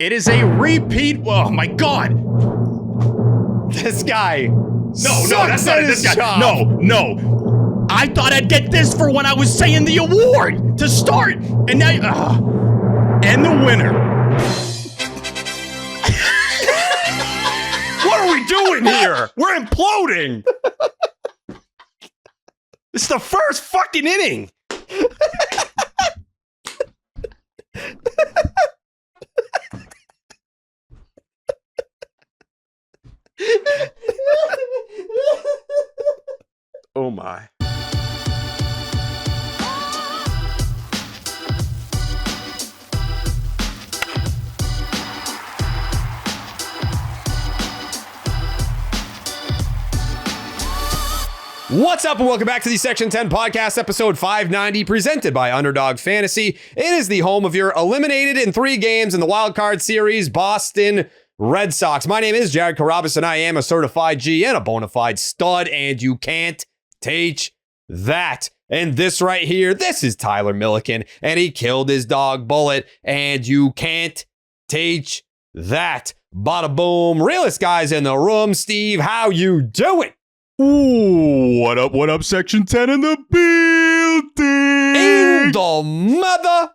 It is a repeat. Oh my God. This guy. No, that's not this guy. No. I thought I'd get this for when I was saying the award to start. And now, and the winner. What are we doing here? We're imploding. It's the first fucking inning. Oh my. What's up and welcome back to the Section 10 podcast, episode 590, presented by Underdog Fantasy. It is the home of your eliminated in 3 games in the wild card series, Boston Red Sox. My name is Jared Carabas, and I am a certified G and a bona fide stud, and you can't teach that. And this right here, this is Tyler Milliken, and he killed his dog Bullet, and you can't teach that. Bada boom. Realest guys in the room. Steve, how you doing? Ooh, what up, Section 10 in the building? In the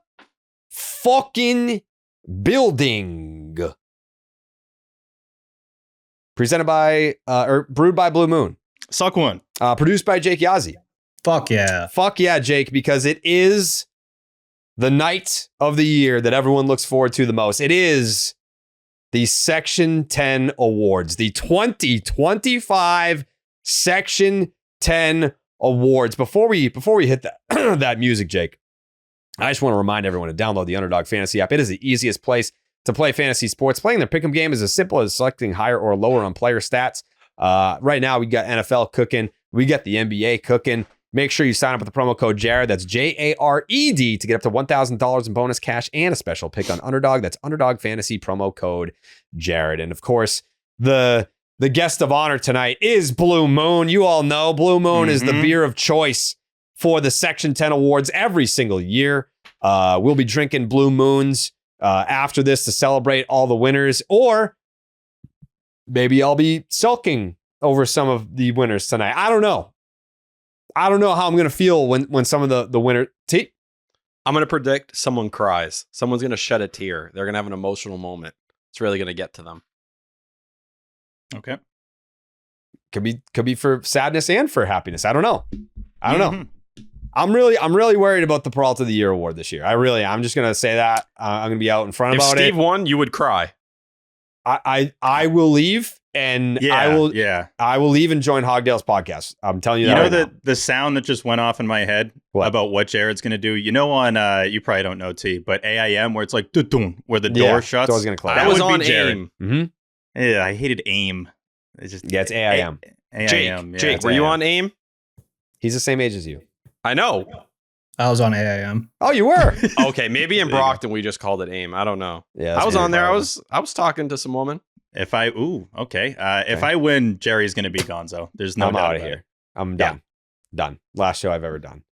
motherfucking building. Presented by, brewed by Blue Moon. Suck one. Produced by Jake Yazzie. Fuck yeah. Fuck yeah, Jake, because it is the night of the year that everyone looks forward to the most. It is the Section 10 Awards, the 2025 Section 10 Awards. Before we hit that, that music, Jake, I just want to remind everyone to download the Underdog Fantasy app. It is the easiest place to play fantasy sports. Playing the pick'em game is as simple as selecting higher or lower on player stats. Right now, we got NFL cooking. We got the NBA cooking. Make sure you sign up with the promo code Jared. That's JARED to get up to $1,000 in bonus cash and a special pick on Underdog. That's Underdog Fantasy promo code Jared. And of course, the guest of honor tonight is Blue Moon. You all know Blue Moon is the beer of choice for the Section 10 Awards every single year. We'll be drinking Blue Moons after this to celebrate all the winners, or maybe I'll be sulking over some of the winners tonight. I don't know how I'm going to feel when some of the winner. I'm going to predict someone cries. Someone's going to shed a tear. They're going to have an emotional moment. It's really going to get to them. Okay. Could be for sadness and for happiness. I don't know. know. I'm really worried about the Perrault of the Year award this year. I'm just going to say that. I'm going to be out in front if about Steve it. If Steve won, you would cry. I will leave and I will leave and join Hogdale's podcast. I'm telling you that. You know the sound that just went off in my head about what Jared's going to do. You know, on you probably don't know T, but AIM where it's like where the door shuts. Door's going to close. That was on AIM. Yeah, I hated AIM. It's AIM. Jake, were you on AIM? He's the same age as you. I know. I was on AIM. Oh, you were? Okay, maybe in Brockton we just called it AIM. I don't know. Yeah, I was on there. I was talking to some woman. If I win, Jerry's going to be Gonzo. There's no I'm doubt out of here. I'm done. Done. Last show I've ever done.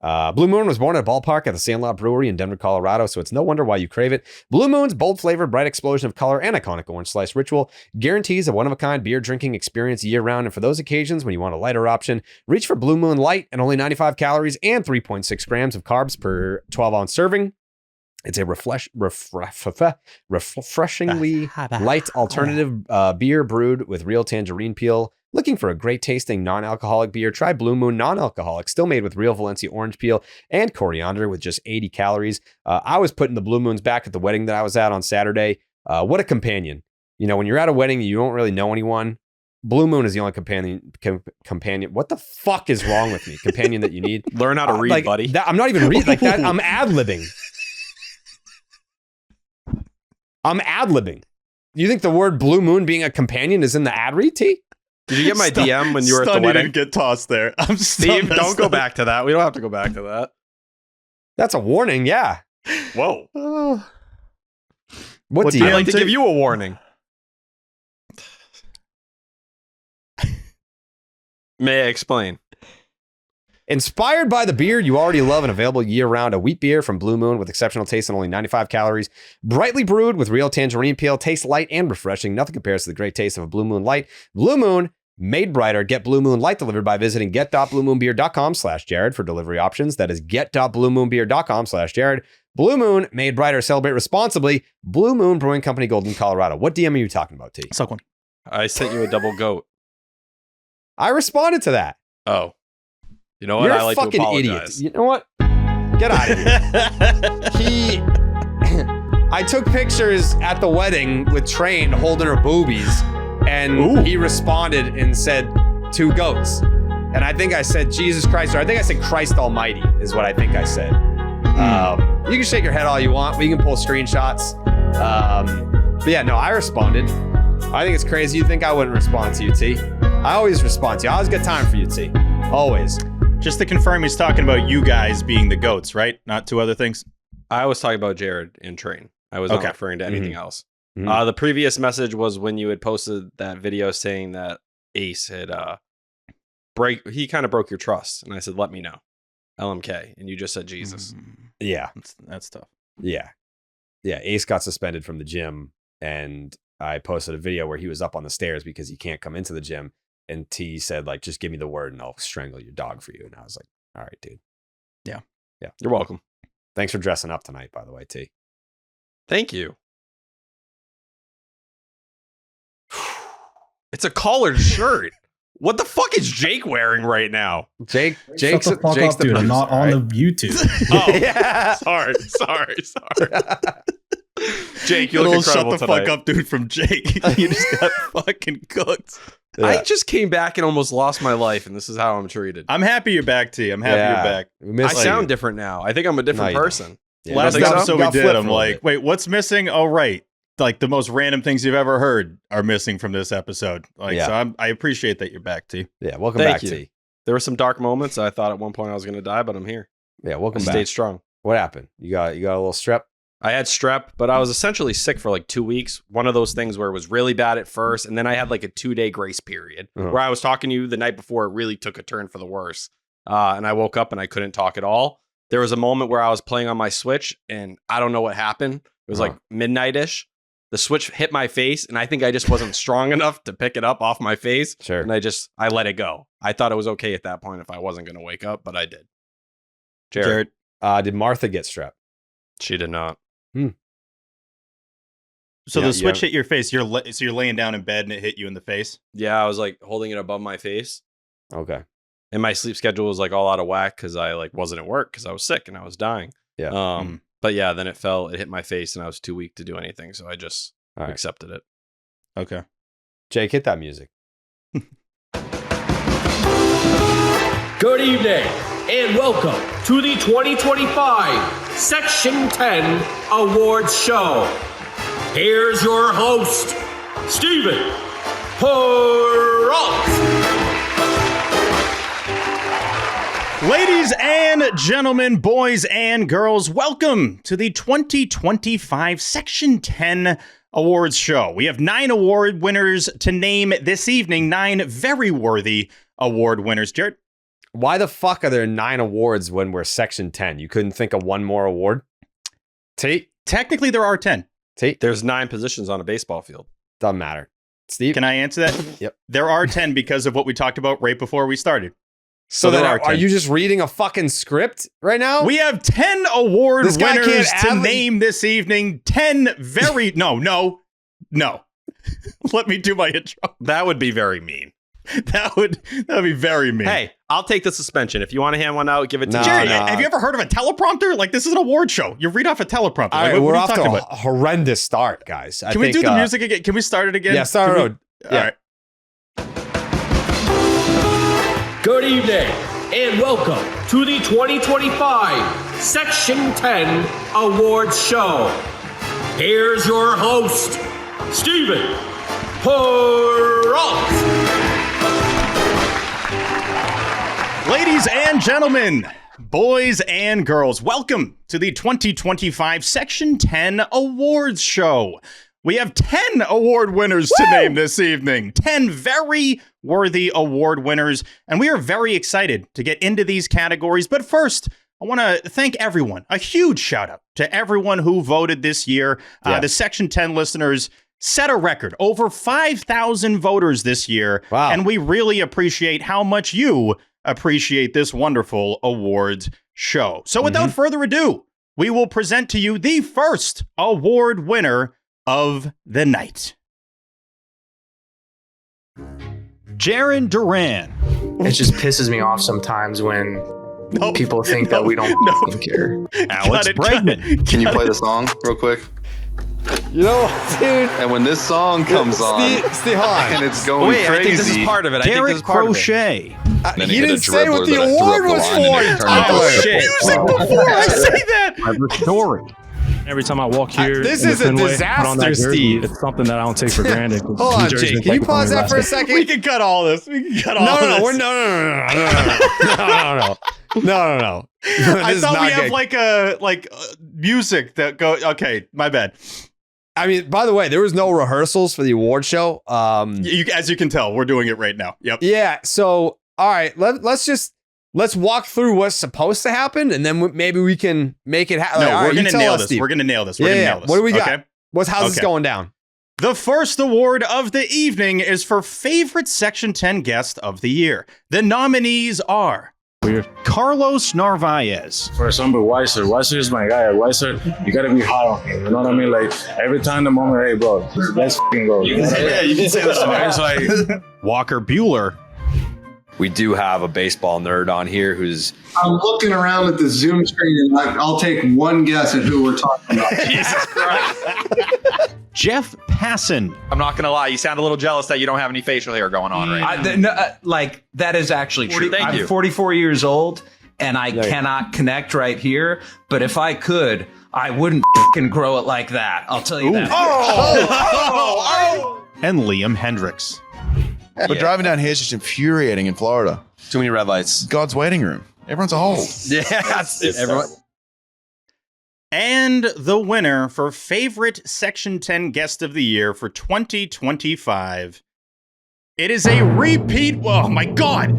Blue Moon was born at a ballpark at the Sandlot Brewery in Denver, Colorado, so it's no wonder why you crave it. Blue Moon's bold flavored, bright explosion of color and iconic orange slice ritual guarantees a one-of-a-kind beer drinking experience year-round, and for those occasions when you want a lighter option, reach for Blue Moon Light at only 95 calories and 3.6 grams of carbs per 12-ounce serving. It's a refreshingly light alternative beer brewed with real tangerine peel. Looking for a great tasting non-alcoholic beer? Try Blue Moon non-alcoholic, still made with real Valencia orange peel and coriander with just 80 calories. I was putting the Blue Moons back at the wedding that I was at on Saturday. What a companion. You know, when you're at a wedding and you don't really know anyone, Blue Moon is the only companion. What the fuck is wrong with me? Companion that you need. Learn how to read, buddy. I'm not even reading like that. I'm ad-libbing. You think the word Blue Moon being a companion is in the ad read, T? Did you get my DM when you were at the wedding? Didn't get tossed there. I'm Steve, don't go back to that. We don't have to go back to that. That's a warning, yeah. Whoa. What I'd like to give you a warning. May I explain? Inspired by the beer you already love and available year-round, a wheat beer from Blue Moon with exceptional taste and only 95 calories. Brightly brewed with real tangerine peel, tastes light and refreshing. Nothing compares to the great taste of a Blue Moon Light. Blue Moon, made brighter. Get Blue Moon Light delivered by visiting get.bluemoonbeer.com/Jared for delivery options. That is get.bluemoonbeer.com/Jared. Blue Moon, made brighter. Celebrate responsibly. Blue Moon Brewing Company, Golden, Colorado. What DM are you talking about, T? Suck one. I sent you a double goat. I responded to that. Oh. You know what? You're I a like fucking to idiot. apologize. You know what? Get out of here. I took pictures at the wedding with Train holding her boobies, and he responded and said 2 goats. And I think I said Jesus Christ, or I think I said Christ Almighty is what I think I said. You can shake your head all you want. We can pull screenshots. But yeah, no, I responded. I think it's crazy. You think I wouldn't respond to you, T? I always respond to you. I always got time for you, T. Always. Just to confirm, he's talking about you guys being the goats, right? Not 2 other things? I was talking about Jared and Train. I was not referring to anything else. Mhm. The previous message was when you had posted that video saying that Ace had he kind of broke your trust. And I said, let me know. LMK. And you just said Jesus. Yeah. That's tough. Yeah. Yeah. Ace got suspended from the gym, and I posted a video where he was up on the stairs because he can't come into the gym. And T said, like, just give me the word and I'll strangle your dog for you. And I was like, all right, dude. Yeah. Yeah. You're welcome. Thanks for dressing up tonight, by the way, T. Thank you. It's a collared shirt. What the fuck is Jake wearing right now? Jake's Shut the fuck Jake's up, dude. I'm not on the YouTube. Oh, Yeah. sorry. Jake, you look Little incredible shut the tonight. fuck up, dude, from Jake. You just got fucking cooked. I just came back and almost lost my life, and this is how I'm treated. I'm happy you're back, T. I'm happy you're back. We missed I you. sound different now. I think I'm a different No, you person. Yeah, Last you got- episode you we got did, flipped I'm for a like, bit. wait, what's missing? Oh, right. Like the most random things you've ever heard are missing from this episode. Like, Yeah. so I appreciate that you're back, T. Yeah, welcome Thank back, you. T. There were some dark moments. I thought at one point I was going to die, but I'm here. Yeah, I welcome stayed back. strong. What happened? You got a little strep? I had strep, but I was essentially sick for like 2 weeks. One of those things where it was really bad at first, and then I had like a 2-day grace period where I was talking to you the night before it really took a turn for the worse. And I woke up and I couldn't talk at all. There was a moment where I was playing on my Switch, and I don't know what happened. It was like midnight-ish. The Switch hit my face, and I think I just wasn't strong enough to pick it up off my face. Sure. And I let it go. I thought it was okay at that point if I wasn't going to wake up, but I did. Jared. Did Martha get strep? She did not. So Yeah, the switch yeah. hit your face. So you're laying down in bed and it hit you in the face. Yeah, I was like holding it above my face. Okay. And my sleep schedule was like all out of whack because I like wasn't at work because I was sick and I was dying. Yeah. But yeah, then it hit my face and I was too weak to do anything. So I just All right. accepted it. Okay. Jake, hit that music. Good evening, and welcome to the 2025 Section 10 Awards Show. Here's your host, Stephen Perrault. Ladies and gentlemen, boys and girls, welcome to the 2025 Section 10 Awards Show. We have 9 award winners to name this evening, 9 very worthy award winners. Jared? Why the fuck are there 9 awards when we're Section 10? You couldn't think of one more award? Tate? Technically, there are 10. Tate? There's 9 positions on a baseball field. Doesn't matter. Steve? Can I answer that? Yep. There are 10 because of what we talked about right before we started. So there then are are 10. you just reading a fucking script right now? We have 10 award This guy winners can't to adver- name this evening. 10 very... No. Let me do my intro. That would be very mean. That would be very mean. Hey, I'll take the suspension. If you want to hand one out, give it to No, me. Jared, no. have you ever heard of a teleprompter? Like, this is an award show. You read off a teleprompter. All Like, right, what we're are you off to talking a about? horrendous start, guys. Can we do the music again? Can we start it again? Yeah, start Can we- road. All Yeah. right. Good evening, and welcome to the 2025 Section 10 Awards Show. Here's your host, Stephen Perrault. Ladies and gentlemen, boys and girls, welcome to the 2025 Section 10 Awards Show. We have 10 award winners to name this evening. 10 very worthy award winners. And we are very excited to get into these categories. But first, I want to thank everyone. A huge shout out to everyone who voted this year. The Section 10 listeners set a record. Over 5,000 voters this year. Wow. And we really appreciate how much you appreciate this wonderful awards show. So without further ado, we will present to you the first award winner of the night. Jaron Duran. It just pisses me off sometimes when people think that we don't care. Alex Bregman. Can you play the song real quick? You know what, dude? And when this song comes on, Steve Hahn. and it's going Wait, crazy. I think this is part of it. Derek Crochet. Then He hit a didn't say what dribbler the that threw award up the was line and for. it turned into Oh, a- shit. Music before I say that. Trevor Story. Every time I walk here, This in the is a Fenway, disaster, put on that jersey, Steve. It's something that I don't take for granted. Hold on, Jake. Can you pause that for a second? We can cut all this. We can cut all No, this. No. I thought we have like music that go. Okay, my bad. I mean, by the way, there was no rehearsals for the award show. As you can tell, we're doing it right now. Yep. Yeah. So, all right, let's walk through what's supposed to happen, and then maybe we can make it happen. No, we're gonna nail this. We're gonna nail this. We're gonna nail this. What do we got? Okay? How's this going down? The first award of the evening is for favorite Section 10 guest of the year. The nominees are Weird. Carlos Narvaez, For example, Weiser. Weiser is my guy. Weiser, you gotta be hot on him. You know what I mean? Like every time the moment, hey, bro, let's f***ing go. You know what I mean? Yeah, you can say that. It's like Walker Bueller, We do have a baseball nerd on here who's I'm looking around at the Zoom screen and I'll take one guess at who we're talking about. Jesus Christ. Jeff Passan, I'm not going to lie. You sound a little jealous that you don't have any facial hair going on right now. That is actually true. Thank you. I'm 44 years old and I cannot connect right here. But if I could, I wouldn't fucking grow it like that. I'll tell you that. and Liam Hendricks. But driving down here is just infuriating in Florida. Too many red lights. God's waiting room. Everyone's a hole. Everyone. And the winner for favorite Section 10 guest of the year for 2025. It is a repeat. Oh my God.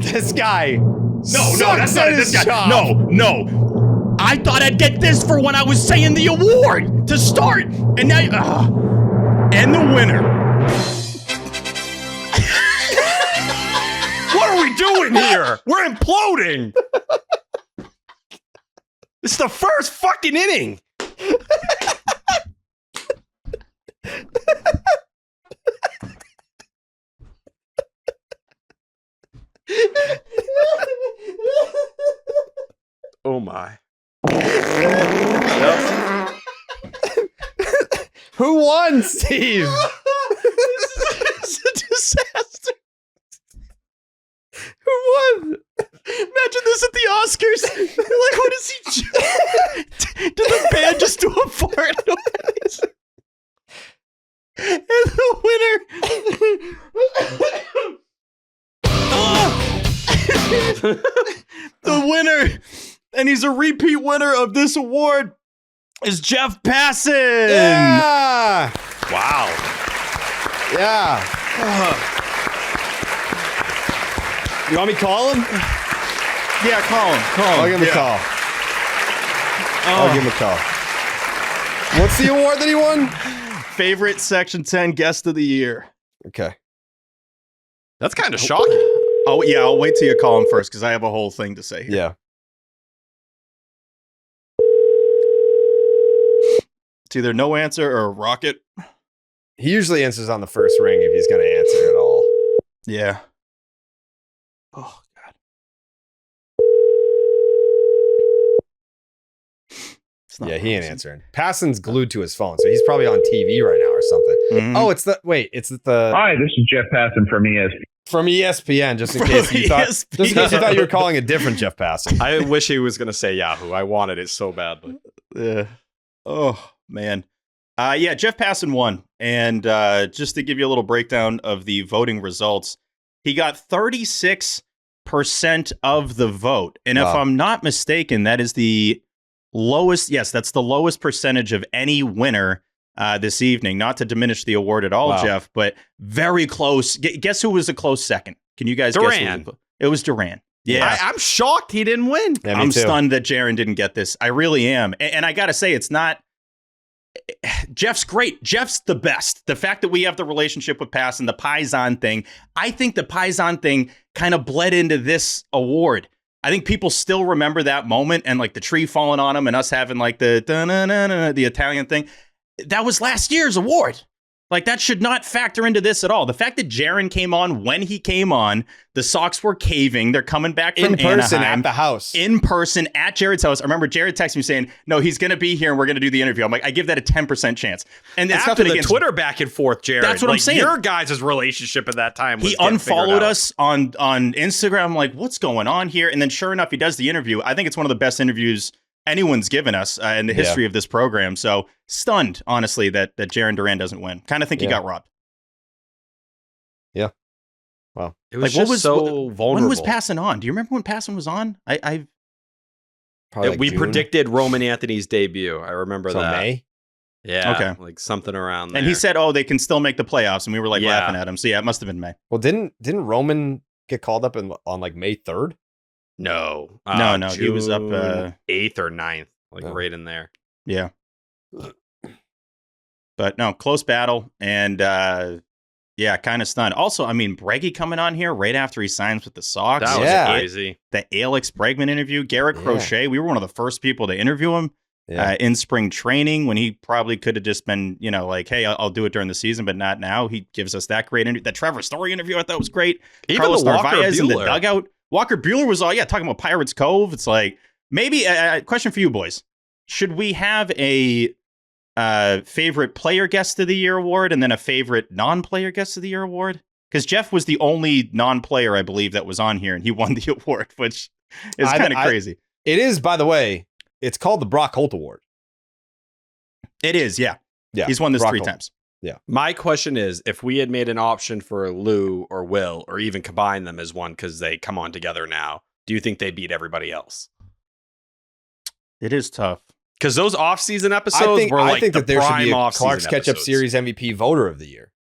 this guy. No, that's not this guy. No. I thought I'd get this for when I was saying the award to start. And now, and the winner. What are we doing here? We're imploding. It's the first fucking inning. Oh my. Who won, Steve? This is a disaster. Who won? Imagine this at the Oscars. They're like, what is he do? Did the band just do a fart noise? And the winner. The winner, and he's a repeat winner of this award, is Jeff Passan. Yeah. Wow. Yeah. You want me to call him? Yeah, call him. I'll give him a call. I'll give him a call. What's the award that he won? Favorite Section 10 guest of the year. Okay. That's kind of shocking. Oh, yeah, I'll wait till you call him first because I have a whole thing to say here. Yeah. It's either no answer or a rocket. He usually answers on the first ring if he's going to answer at all. Yeah. Oh, God. Yeah, he ain't answering. Passan's glued to his phone, so he's probably on TV right now or something. Mm-hmm. Oh, it's the Hi, this is Jeff Passan from ESPN. From ESPN, just in case you thought you were calling a different Jeff Passan. I wish he was going to say Yahoo. I wanted it so badly. Oh, man. Yeah, Jeff Passan won. And just to give you a little breakdown of the voting results, he got 36% of the vote. And if I'm not mistaken, that is the lowest. Yes, that's the lowest percentage of any winner this evening. Not to diminish the award at all, Jeff, but very close. Guess who was a close second? Can you guys Duran. guess? It was Duran. Yeah. I'm shocked he didn't win. Yeah, I'm stunned that Jaron didn't get this. I really am. And I got to say, it's not. Jeff's great. Jeff's the best. The fact that we have the relationship with Pass and the Paisan thing, I think the Paisan thing kind of bled into this award. I think people still remember that moment and like the tree falling on him and us having like the Italian thing. That was last year's award. Like, that should not factor into this at all. The fact that Jaron came on when he came on, the Sox were caving. They're coming back from in person Anaheim, at the house. in person at Jared's house. I remember Jared texting me saying, no, he's going to be here and we're going to do the interview. I'm like, I give that a 10% chance. And it's after nothing the against Twitter back and forth, Jared. That's what I'm saying. Your guys' relationship at that time was he getting unfollowed figured out. us on Instagram. I'm like, what's going on here? And then sure enough, he does the interview. I think it's one of the best interviews anyone's given us in the history of this program. So stunned, honestly, that Jaron Duran doesn't win. Kind of think he got robbed. Yeah. Wow. It was just so vulnerable. When was Passan on? Do you remember when Passan was on? We predicted Roman Anthony's debut. I remember that. May? Yeah. Okay. Like something around there. And he said, oh, they can still make the playoffs. And we were like laughing at him. So yeah, it must have been May. Well, didn't Roman get called up on like May 3rd? No. No. He was up 8th or 9th, like right in there. Yeah. But no, close battle. And kind of stunned. Also, I mean, Breggy coming on here right after he signs with the Sox. That was crazy. The Alex Bregman interview. Garrett Crochet, we were one of the first people to interview him in spring training when he probably could have just been, like, hey, I'll do it during the season, but not now. He gives us that great interview. That Trevor Story interview I thought was great. Even Carlos the Walker Narvaez in the Buehler. dugout. Walker Buehler was talking about Pirates Cove. It's like, maybe a question for you boys. Should we have a favorite player guest of the year award and then a favorite non-player guest of the year award? Because Jeff was the only non-player, I believe, that was on here, and he won the award, which is kind of crazy. It is, by the way. It's called the Brock Holt Award. It is, yeah. He's won this Brock 3 Holt. times. Yeah. My question is, if we had made an option for Lou or Will, or even combine them as one because they come on together now, do you think they beat everybody else? It is tough. Because those off-season episodes were like I think the that there should prime be a off-season Clark's Ketchup episodes. Series MVP Voter of the Year.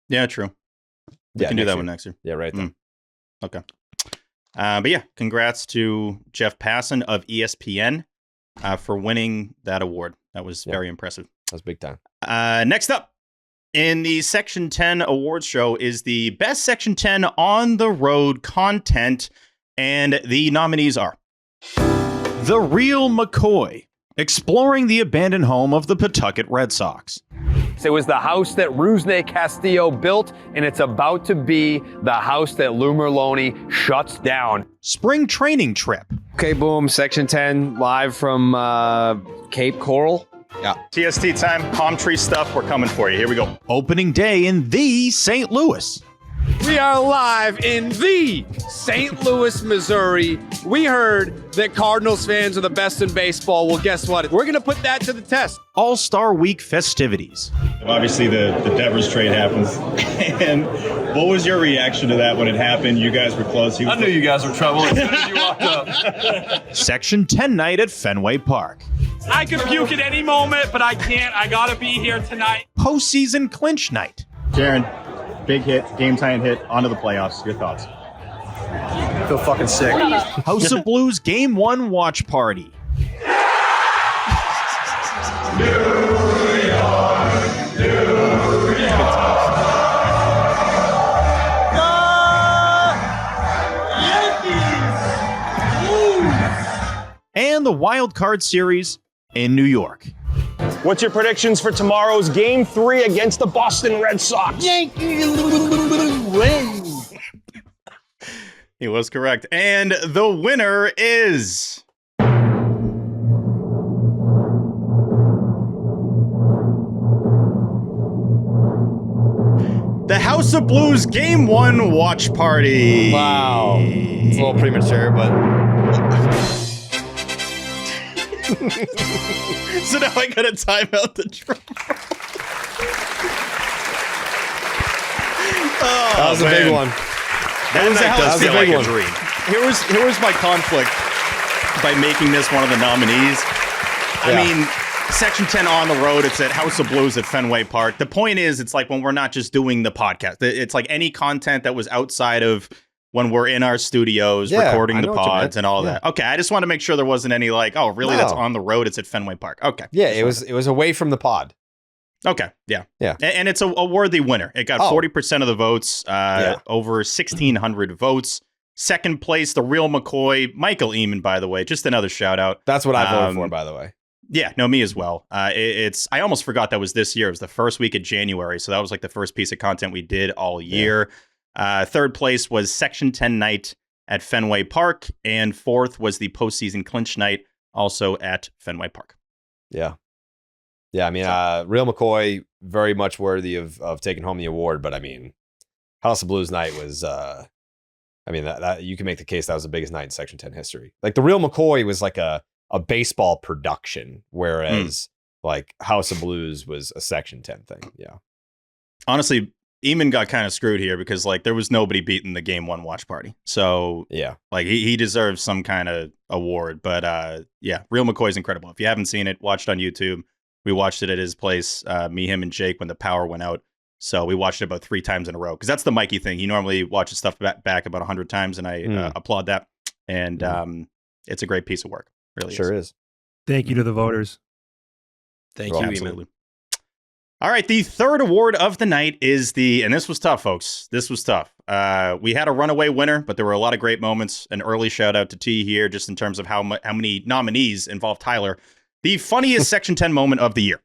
Yeah, true. We can do that one next year. Yeah, right there. Okay. But yeah, congrats to Jeff Passan of ESPN for winning that award. That was very impressive. That was big time. Next up in the Section 10 awards show is the best Section 10 on the road content. And the nominees are The Real McCoy, exploring the abandoned home of the Pawtucket Red Sox. It was the house that Rusney Castillo built, and it's about to be the house that Lou Merlone shuts down. Spring training trip. Okay, boom, Section 10, live from Cape Coral. Yeah. TST time, palm tree stuff. We're coming for you. Here we go. Opening day in the St. Louis. We are live in the St. Louis, Missouri. We heard that Cardinals fans are the best in baseball. Well, guess what? We're going to put that to the test. All-Star Week festivities. Obviously, the Devers trade happens. And what was your reaction to that when it happened? You guys were close. I knew you guys were trouble as soon as you walked up. Section 10 night at Fenway Park. I could puke at any moment, but I can't. I got to be here tonight. Postseason clinch night. Jaron, big hit, game-tying hit, onto the playoffs. Your thoughts? I feel fucking sick. House of Blues Game 1 watch party. And the Wild Card Series in New York. What's your predictions for tomorrow's Game 3 against the Boston Red Sox? He was correct. And the winner is... the House of Blues Game 1 watch party. Wow. It's a little premature, but... So now I gotta time out the drum. That was a big one. That was a big one. Here was my conflict by making this one of the nominees. I mean, Section 10 on the road. It's at House of Blues at Fenway Park. The point is, it's like when we're not just doing the podcast, it's like any content that was outside of when we're in our studios recording the pods and all that. Okay, I just want to make sure there wasn't any like, oh, really? No. That's on the road. It's at Fenway Park. Okay. Yeah, it was away from the pod. Okay, yeah. Yeah. And it's a worthy winner. It got 40% of the votes, over 1,600 votes. Second place, the real McCoy, Michael Eamon, by the way. Just another shout out. That's what I voted for, by the way. Yeah, no, me as well. I almost forgot that was this year. It was the first week of January, so that was like the first piece of content we did all year. Third place was Section 10 night at Fenway Park, and fourth was the postseason clinch night, also at Fenway Park. Yeah. Yeah, I mean, Real McCoy, very much worthy of taking home the award, but I mean, House of Blues night was, that you can make the case that was the biggest night in Section 10 history. Like, the Real McCoy was like a baseball production, whereas like House of Blues was a Section 10 thing. Yeah. Honestly, Eamon got kind of screwed here because like there was nobody beating the Game 1 watch party. So yeah, like he deserves some kind of award. But Real McCoy's incredible. If you haven't seen it, watch it on YouTube. We watched it at his place, me, him, and Jake when the power went out. So we watched it about 3 times in a row because that's the Mikey thing. He normally watches stuff back about 100 times, and I applaud that. And it's a great piece of work. Really sure is. Thank you to the voters. Thank you, absolutely. All right, the third award of the night is and this was tough, folks. This was tough. We had a runaway winner, but there were a lot of great moments. An early shout out to T here, just in terms of how many nominees involved Tyler. The funniest Section 10 moment of the year.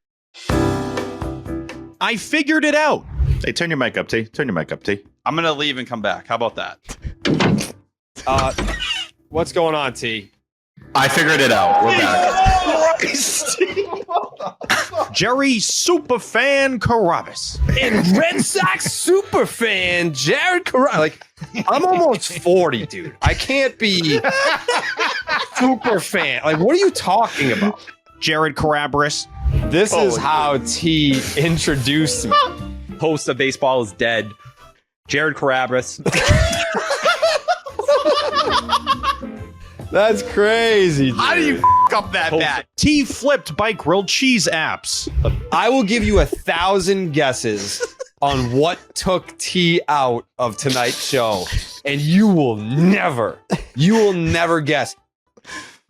I figured it out. Hey, turn your mic up, T. Turn your mic up, T. I'm going to leave and come back. How about that? What's going on, T? I figured it out. We're back. Jerry Superfan Carabas. And Red Sox superfan Jared Carabas. Like, I'm almost 40, dude. I can't be super fan. Like, what are you talking about? Jared Carabas. This is how T introduced me. Host of Baseball is Dead. Jared Carabas. That's crazy, dude. How do you up that bad? T flipped by grilled cheese apps. I will give you 1,000 guesses on what took T out of tonight's show, and you will never guess.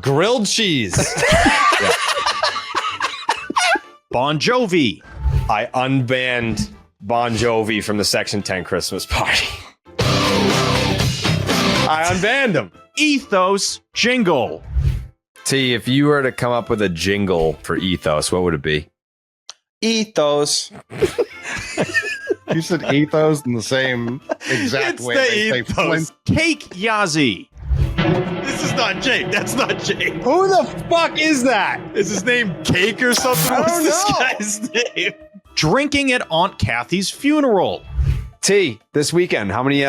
Grilled cheese. Yeah. Bon Jovi. I unbanned Bon Jovi from the Section 10 Christmas party. I unbanned him. Ethos jingle. T, if you were to come up with a jingle for Ethos, what would it be? Ethos. You said ethos in the same exact way. It's the ethos. Cake Yazzie. This is not Jake. That's not Jake. Who the fuck is that? Is his name Cake or something? What's this guy's name? Drinking at Aunt Kathy's funeral. T, this weekend, how many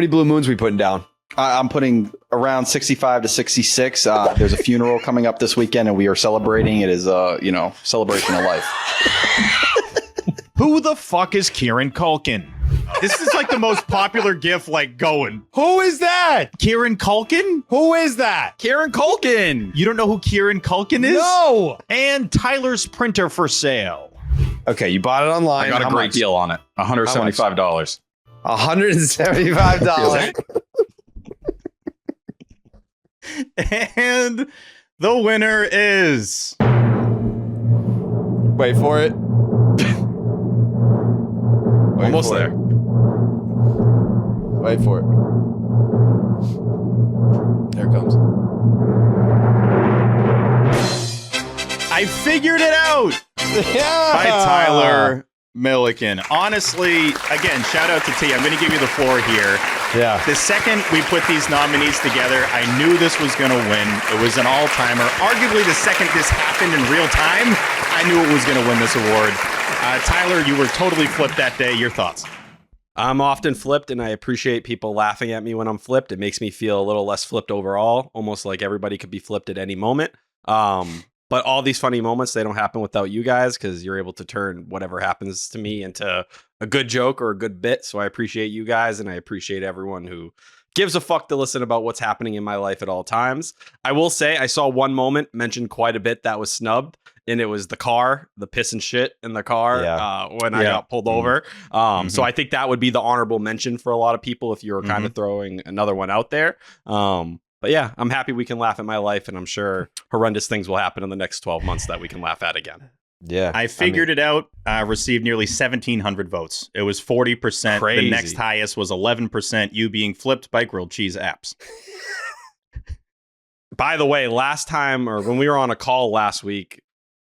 blue moons we putting down? I'm putting around 65 to 66. There's a funeral coming up this weekend, and we are celebrating. It is celebration of life. Who the fuck is Kieran Culkin? This is like the most popular GIF going. Who is that? Kieran Culkin? Who is that? Kieran Culkin. You don't know who Kieran Culkin is? No. And Tyler's printer for sale. Okay, you bought it online. I got a great deal on it. $175. $175. And the winner is... Wait for it. Almost there. Wait for it. There it comes. I figured it out. Yeah. By Tyler Milliken. Honestly, again, shout out to T. I'm going to give you the floor here. Yeah. The second we put these nominees together, I knew this was going to win. It was an all-timer. Arguably, the second this happened in real time, I knew it was going to win this award. Tyler, you were totally flipped that day. Your thoughts? I'm often flipped, and I appreciate people laughing at me when I'm flipped. It makes me feel a little less flipped overall, almost like everybody could be flipped at any moment. But all these funny moments, they don't happen without you guys, because you're able to turn whatever happens to me into a good joke or a good bit. So I appreciate you guys, and I appreciate everyone who gives a fuck to listen about what's happening in my life at all times. I will say I saw one moment mentioned quite a bit that was snubbed. and it was the piss and shit in the car when I got pulled over. So I think that would be the honorable mention for a lot of people if you were kind of throwing another one out there. But yeah, I'm happy we can laugh at my life, and I'm sure horrendous things will happen in the next 12 months that we can laugh at again. Yeah. I figured it out. Received nearly 1,700 votes. It was 40%. Crazy. The next highest was 11%. You being flipped by grilled cheese apps. By the way, last time, or when we were on a call last week,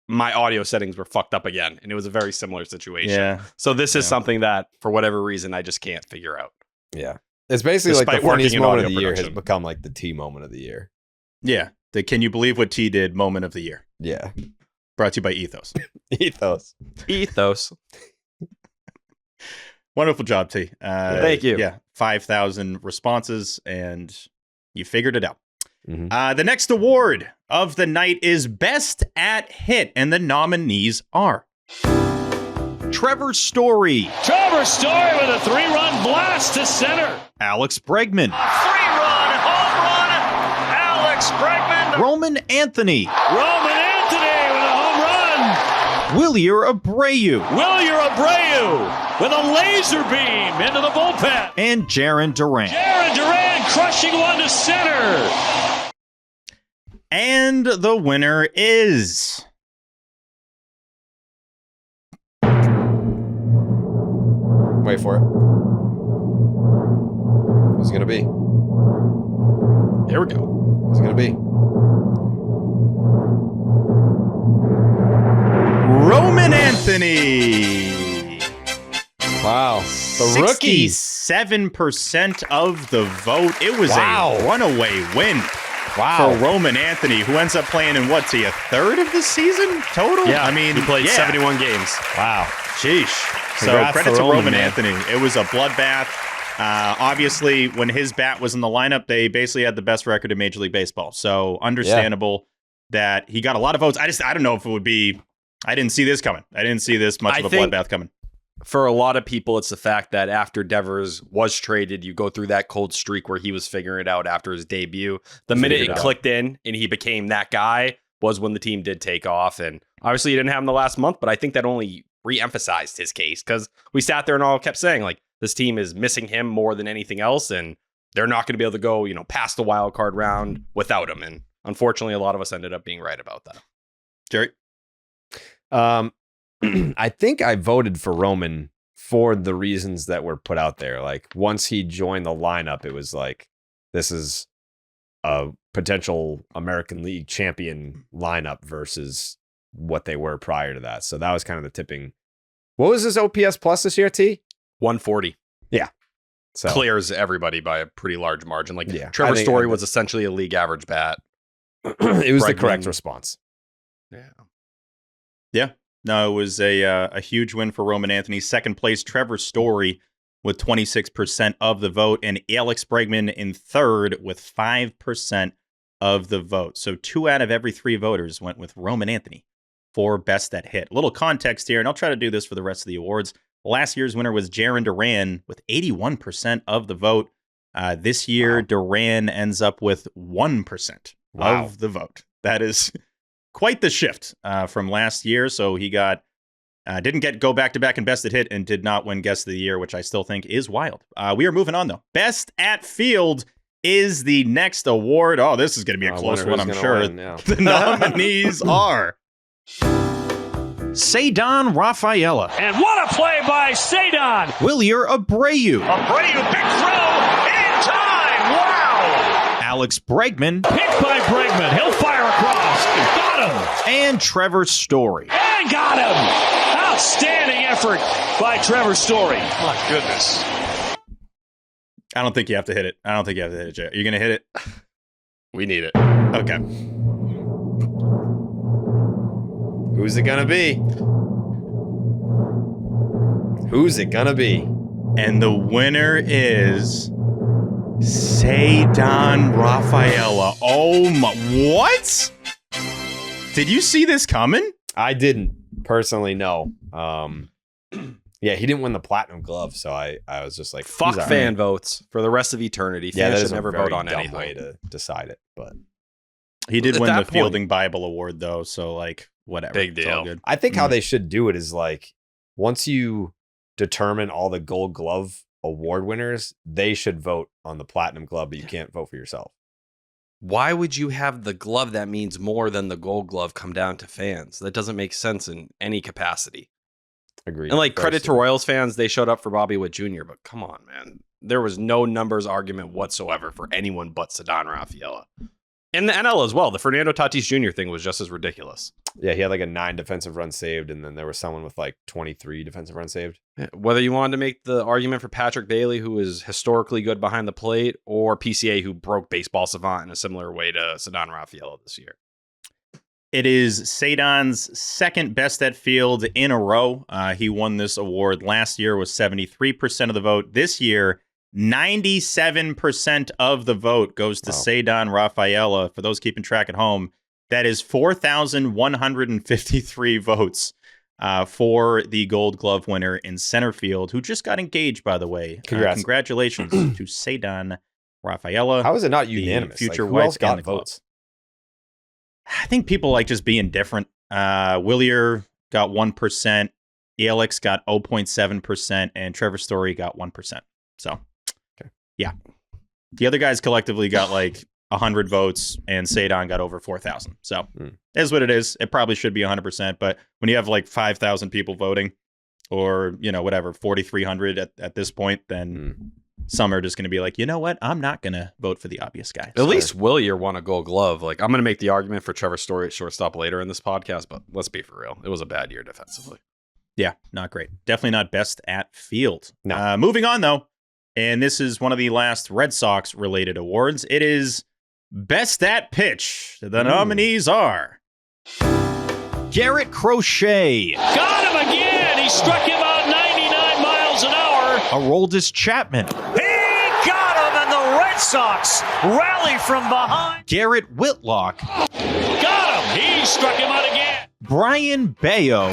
my audio settings were fucked up again, and it was a very similar situation. Yeah. So this is something that, for whatever reason, I just can't figure out. Yeah. It's basically like Despite the funniest working in moment of audio the year has production. become like the T moment of the year. Yeah. The Can You Believe What T Did moment of the year. Yeah. Brought to you by Ethos. Ethos. Wonderful job, T. Thank you. Yeah. 5,000 responses, and you figured it out. The next award of the night is Best at Hit, and the nominees are Trevor Story, Trevor Story with a 3-run blast to center. Alex Bregman, 3-run home run. Alex Bregman. Roman Anthony, Roman Anthony with a home run. Willier Abreu, Willier Abreu with a laser beam into the bullpen. and Jarren Duran. Jarren Duran crushing one to center. And the winner is Wait for it. Who's it going to be? Here we go. Who's it going to be? Roman Anthony. Wow. The rookie. 67% of the vote. It was Wow. a runaway win. Wow. For Roman Anthony, who ends up playing in what, a third of the season total? Yeah, I mean, he played 71 games. Wow. Sheesh. So Congrats credit to to Roman, Roman man. Anthony. It was a bloodbath. Obviously, when his bat was in the lineup, they basically had the best record in Major League Baseball. So understandable that he got a lot of votes. I don't know if it would be. I didn't see this coming. I didn't see this much of a think- bloodbath coming. For a lot of people, it's the fact that after Devers was traded, you go through that cold streak where he was figuring it out after his debut. The minute it clicked in and he became that guy was when the team did take off. And obviously, he didn't have him the last month, but I think that only re-emphasized his case because we sat there and all kept saying, like, this team is missing him more than anything else, and they're not going to be able to go, past the wild card round without him. And unfortunately, a lot of us ended up being right about that. Jerry? I think I voted for Roman for the reasons that were put out there. Like, once he joined the lineup, it was like, this is a potential American League champion lineup versus what they were prior to that. So that was kind of the tipping. What was his OPS plus this year, T? 140. Yeah. So Clears everybody by a pretty large margin. Like, Yeah, Trevor I think- Story was essentially a league average bat. it was the Bregman. correct response. Yeah. No, it was a huge win for Roman Anthony. Second place, Trevor Story with 26% of the vote, and Alex Bregman in third with 5% of the vote. So 2 out of every 3 voters went with Roman Anthony for Best at Hit. A little context here, and I'll try to do this for the rest of the awards. Last year's winner was Jarren Duran with 81% of the vote. This year, Duran ends up with 1% of the vote. That is quite the shift from last year. So he got didn't go back to back in Best at Hit and did not win Guest of the Year, which I still think is wild. We are moving on though. Best at Field is the next award. Oh, this is going to be a close one, I'm sure. The nominees are Cedon Rafaela, And what a play by Cedon. Willier Abreu, Abreu, big throw in time. Wow. Alex Bregman, Picked by Bregman. He'll fire across. Got him. and Trevor Story. And got him. Outstanding effort by Trevor Story. My goodness. I don't think you have to hit it. Jay. Are you going to hit it? We need it. Okay. Who's it gonna be? Who's it gonna be? And the winner is Cedon Rafaela. Oh my! What? Did you see this coming? I didn't personally know. Yeah, he didn't win the Platinum Glove, so I was just like, Fuck he's all fan right. votes for the rest of eternity. Yeah, Fans that should is never a very vote on dumb anything. way to decide it, but He did At win that the point- Fielding Bible Award, though. So, like, whatever. Big It's all deal. good. I think how they should do it is like once you determine all the Gold Glove award winners, they should vote on the Platinum Glove, but you can't vote for yourself. Why would you have the glove that means more than the Gold Glove come down to fans? That doesn't make sense in any capacity. Agreed. And like credit to Royals fans, they showed up for Bobby Witt Jr., but come on, man. There was no numbers argument whatsoever for anyone but Ceddanne Rafaela. And the NL as well. The Fernando Tatis Jr. thing was just as ridiculous. Yeah, he had like a 9 defensive runs saved, and then there was someone with like 23 defensive runs saved. Whether you wanted to make the argument for Patrick Bailey, who is historically good behind the plate, or PCA, who broke Baseball Savant in a similar way to Ceddanne Rafaela this year. It is Ceddanne's second best at field in a row. He won this award last year, was 73% of the vote. This year, 97% of the vote goes to Ceddanne Rafaela. For those keeping track at home, that is 4,153 votes for the Gold Glove winner in center field, who just got engaged, by the way. Congratulations to Ceddanne Rafaela. How is it not unanimous? Future who wife else got and the club. votes? I think people like just being different. Willier got 1%, Alex got 0.7%, and Trevor Story got 1%. So, yeah. The other guys collectively got like 100 votes, and Ceddanne got over 4,000. So, that's what it is. It probably should be 100%, but when you have like 5,000 people voting, or, you know, whatever, 4,300 at this point, then some are just going to be like, you know what? I'm not going to vote for the obvious guy. At least Willier won a Gold Glove. Like, I'm going to make the argument for Trevor Story at shortstop later in this podcast, but let's be for real. It was a bad year defensively. Yeah, not great. Definitely not best at field. No. Moving on, though, and this is one of the last Red Sox-related awards. It is Best at Pitch. The nominees are Garrett Crochet, Got him again. He struck him out 99 miles an hour. Aroldis Chapman, He got him, and the Red Sox rally from behind. Garrett Whitlock, Got him. He struck him out again. Brian Bayo,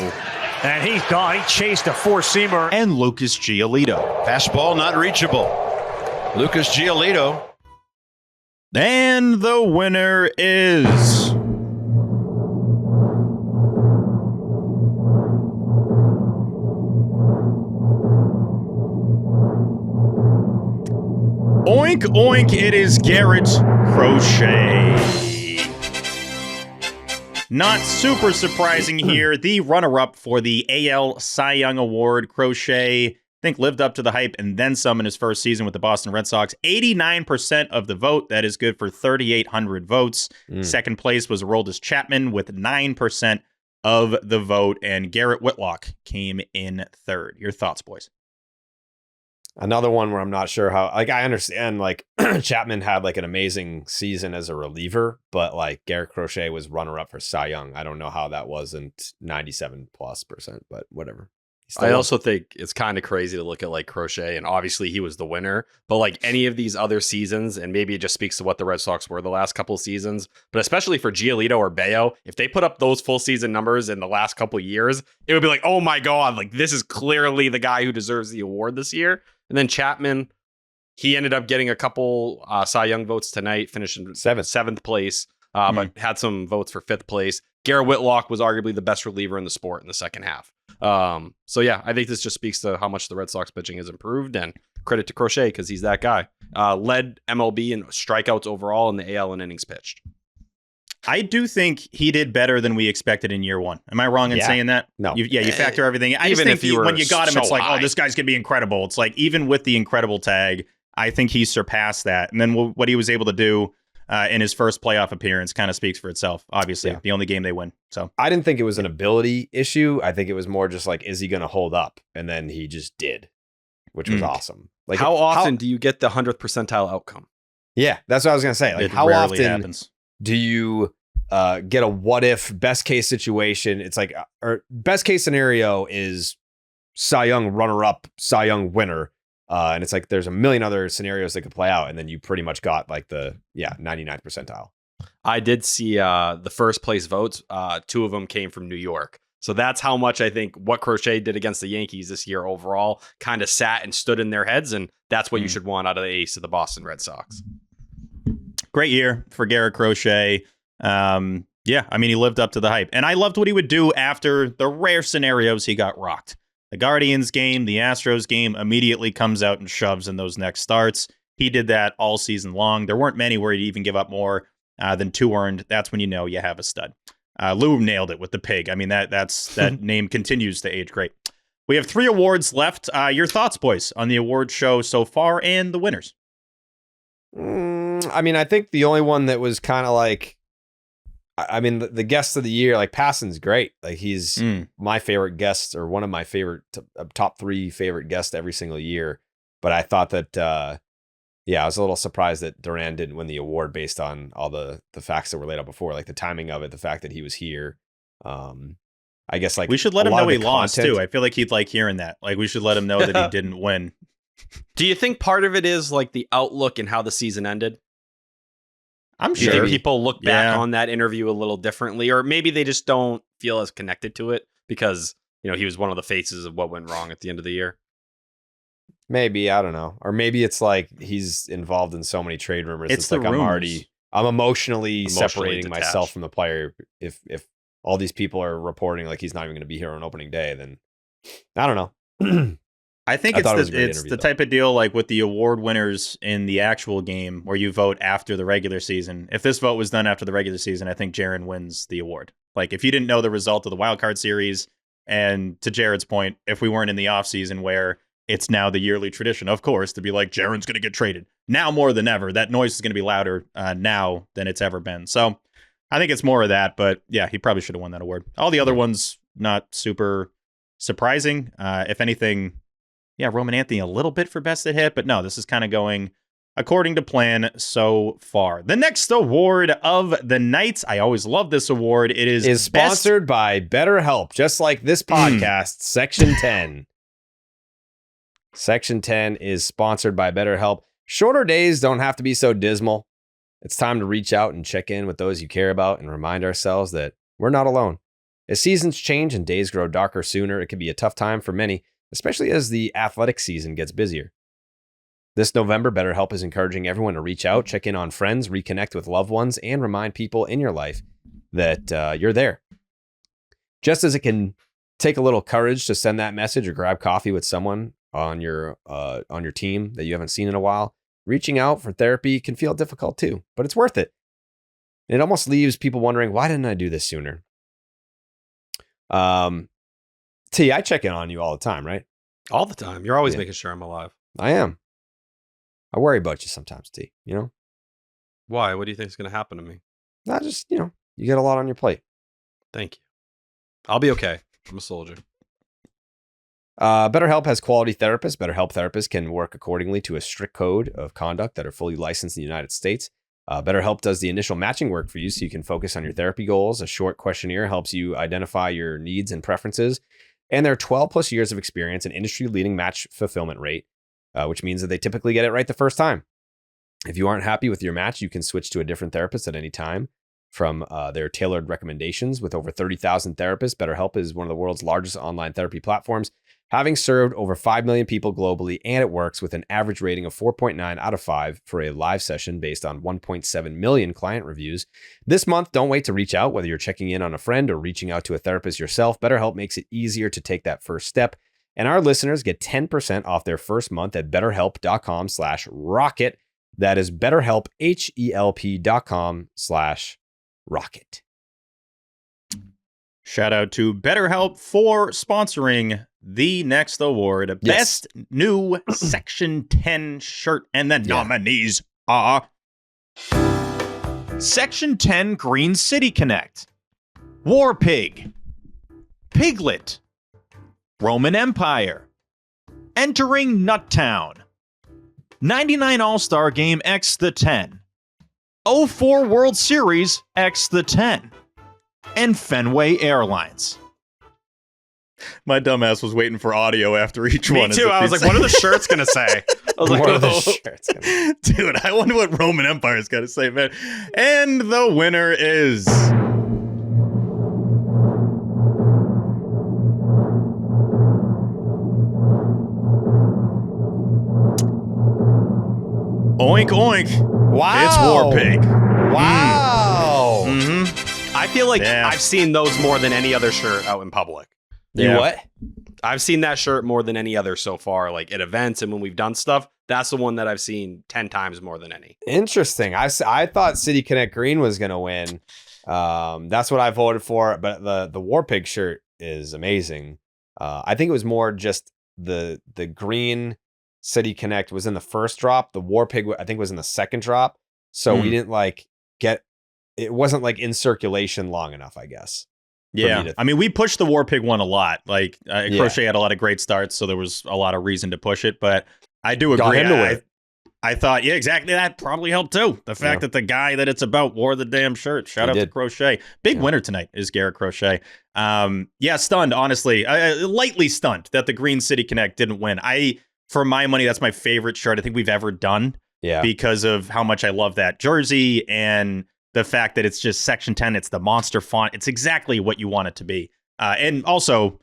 And he's gone. He chased a four-seamer. and Lucas Giolito. Fastball not reachable. Lucas Giolito. And the winner is Oink Oink. It is Garrett Crochet. Not super surprising here. The runner-up for the AL Cy Young Award, Crochet, I think lived up to the hype and then some in his first season with the Boston Red Sox. 89% of the vote. That is good for 3,800 votes. Second place was Aroldis Chapman with 9% of the vote, and Garrett Whitlock came in third. Your thoughts, boys? Another one where I'm not sure how, like, I understand, like, Chapman had, like, an amazing season as a reliever, but, like, Garrett Crochet was runner-up for Cy Young. I don't know how that wasn't 97+%, but whatever. I also think it's kind of crazy to look at, like, Crochet, and obviously he was the winner, but, like, any of these other seasons, and maybe it just speaks to what the Red Sox were the last couple of seasons, but especially for Giolito or Bayo, if they put up those full season numbers in the last couple of years, it would be like, oh my God, like, this is clearly the guy who deserves the award this year. And then Chapman, he ended up getting a couple Cy Young votes tonight, finished in seventh place, but had some votes for fifth place. Garrett Whitlock was arguably the best reliever in the sport in the second half. So yeah, I think this just speaks to how much the Red Sox pitching has improved, and credit to Crochet because he's that guy. Led MLB in strikeouts overall in the AL and innings pitched. I do think he did better than we expected in year one. Am I wrong in saying that? No. You factor everything. I just think when you got him, it's like, oh, this guy's going to be incredible. It's like, even with the incredible tag, I think he surpassed that. And then what he was able to do in his first playoff appearance kind of speaks for itself. Obviously, the only game they win. So I didn't think it was an ability issue. I think it was more just like, is he going to hold up? And then he just did, which was awesome. Like, how often do you get the 100th percentile outcome? Yeah, that's what I was going to say. Like, it how rarely often happens. do you get a what if best case situation? It's like, or best case scenario is Cy Young runner up, Cy Young winner. And it's like, there's a million other scenarios that could play out. And then you pretty much got like the 99th percentile. I did see the first place votes. Two of them came from New York. So that's how much I think what Crochet did against the Yankees this year overall kind of sat and stood in their heads. And that's what you should want out of the ace of the Boston Red Sox. Great year for Garrett Crochet. Yeah, I mean, he lived up to the hype. And I loved what he would do after the rare scenarios he got rocked. The Guardians game, the Astros game, immediately comes out and shoves in those next starts. He did that all season long. There weren't many where he'd even give up more than 2 earned. That's when you know you have a stud. Lou nailed it with the pig. I mean, that name continues to age great. We have 3 awards left. Your thoughts, boys, on the award show so far and the winners? I mean, I think the only one that was kind of like, I mean, the guest of the year, like Passon's great. Like he's my favorite guest or one of my favorite top 3 favorite guests every single year. But I thought that, I was a little surprised that Duran didn't win the award based on all the facts that were laid out before, like the timing of it, the fact that he was here. I guess like we should let him know he lost too. I feel like he'd like hearing that. Like we should let him know that he didn't win. Do you think part of it is like the outlook and how the season ended? I'm sure. Do you think people look back on that interview a little differently, or maybe they just don't feel as connected to it because, you know, he was one of the faces of what went wrong at the end of the year? Maybe, I don't know. Or maybe it's like he's involved in so many trade rumors. It's like rumors. I'm emotionally separating detached. myself from the player. If all these people are reporting like he's not even going to be here on opening day, then I don't know. I think it's the type of deal like with the award winners in the actual game where you vote after the regular season. If this vote was done after the regular season, I think Jaron wins the award. Like if you didn't know the result of the wild card series, and to Jared's point, if we weren't in the offseason where it's now the yearly tradition, of course, to be like, Jaron's going to get traded. Now more than ever, that noise is going to be louder now than it's ever been. So I think it's more of that, but yeah, he probably should have won that award. All the other ones, not super surprising. If anything, yeah, Roman Anthony a little bit for best at hit, but no, this is kind of going according to plan so far. The next award of the night, I always love this award. It is sponsored by BetterHelp, just like this podcast, Section 10. Section 10 is sponsored by BetterHelp. Shorter days don't have to be so dismal. It's time to reach out and check in with those you care about and remind ourselves that we're not alone. As seasons change and days grow darker sooner, it can be a tough time for many, especially as the athletic season gets busier. This November, BetterHelp is encouraging everyone to reach out, check in on friends, reconnect with loved ones, and remind people in your life that you're there. Just as it can take a little courage to send that message or grab coffee with someone on your team that you haven't seen in a while, reaching out for therapy can feel difficult too, but it's worth it. It almost leaves people wondering, why didn't I do this sooner? T, I check in on you all the time, right? All the time. You're always making sure I'm alive. I am. I worry about you sometimes, T, you know? Why? What do you think is going to happen to me? Not just, you get a lot on your plate. Thank you. I'll be okay. I'm a soldier. BetterHelp has quality therapists. BetterHelp therapists can work accordingly to a strict code of conduct that are fully licensed in the United States. BetterHelp does the initial matching work for you so you can focus on your therapy goals. A short questionnaire helps you identify your needs and preferences. And their 12 plus years of experience and industry-leading match fulfillment rate, which means that they typically get it right the first time. If you aren't happy with your match, you can switch to a different therapist at any time from their tailored recommendations. With over 30,000 therapists, BetterHelp is one of the world's largest online therapy platforms, having served over 5 million people globally, and it works with an average rating of 4.9 out of 5 for a live session based on 1.7 million client reviews. This month, don't wait to reach out, whether you're checking in on a friend or reaching out to a therapist yourself. BetterHelp makes it easier to take that first step, and our listeners get 10% off their first month at betterhelp.com/rocket. That is BetterHelp, HELP.com/rocket. Shout out to BetterHelp for sponsoring the next award, Best New Section 10 Shirt. And the nominees are Section 10 Green City Connect, War Pig, Piglet, Roman Empire, Entering Nuttown, 99 All-Star Game X the 10, 04 World Series X the 10, and Fenway Airlines. My dumbass was waiting for audio after each one. Me too. I was like, what are the shirts going to say? I was like, what are the shirts going to say? Dude, I wonder what Roman Empire's got to say, man. And the winner is... Oink, oink. Wow. It's War Pig. Wow. Mm-hmm. I feel like I've seen those more than any other shirt out in public. You what? I've seen that shirt more than any other so far, like at events and when we've done stuff. That's the one that I've seen 10 times more than any. Interesting. I thought City Connect Green was going to win. That's what I voted for. But the War Pig shirt is amazing. I think it was more just the green City Connect was in the first drop. The War Pig, I think, was in the second drop. So we didn't it wasn't like in circulation long enough, I guess. Yeah. I mean, we pushed the War Pig one a lot. Like Crochet had a lot of great starts, so there was a lot of reason to push it. But I do agree. I thought, yeah, exactly. That probably helped too. The fact that the guy that it's about wore the damn shirt. Shout out to Crochet. Big winner tonight is Garrett Crochet. Stunned, honestly. Lightly stunned that the Green City Connect didn't win. For my money, that's my favorite shirt I think we've ever done. Yeah. Because of how much I love that jersey and the fact that it's just Section 10. It's the monster font. It's exactly what you want it to be. And also,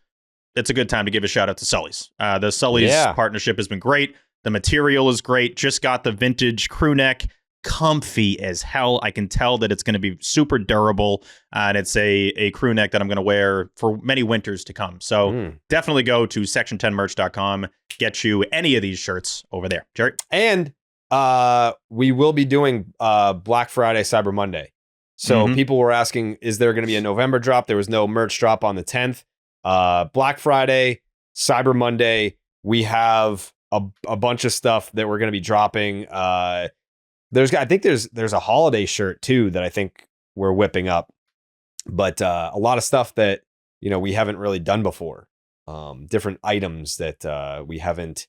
it's a good time to give a shout out to Sully's. The Sully's partnership has been great. The material is great. Just got the vintage crew neck. Comfy as hell. I can tell that it's going to be super durable. And it's a crew neck that I'm going to wear for many winters to come. So definitely go to section10merch.com. Get you any of these shirts over there. Jerry? And we will be doing Black Friday, Cyber Monday. So people were asking, is there going to be a November drop? There was no merch drop on the 10th. Black Friday, Cyber Monday, we have a bunch of stuff that we're going to be dropping. I think there's a holiday shirt too that I think we're whipping up, but a lot of stuff that we haven't really done before. Different items that we haven't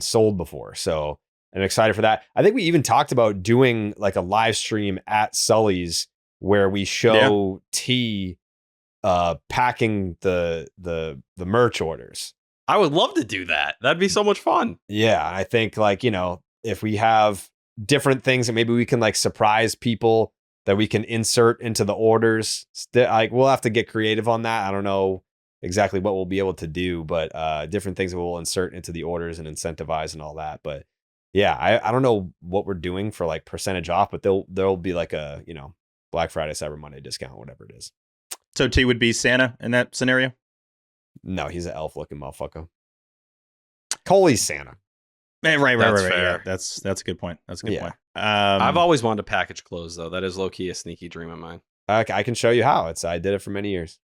sold before. So I'm excited for that. I think we even talked about doing like a live stream at Sully's where we show T packing the merch orders. I would love to do that. That'd be so much fun. Yeah, I think if we have different things that maybe we can like surprise people that we can insert into the orders, we'll have to get creative on that. I don't know exactly what we'll be able to do, but different things that we'll insert into the orders and incentivize and all that. But yeah, I don't know what we're doing for like percentage off, but there'll be like a Black Friday, Cyber Monday discount, whatever it is. So T would be Santa in that scenario? No, he's an elf looking motherfucker. Coley's Santa. Right. Fair. Yeah, that's a good point. That's a good point. I've always wanted to package clothes though. That is low key a sneaky dream of mine. I can show you how. I did it for many years.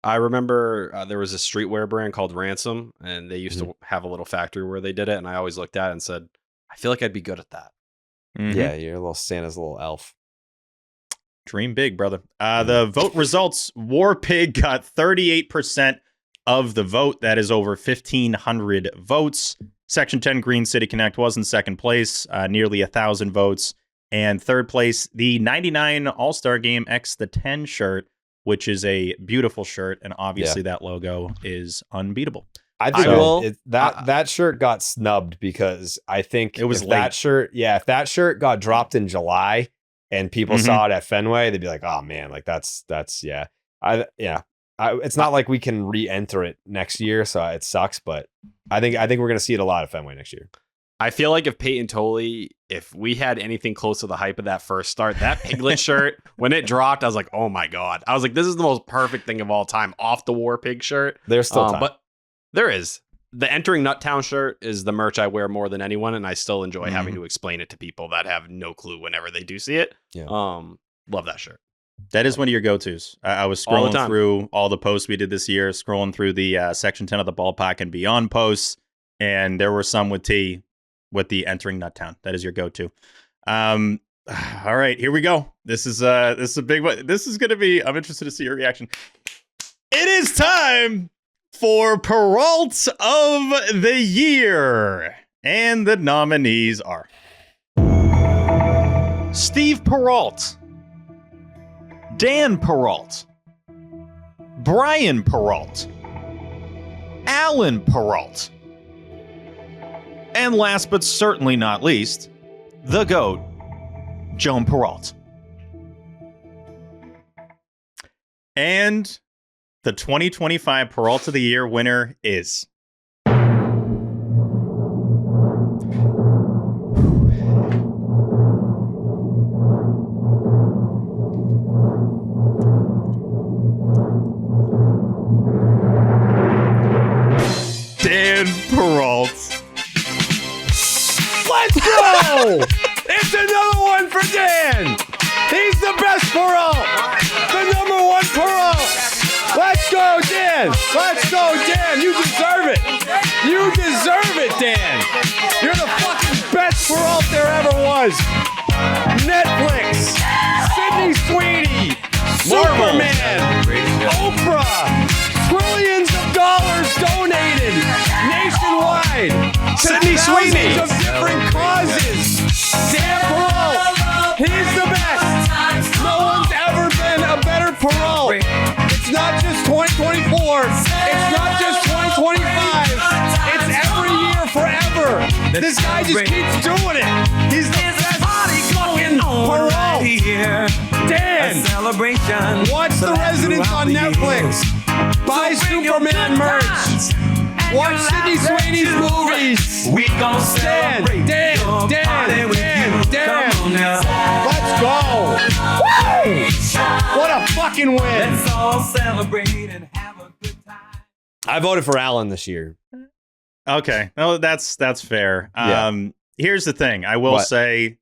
I remember there was a streetwear brand called Ransom, and they used to have a little factory where they did it. And I always looked at it and said, I feel like I'd be good at that. Yeah, you're a little Santa's little elf. Dream big, brother. The vote results: War Pig got 38% of the vote. That is over 1,500 votes. Section 10 Green City Connect was in second place, nearly 1,000 votes. And third place, the 99 All-Star Game X the 10 shirt, which is a beautiful shirt. And obviously that logo is unbeatable. I think that shirt got snubbed because I think it was if late. If that shirt got dropped in July and people saw it at Fenway, they'd be like, oh man, like that's it's not like we can re-enter it next year, so it sucks. But I think we're gonna see it a lot at Fenway next year. I feel like if Peyton Tolley, if we had anything close to the hype of that first start, that Piglet shirt, when it dropped, I was like, oh my God. I was like, this is the most perfect thing of all time off the War Pig shirt. There's still time. But there is. The Entering Nuttown shirt is the merch I wear more than anyone, and I still enjoy having to explain it to people that have no clue whenever they do see it. Yeah. Love that shirt. That is one of your go-tos. I was scrolling through all the posts we did this year, scrolling through the Section 10 of the Ballpark and Beyond posts, and there were some with T with the Entering Nuttown. That is your go-to. All right, here we go. This is a big one. This is going to be, I'm interested to see your reaction. It is time for Perrault of the Year. And the nominees are Steve Perrault, Dan Perrault, Brian Perrault, Alan Perrault, and last but certainly not least, the GOAT, Joan Perrault. And the 2025 Perrault of the Year winner is Dan Perrault. Let's go! It's another one for Dan. He's the best Perrault. The number one Perrault. Let's go, Dan. Let's go, Dan. You deserve it. You deserve it, Dan. You're the fucking best Perrault there ever was. Netflix, Sydney Sweeney, Superman, Oprah, trillions of dollars donated nationwide to Sydney Sweeney of different causes. Dan Perrault, he's the best. No one's ever been a better Perrault. It's not just 2024. It's not just 2025. It's every year forever. This guy just keeps doing it. He's the best fucking Perrault. Dan, watch The Residence on Netflix. Buy Superman merch. Watch Sydney Sweeney's movies. We gon' celebrate. Dan. Let's go. Woo! What a fucking win. Let's all celebrate and have a good time. I voted for Allen this year. Okay. No, that's fair. Yeah. Here's the thing. I will say,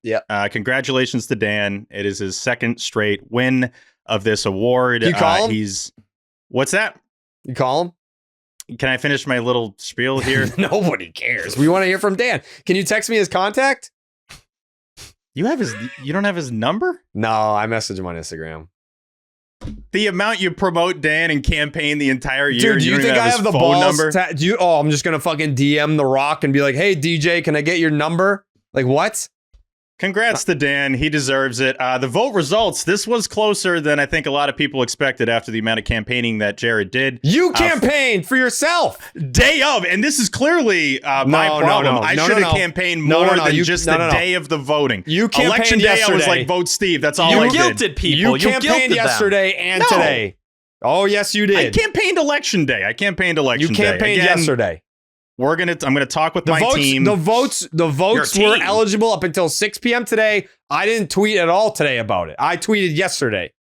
congratulations to Dan. It is his second straight win of this award. You call him? What's that? You call him? Can I finish my little spiel here? Nobody cares. We want to hear from Dan. Can you text me his contact? You don't have his number? No, I messaged him on Instagram. The amount you promote Dan and campaign the entire year. Dude, do you think I have the balls? I'm just gonna fucking DM The Rock and be like, "Hey DJ, can I get your number?" Like what? Congrats to Dan. He deserves it. The vote results. This was closer than I think a lot of people expected after the amount of campaigning that Jared did. You campaigned for yourself. Day of. And this is clearly my problem. I should have campaigned more than just the day of the voting. You campaigned Election day, yesterday. I was like, vote Steve. That's all I did. You guilted people. You campaigned yesterday and today. Oh, yes, you did. I campaigned election day. You campaigned yesterday. I'm gonna talk with my team. The votes were eligible up until 6 p.m. today. I didn't tweet at all today about it. I tweeted yesterday.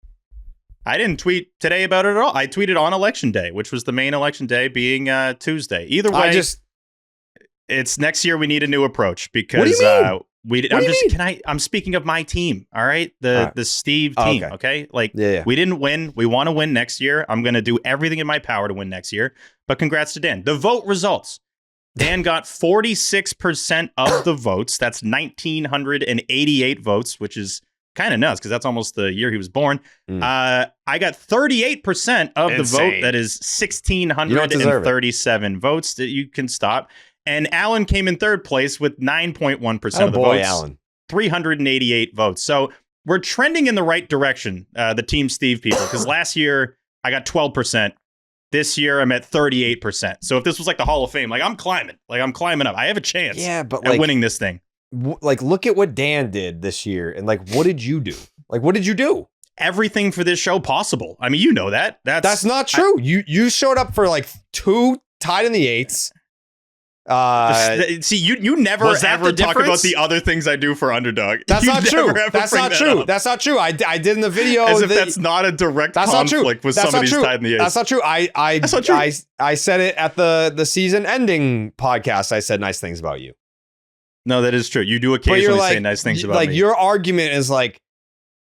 I didn't tweet today about it at all. I tweeted on election day, which was the main election day being Tuesday. Either way, it's next year we need a new approach because what do you mean? I'm speaking of my team, all right? The Steve team, okay? We didn't win. We want to win next year. I'm gonna do everything in my power to win next year. But congrats to Dan. The vote results. Dan got 46% of the votes. That's 1,988 votes, which is kind of nuts because that's almost the year he was born. I got 38% of the vote. That is 1,637 votes that you can stop. And Allen came in third place with 9.1% of the votes. Allen. 388 votes. So we're trending in the right direction, the Team Steve people, because last year I got 12%. This year, I'm at 38%. So if this was like the Hall of Fame, I'm climbing up. I have a chance at winning this thing. Look at what Dan did this year. And what did you do? What did you do? Everything for this show possible. I mean, you know that. That's not true. You showed up for 2 tied in the 8s. See, you never ever talk about the other things I do for Underdog. That's not true. That's not true. That's not true. I did in the video. As if that's not a direct conflict with somebody's tied in the 8s. That's not true. I said it at the season ending podcast. I said nice things about you. No, that is true. You do occasionally say nice things about me. Your argument is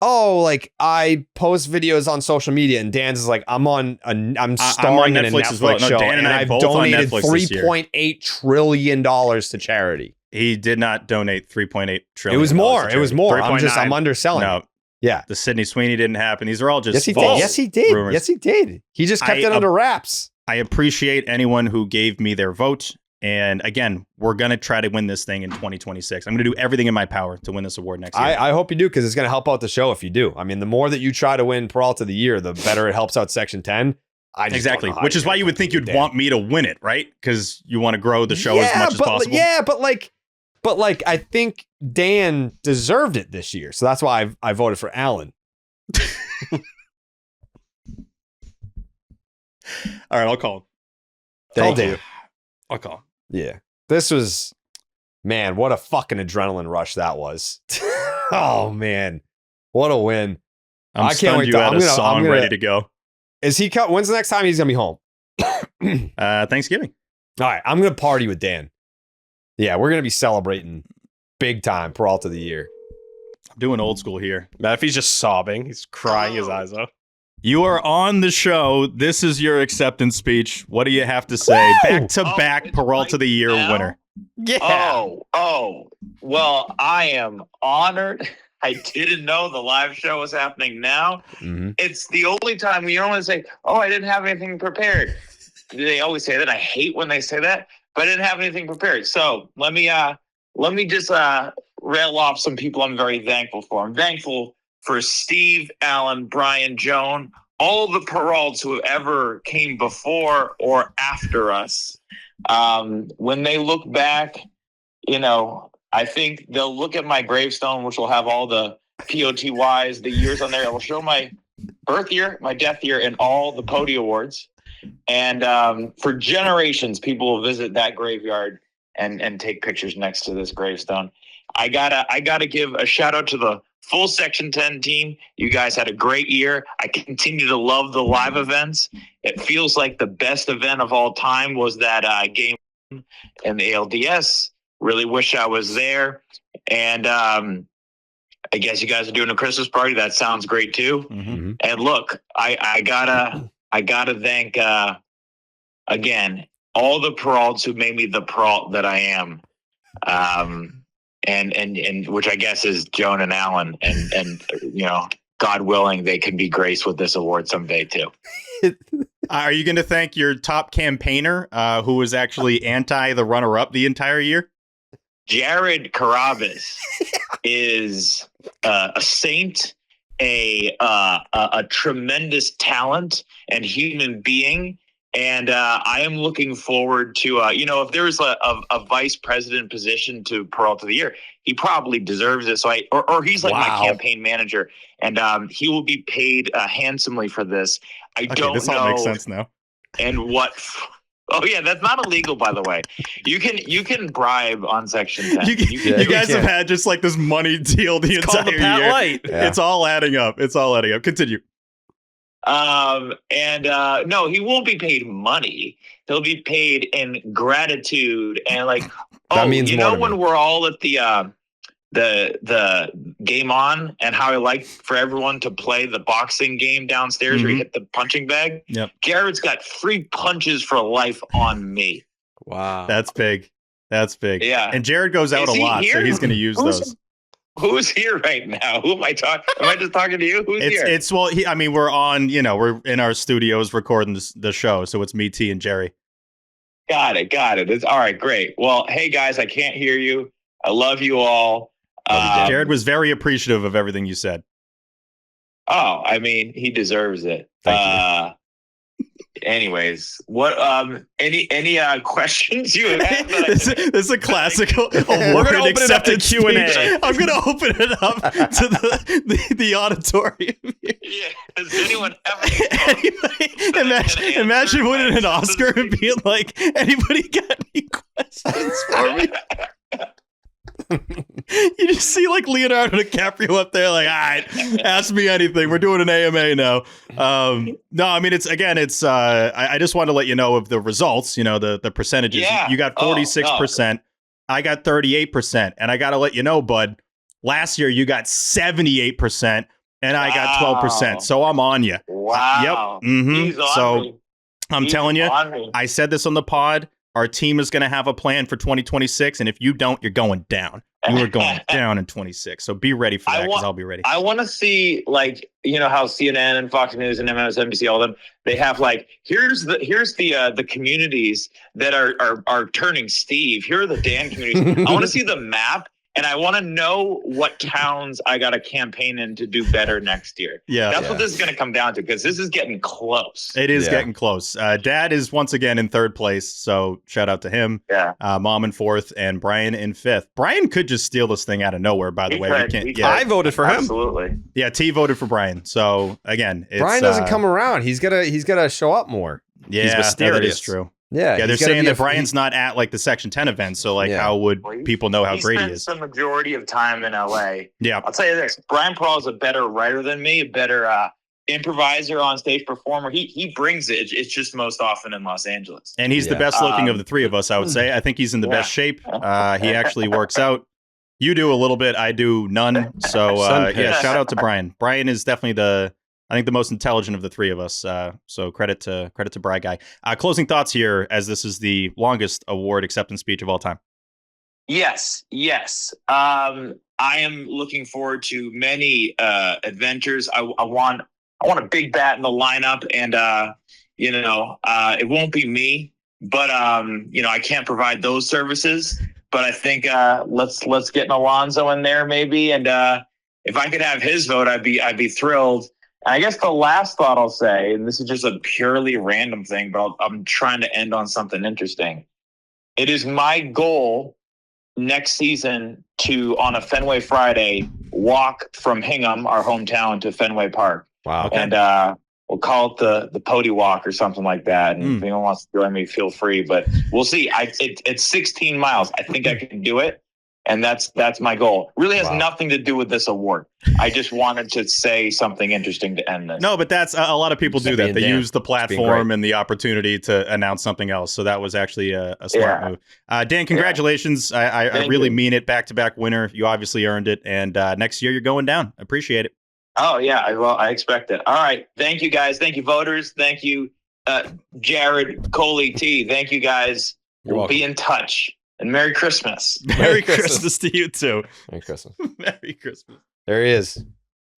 I post videos on social media, and Dan's is I'm starring in a Netflix show, Dan and I've both donated $3.8 trillion to charity. He did not donate $3.8 trillion. It was more. I'm underselling. No. Yeah. The Sydney Sweeney didn't happen. These are all just Yes, he did. rumors. Yes, he did. He just kept it under wraps. I appreciate anyone who gave me their vote. And again, we're going to try to win this thing in 2026. I'm going to do everything in my power to win this award next year. I hope you do, because it's going to help out the show if you do. I mean, the more that you try to win Perrault of the Year, the better it helps out Section 10. Exactly. Which is why you would think you'd want me to win it, right? Because you want to grow the show as much as possible. Yeah, but I think Dan deserved it this year. So that's why I voted for Allen. All right, I'll call him. Thank you. I'll call him. Yeah. This was, man, what a fucking adrenaline rush that was. Oh, man. What a win. I can't wait. You had a song ready to go. Is he cut? When's the next time he's going to be home? Thanksgiving. All right, I'm going to party with Dan. Yeah, we're going to be celebrating big time Perrault of the year. I'm doing old school here. Matt, if he's just sobbing, he's crying his eyes out. You are on the show. This is your acceptance speech. What do you have to say? Back-to-back Perrault of the Year winner. Yeah. Well, I am honored. I didn't know the live show was happening now. Mm-hmm. It's the only time you don't want to say, "Oh, I didn't have anything prepared." They always say that. I hate when they say that, but I didn't have anything prepared. So let me just rail off some people I'm very thankful for. I'm thankful for Steve, Allen, Brian, Joan, all the Perraults who have ever came before or after us. When they look back, I think they'll look at my gravestone, which will have all the POTYs, the years on there. It will show my birth year, my death year, and all the POTY awards. And for generations, people will visit that graveyard and take pictures next to this gravestone. I gotta give a shout out to the full Section 10 team. You guys had a great year. I continue to love the live events. It feels like the best event of all time was that game in the ALDS. Really wish I was there. And I guess you guys are doing a Christmas party. That sounds great too. Mm-hmm. And look, I gotta thank again all the Perraults who made me the Perrault that I am. And which I guess is Joan and Allen, and God willing, they can be graced with this award someday too. Are you going to thank your top campaigner, who was actually anti the runner-up the entire year? Jared Carabas is a saint, a tremendous talent and human being. And I am looking forward to, if there's a vice president position to Perrault of the Year, he probably deserves it. So or he's like my campaign manager, and he will be paid handsomely for this. I don't this know. all makes sense now. And what? Oh yeah, that's not illegal, by the way. You can bribe on Section 10. You guys have had just like this money deal the entire year. Light. Yeah. It's all adding up. Continue. No, he won't be paid money. He'll be paid in gratitude and that means when we're all at the game on, and how I like for everyone to play the boxing game downstairs where you hit the punching bag. Yep. Jared's got free punches for life on me. Wow. That's big. Yeah. And Jared goes out a lot, so he's going to use those. Who's here right now? Who am I talking? Am I just talking to you? Who's here? We're on, we're in our studios recording the show. So it's me, T, and Jerry. Got it. It's all right. Great. Well, hey guys, I can't hear you. I love you all. Jared was very appreciative of everything you said. Oh, I mean, he deserves it. Thank you. Anyways, what any questions you have? This is a classic award acceptance Q&A. I'm going to open it up to the auditorium. Yeah. Has anyone ever? Imagine winning an Oscar and being like, anybody got any questions for me? You just see like Leonardo DiCaprio up there, like, all right, ask me anything. We're doing an AMA now. No, I mean, I just wanted to let you know of the results, the percentages. Yeah. You got 46%. I got 38%. And I got to let you know, bud, last year you got 78% and I got 12%. So I'm on you. Wow. Yep. Mm-hmm. He's on me. I'm telling you, me. I said this on the pod. Our team is going to have a plan for 2026, and if you don't, you're going down. You are going down in 26. So be ready for that, because I'll be ready. I want to see, how CNN and Fox News and MSNBC, all of them, they have here's the communities that are turning Steve. Here are the Dan communities. I want to see the map. And I want to know what towns I got to campaign in to do better next year. Yeah. That's what this is going to come down to, because this is getting close. It is getting close. Dad is once again in third place, so shout out to him. Yeah. Mom in fourth, and Brian in fifth. Brian could just steal this thing out of nowhere, by the way. I voted for him. Absolutely. Yeah, T voted for Brian. So, again, Brian doesn't come around. He's gotta show up more. Yeah, he's mysterious. that is true. Yeah, they're saying that Brian's not at the Section 10 event, so how would people know how great he is? He spends the majority of time in LA. Yeah, I'll tell you this: Brian Perrault is a better writer than me, a better improviser, on stage performer. He brings it. It's just most often in Los Angeles. And he's the best looking of the three of us, I would say. I think he's in the best shape. He actually works out. You do a little bit. I do none. So shout out to Brian. Brian is definitely I think the most intelligent of the three of us. So credit to Bri Guy. Closing thoughts here, as this is the longest award acceptance speech of all time. Yes. I am looking forward to many adventures. I want a big bat in the lineup, and it won't be me, but I can't provide those services. But I think let's get an Alonso in there maybe, and if I could have his vote, I'd be thrilled. And I guess the last thought I'll say, and this is just a purely random thing, but I'm trying to end on something interesting. It is my goal next season to, on a Fenway Friday, walk from Hingham, our hometown, to Fenway Park. Wow. Okay. And we'll call it the POTY walk or something like that. And if anyone wants to join me, feel free. But we'll see. It's 16 miles. I think I can do it. And that's my goal. Really has nothing to do with this award. I just wanted to say something interesting to end this. No, but that's a lot of people do that. They use the platform and the opportunity to announce something else. So that was actually a smart move. Dan, congratulations. I really mean it. Back-to-back winner. You obviously earned it. And next year you're going down. Appreciate it. Oh, yeah. Well, I expect it. All right. Thank you, guys. Thank you, voters. Thank you, Jared, Coley, T. Thank you, guys. We'll be in touch. And Merry Christmas. Merry Christmas to you, too. Merry Christmas. Merry Christmas. There he is.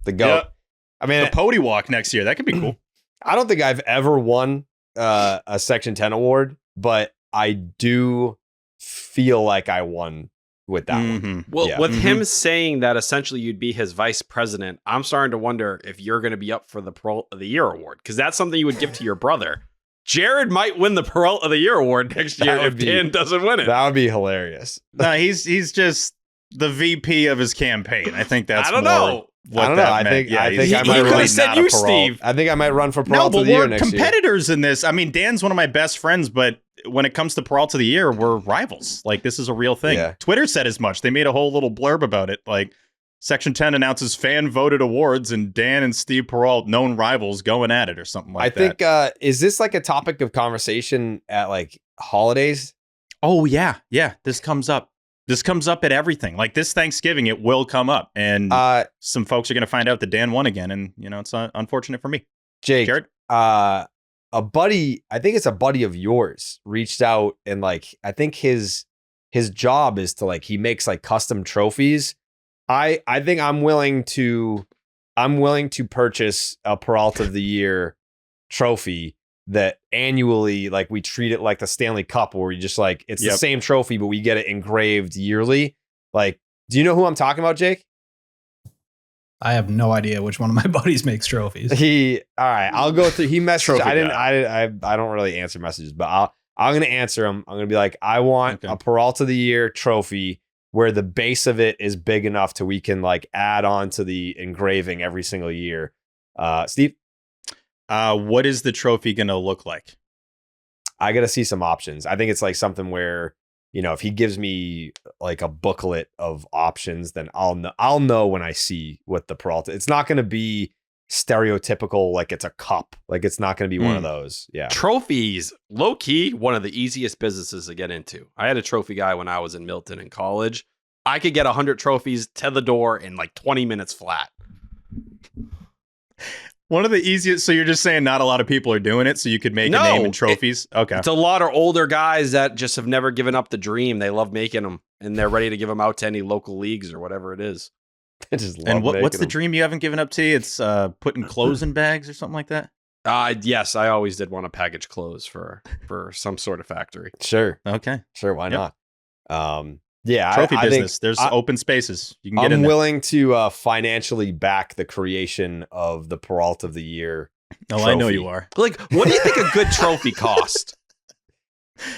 The GOAT. Yep. I mean, the POTY walk next year. That could be cool. I don't think I've ever won a Section 10 award, but I do feel like I won with that one. Well, with him saying that essentially you'd be his vice president, I'm starting to wonder if you're going to be up for the Perrault of the Year award, because that's something you would give to your brother. Jared might win the Perrault of the Year award next year if Dan doesn't win it. That would be hilarious. No, he's just the VP of his campaign. I think that's I don't know. I think I might really said you, Steve. I think I might run for Perrault of the Year next year. No, but we're competitors in this. I mean, Dan's one of my best friends, but when it comes to Perrault of the Year, we're rivals. Like, this is a real thing. Yeah. Twitter said as much. They made a whole little blurb about it. Like, Section 10 announces fan-voted awards, and Dan and Steve Perrault, known rivals, going at it or something like that. I think, is this like a topic of conversation at, like, holidays? Oh, yeah. Yeah, this comes up. This comes up at everything. Like, this Thanksgiving, it will come up. And some folks are going to find out that Dan won again, and, it's unfortunate for me. Jake, Jared? A buddy, I think it's a buddy of yours, reached out, and, like, I think his job is to, like, he makes, like, custom trophies. I think I'm willing to purchase a Perrault of the Year trophy that annually, like, we treat it like the Stanley Cup, where you just, like, it's the same trophy, but we get it engraved yearly. Like, do you know who I'm talking about, Jake? I have no idea which one of my buddies makes trophies. All right, I'll go through. He messaged. I don't really answer messages, but I'm gonna answer him. I'm gonna be like, I want a Perrault of the Year trophy where the base of it is big enough to we can, like, add on to the engraving every single year. Steve? What is the trophy going to look like? I got to see some options. I think it's like something where, if he gives me like a booklet of options, then I'll know when I see what the Perrault. It's not going to be stereotypical, like it's a cup. Like, it's not going to be one of those. Yeah. Trophies, low key, one of the easiest businesses to get into. I had a trophy guy when I was in Milton in college. I could get 100 trophies to the door in like 20 minutes flat. One of the easiest. So you're just saying not a lot of people are doing it, so you could make a name in trophies? Okay. It's a lot of older guys that just have never given up the dream. They love making them, and they're ready to give them out to any local leagues or whatever it is. And what's the dream you haven't given up to? It's putting clothes in bags or something like that? Yes, I always did want to package clothes for some sort of factory. Sure. Okay. Sure, why not? Yeah, trophy business. There's open spaces. You can get in there. I'm willing to financially back the creation of the Perrault of the Year. Oh, I know you are. Like, what do you think a good trophy cost?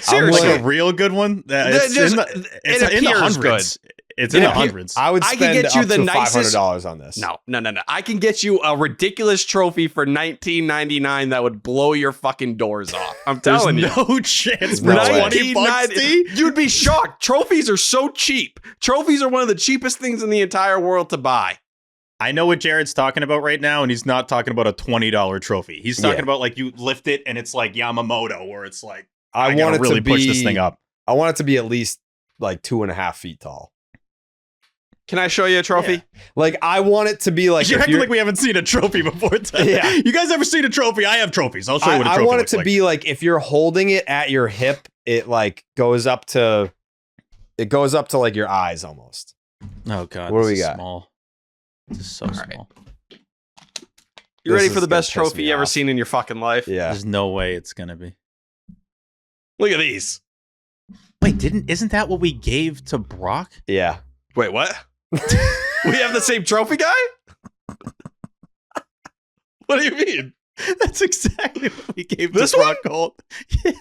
Seriously, like a real good one? It's in the hundreds. Good. It's in the hundreds. I would spend up to $500 on this. No. I can get you a ridiculous trophy for $19.99 that would blow your fucking doors off. I'm telling you. No chance. $20, you'd be shocked. Trophies are so cheap. Trophies are one of the cheapest things in the entire world to buy. I know what Jared's talking about right now, and he's not talking about a $20 trophy. He's talking about like you lift it and it's like Yamamoto, where it's like I want to really push this thing up. I want it to be at least like 2.5 feet tall. Can I show you a trophy? Yeah. Like I want it to be like you're acting like we haven't seen a trophy before. Yeah. You guys ever seen a trophy? I have trophies. I'll show you what a trophy I want it looks to like. be like if you're holding it at your hip, it like goes up to like your eyes almost. Oh god. What do we got? Small. This is so small. You ready for the best trophy you ever seen in your fucking life? Yeah. There's no way it's gonna be. Look at these. Wait, isn't that what we gave to Brock? Yeah. Wait, what? We have the same trophy guy? What do you mean? That's exactly what we gave this to Brock Holt. Yeah.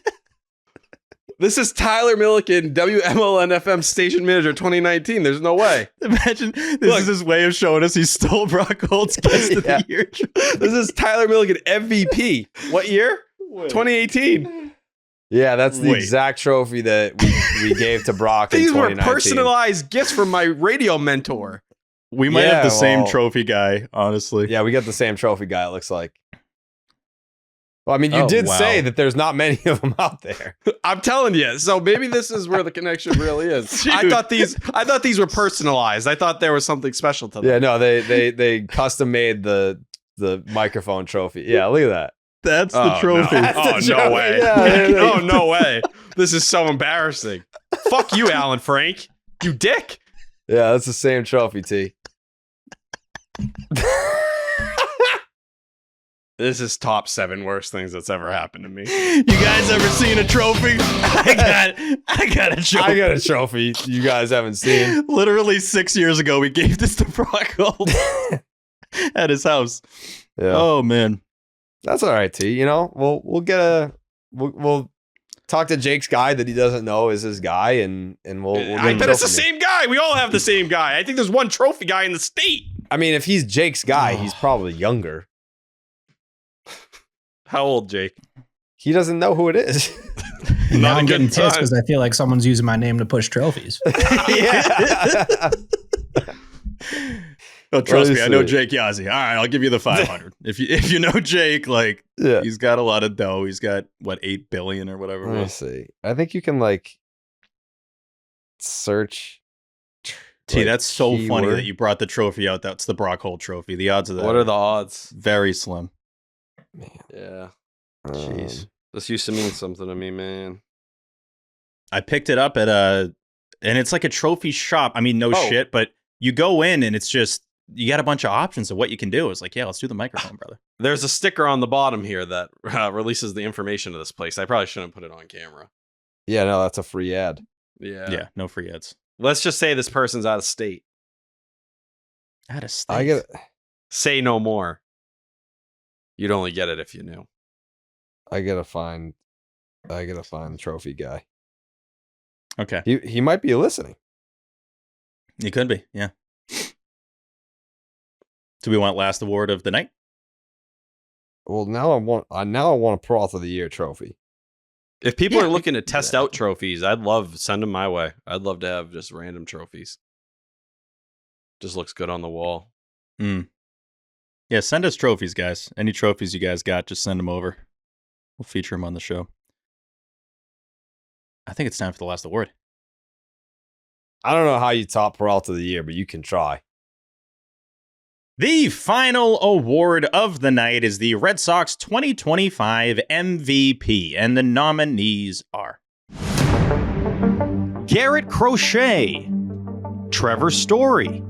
This is Tyler Milliken, WMLN FM station manager 2019. There's no way. Imagine this is his way of showing us he stole Brock Holt's guest of the year. This is Tyler Milliken, MVP. What year? 2018. Yeah, that's the exact trophy that we gave to Brock in 2019. These were personalized gifts from my radio mentor. We might have the same trophy guy, honestly. Yeah, we got the same trophy guy, it looks like. Well, I mean, you did say that there's not many of them out there. I'm telling you. So maybe this is where the connection really is. I thought these were personalized. I thought there was something special to them. Yeah, no, they custom made the microphone trophy. Yeah, look at that. That's the trophy. No way. Yeah, no way. This is so embarrassing. Fuck you, Alan Frank. You dick. Yeah, that's the same trophy, T. This is top 7 worst things that's ever happened to me. You guys ever seen a trophy? I got a trophy. I got a trophy you guys haven't seen. Literally 6 years ago, we gave this to Brock Holt at his house. Yeah. Oh man. That's all right, T. You know, we'll talk to Jake's guy that he doesn't know is his guy, and we'll I bet it's the same guy. We all have the same guy. I think there's one trophy guy in the state. I mean, if he's Jake's guy, he's probably younger. How old, Jake? He doesn't know who it is. Now I'm getting pissed because I feel like someone's using my name to push trophies. Yeah. Oh, trust me, I know Jake Yazzie. All right, I'll give you the 500. If you know Jake, like, he's got a lot of dough. He's got what, 8 billion or whatever. Let me see. I think you can like search. T, that's so funny that you brought the trophy out. That's the Brock Holt trophy. The odds of that. What are the odds? Very slim. Man. Yeah. Jeez. This used to mean something to me, man. I picked it up at and it's like a trophy shop. I mean, no shit, but you go in and it's just, you got a bunch of options of what you can do. It's like, yeah, let's do the microphone, brother. There's a sticker on the bottom here that releases the information of this place. I probably shouldn't put it on camera. Yeah, no, that's a free ad. Yeah. Yeah, no free ads. Let's just say this person's out of state. Out of state? I get it. Say no more. You'd only get it if you knew. I gotta find the trophy guy. Okay. He might be listening. He could be, yeah. Do we want last award of the night? Well, now I want a Perrault of the Year trophy. If people are looking to test out trophies, send them my way. I'd love to have just random trophies. Just looks good on the wall. Yeah, send us trophies, guys. Any trophies you guys got, just send them over. We'll feature them on the show. I think it's time for the last award. I don't know how you top Perrault of the Year, but you can try. The final award of the night is the Red Sox 2025 MVP, and the nominees are Garrett Crochet, Trevor Story,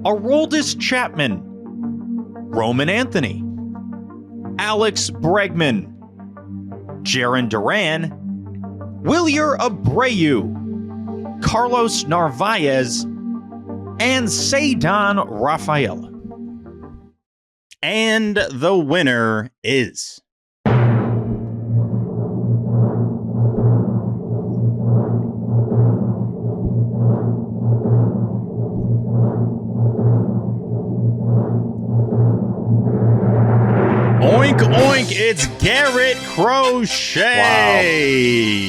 Aroldis Chapman, Roman Anthony, Alex Bregman, Jarren Duran, Wilyer Abreu, Carlos Narvaez, and Ceddanne Rafaela. And the winner is Oink Oink, it's Garrett Crochet.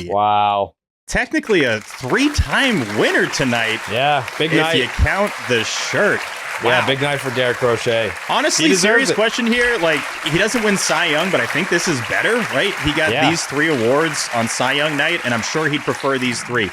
Wow. Technically a 3-time winner tonight. Yeah, big night. If you count the shirt. Yeah, big night for Garrett Crochet. Honestly, serious question here. Like, he doesn't win Cy Young, but I think this is better, right? He got these 3 awards on Cy Young night, and I'm sure he'd prefer these 3.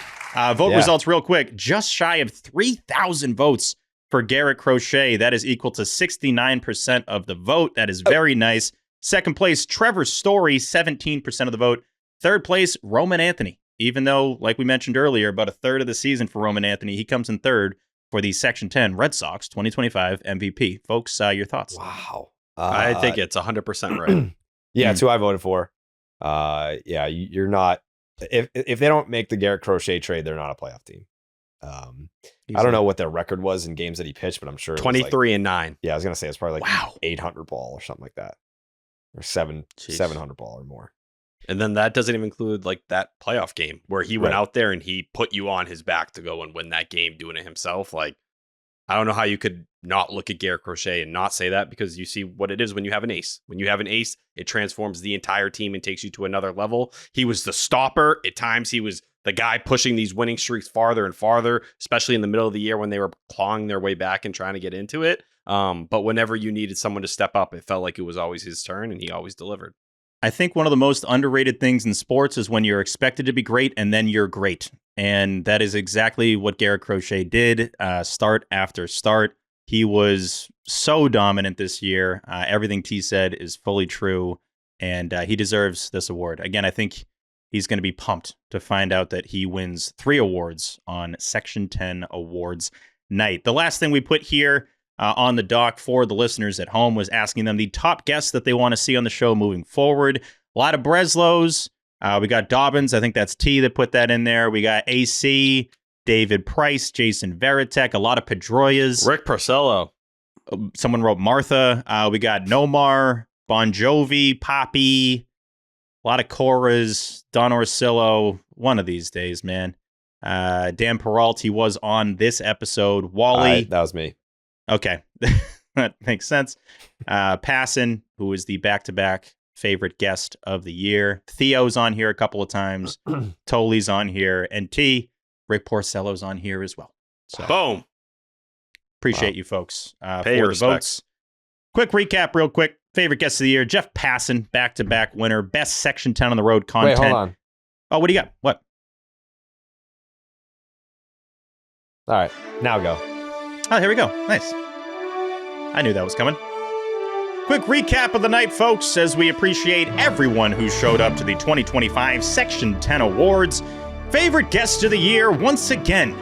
Vote results real quick. Just shy of 3,000 votes for Garrett Crochet. That is equal to 69% of the vote. That is very nice. Second place, Trevor Story, 17% of the vote. Third place, Roman Anthony. Even though, like we mentioned earlier, about a third of the season for Roman Anthony, he comes in third for the Section 10 Red Sox 2025 MVP. Folks, your thoughts? Wow. I think it's 100% right. Yeah, it's who I voted for. Yeah, you're not. If they don't make the Garrett Crochet trade, they're not a playoff team. I don't know what their record was in games that he pitched, but I'm sure 23-9. Yeah, I was gonna say it's probably like 800 ball or something like that, or 700 ball or more. And then that doesn't even include like that playoff game where he went out there and he put you on his back to go and win that game doing it himself. Like, I don't know how you could not look at Garrett Crochet and not say that, because you see what it is when you have an ace. When you have an ace, it transforms the entire team and takes you to another level. He was the stopper. At times, he was the guy pushing these winning streaks farther and farther, especially in the middle of the year when they were clawing their way back and trying to get into it. But whenever you needed someone to step up, it felt like it was always his turn, and he always delivered. I think one of the most underrated things in sports is when you're expected to be great and then you're great. And that is exactly what Garrett Crochet did, start after start. He was so dominant this year. Everything T said is fully true, and he deserves this award. Again, I think he's going to be pumped to find out that he wins 3 awards on Section 10 Awards night. The last thing we put here on the dock for the listeners at home was asking them the top guests that they want to see on the show moving forward. A lot of Breslows. We got Dobbins. I think that's T that put that in there. We got AC, David Price, Jason Veritek, a lot of Pedroias. Rick Porcello. Someone wrote Martha. We got Nomar, Bon Jovi, Poppy, a lot of Coras, Don Orsillo. One of these days, man. Dan Perrault, he was on this episode. Wally. That was me. Okay. That makes sense. Passon, who is the back-to-back favorite guest of the year. Theo's on here a couple of times. Toley's on here. And T, Rick Porcello's on here as well. So, boom. Appreciate you folks Pay for your the respects. votes. Quick recap real quick. Favorite guest of the year, Jeff Passon, back-to-back winner. Best Section 10 on the road content. Wait, hold on. Oh, what do you got? What? All right, now go. Oh, here we go. Nice. I knew that was coming. Quick recap of the night, folks, as we appreciate everyone who showed up to the 2025 Section 10 Awards. Favorite guest of the year, once again,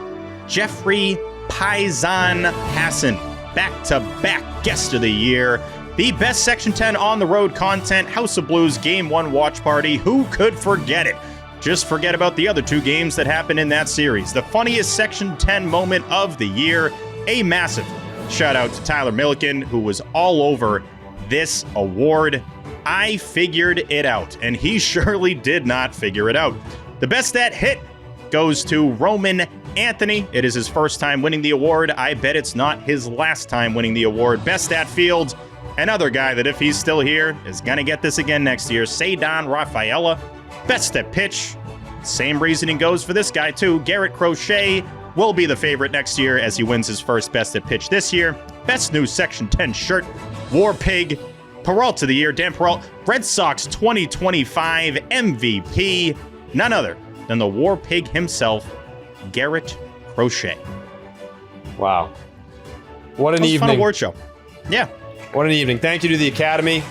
Jeffrey Paisan Passon, back-to-back guest of the year. The best Section 10 on the road content, House of Blues Game 1 watch party. Who could forget it? Just forget about the other 2 games that happened in that series. The funniest Section 10 moment of the year. A massive shout out to Tyler Milliken, who was all over this award. I figured it out, and he surely did not figure it out. The best stat hit goes to Roman Anthony. It is his first time winning the award. I bet it's not his last time winning the award. Best stat field, another guy that if he's still here is going to get this again next year, Cedon Rafaela. Best at pitch, same reasoning goes for this guy too. Garrett Crochet will be the favorite next year as he wins his first best at pitch this year. Best new Section 10 shirt, War Pig. Perrault of the year, Dan Perrault. Red Sox 2025 MVP, none other than the War Pig himself, Garrett Crochet. Wow. What an evening. Fun award show. Yeah. What an evening. Thank you to the Academy.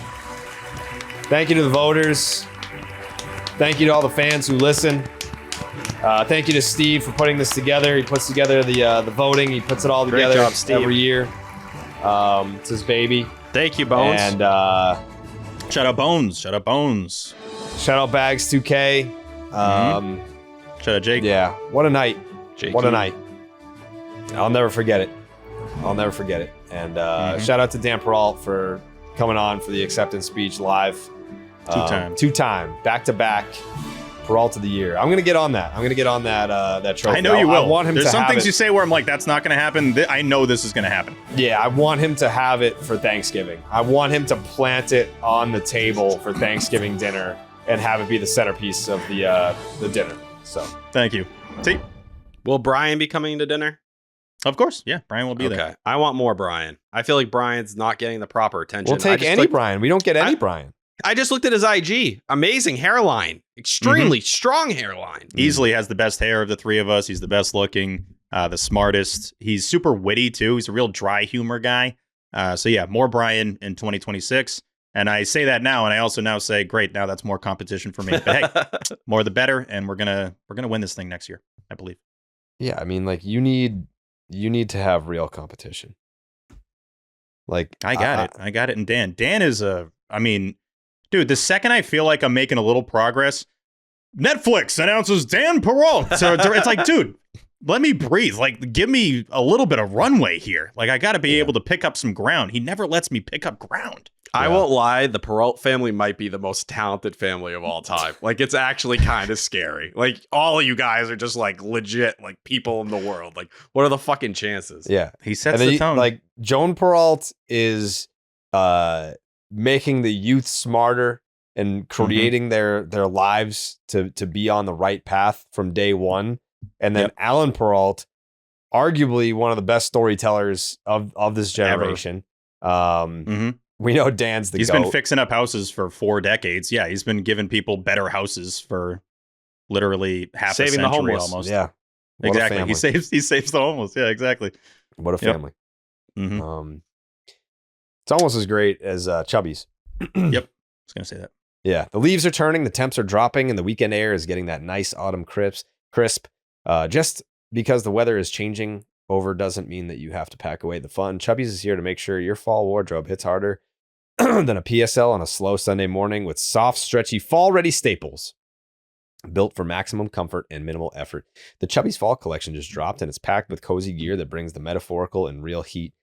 Thank you to the voters. Thank you to all the fans who listen. Thank you to Steve for putting this together. He puts together the voting. He puts it all together job, Steve. Every year. It's his baby. Thank you, Bones. And shout out Bones. Shout out Bones. Shout out Bags 2K. Shout out Jake. Yeah. What a night. Jakey. What a night. I'll never forget it. And shout out to Dan Perrault for coming on for the acceptance speech live. Two-time. Back-to-back. Perrault of the year. I'm gonna get on that. That trophy. I know you will. I want him There's to some have things it. you say where I'm like, that's not gonna happen. I know this is gonna happen. Yeah, I want him to have it for Thanksgiving. I want him to plant it on the table for Thanksgiving dinner and have it be the centerpiece of the dinner. So thank you. See, will Brian be coming to dinner? Of course. Yeah. Brian will be there. Okay. I want more Brian. I feel like Brian's not getting the proper attention. We'll take any Brian. We don't get any Brian. I just looked at his IG. Amazing hairline. Extremely strong hairline. Easily has the best hair of the three of us. He's the best looking, the smartest. He's super witty, too. He's a real dry humor guy. So, yeah, more Brian in 2026. And I say that now, and I also now say, great, now that's more competition for me. But hey, more the better, and we're gonna win this thing next year, I believe. Yeah, I mean, like you need to have real competition. Like I got it. And Dan is dude, the second I feel like I'm making a little progress, Netflix announces Dan Perrault. So it's like, dude, let me breathe. Like, give me a little bit of runway here. Like, I got to be able to pick up some ground. He never lets me pick up ground. I won't lie, the Perrault family might be the most talented family of all time. Like, it's actually kind of scary. Like, all of you guys are just, like, legit, like, people in the world. Like, what are the fucking chances? Yeah. He sets the tone. Like, Joan Perrault is making the youth smarter and creating their lives to be on the right path from day one. And then Alan Perrault, arguably one of the best storytellers of this generation. We know Dan's the He's GOAT. been fixing up houses for 4 decades. Yeah, he's been giving people better houses for literally half Saving a century the homeless. almost. Yeah. What a exactly. family. He saves the homeless. Yeah, exactly. What a family. It's almost as great as Chubby's. Yep. I was going to say that. Yeah. The leaves are turning, the temps are dropping, and the weekend air is getting that nice autumn crisp. Just because the weather is changing over doesn't mean that you have to pack away the fun. Chubby's is here to make sure your fall wardrobe hits harder than a PSL on a slow Sunday morning with soft, stretchy, fall-ready staples built for maximum comfort and minimal effort. The Chubby's Fall collection just dropped, and it's packed with cozy gear that brings the metaphorical and real heat.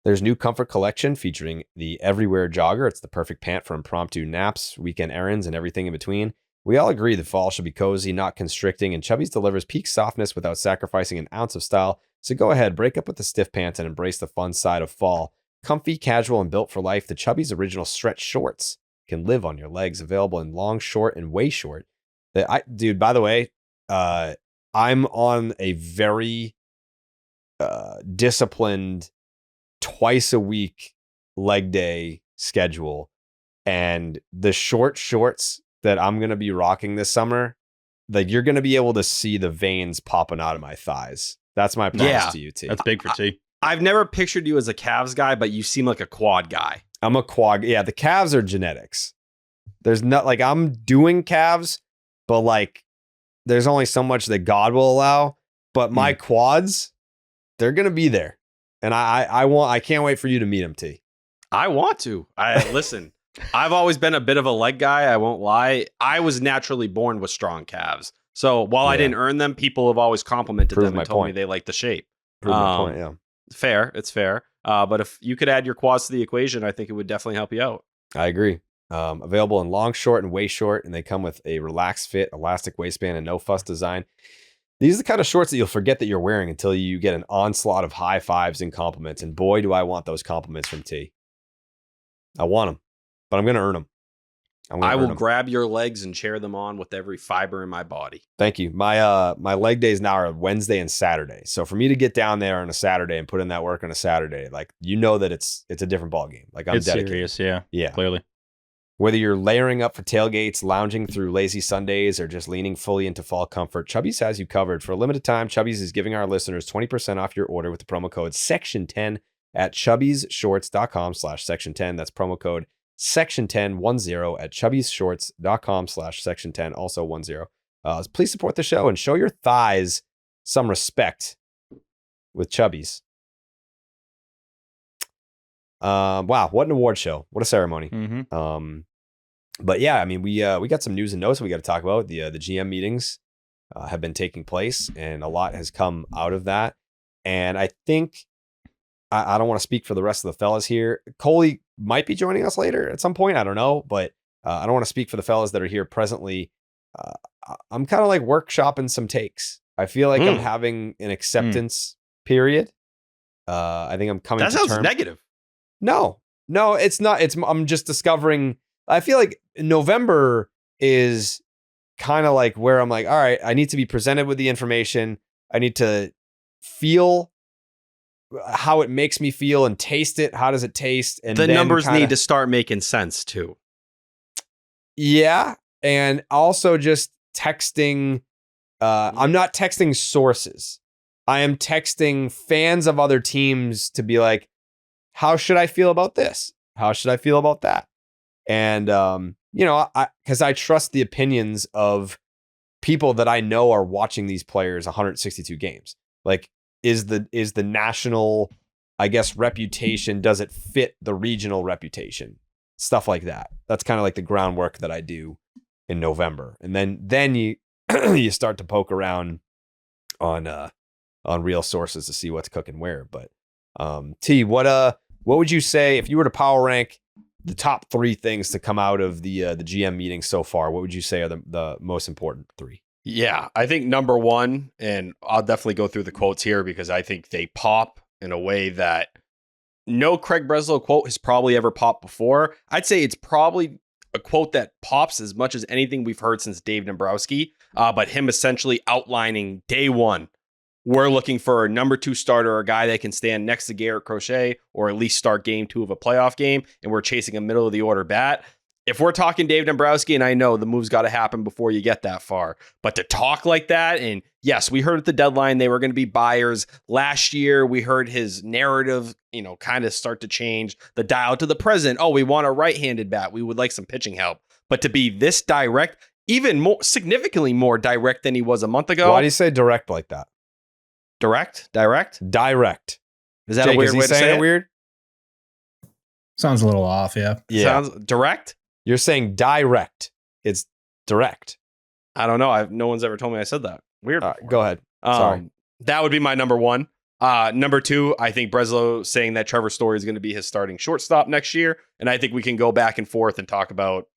There's new comfort collection featuring the Everywhere Jogger. It's the perfect pant for impromptu naps, weekend errands, and everything in between. We all agree that fall should be cozy, not constricting, and Chubby's delivers peak softness without sacrificing an ounce of style. So go ahead, break up with the stiff pants and embrace the fun side of fall. Comfy, casual, and built for life, the Chubby's original stretch shorts can live on your legs, available in long, short, and way short. Dude, by the way, I'm on a very disciplined twice a week leg day schedule, and the short shorts that I'm going to be rocking this summer, like you're going to be able to see the veins popping out of my thighs. That's my promise to you, T. That's big for T. I've never pictured you as a calves guy, but you seem like a quad guy. I'm a quad. Yeah, the calves are genetics. There's not like I'm doing calves, but like there's only so much that God will allow. But my quads, they're going to be there. And I can't wait for you to meet them, T. I want to. Listen, I've always been a bit of a leg guy. I won't lie. I was naturally born with strong calves. So while I didn't earn them, people have always complimented them and told me they like the shape. Prove my point, yeah. Fair. It's fair. But if you could add your quads to the equation, I think it would definitely help you out. I agree. Available in long, short, and way short, and they come with a relaxed fit, elastic waistband, and no fuss design. These are the kind of shorts that you'll forget that you're wearing until you get an onslaught of high fives and compliments. And boy, do I want those compliments from T. I want them, but I'm going to earn them. I will grab your legs and cheer them on with every fiber in my body. Thank you. My leg days now are Wednesday and Saturday. So for me to get down there on a Saturday and put in that work on a Saturday, like you know that it's a different ball game. Like I'm dedicated. Serious, yeah, clearly. Whether you're layering up for tailgates, lounging through lazy Sundays, or just leaning fully into fall comfort, Chubby's has you covered. For a limited time, Chubby's is giving our listeners 20% off your order with the promo code Section10 at chubbysshorts.com/Section10. That's promo code Section10 at chubbysshorts.com/Section10, also 10. Please support the show and show your thighs some respect with Chubby's. Wow, what an award show. What a ceremony. But yeah, I mean, we got some news and notes we got to talk about. The GM meetings have been taking place, and a lot has come out of that. And I think I don't want to speak for the rest of the fellas here. Coley might be joining us later at some point. I don't know, but I don't want to speak for the fellas that are here presently. I'm kind of like workshopping some takes. I feel like I'm having an acceptance period. I think I'm coming to terms. That sounds negative. No, it's not. I'm just discovering. I feel like November is kind of like where I'm like, all right, I need to be presented with the information. I need to feel how it makes me feel and taste it. How does it taste? And the then numbers need to start making sense too. Yeah. And also just texting. I'm not texting sources. I am texting fans of other teams to be like, how should I feel about this? How should I feel about that? And, because I trust the opinions of people that I know are watching these players 162 games. Like, is the national, I guess, reputation, does it fit the regional reputation? Stuff like that. That's kind of like the groundwork that I do in November. And then you you start to poke around on real sources to see what's cooking where. But T, what would you say if you were to power rank the top 3 things to come out of the GM meeting so far? What would you say are the most important 3? Yeah, I think number 1, and I'll definitely go through the quotes here because I think they pop in a way that no Craig Breslow quote has probably ever popped before. I'd say it's probably a quote that pops as much as anything we've heard since Dave Dombrowski, but him essentially outlining day 1. We're looking for a number 2 starter, a guy that can stand next to Garrett Crochet or at least start game 2 of a playoff game, and we're chasing a middle of the order bat. If we're talking Dave Dombrowski, and I know the move's got to happen before you get that far, but to talk like that, and yes, we heard at the deadline they were going to be buyers. Last year, we heard his narrative, kind of start to change. The dial to the present. Oh, we want a right-handed bat. We would like some pitching help. But to be this direct, even more significantly more direct than he was a month ago. Why do you say direct like that? Direct? Direct. Is that a weird way to say it? Weird? Sounds a little off, yeah. Sounds direct? You're saying direct. It's direct. I don't know. No one's ever told me I said that. Weird. Go ahead. Sorry. That would be my number 1. Number 2, I think Breslow saying that Trevor Story is going to be his starting shortstop next year. And I think we can go back and forth and talk about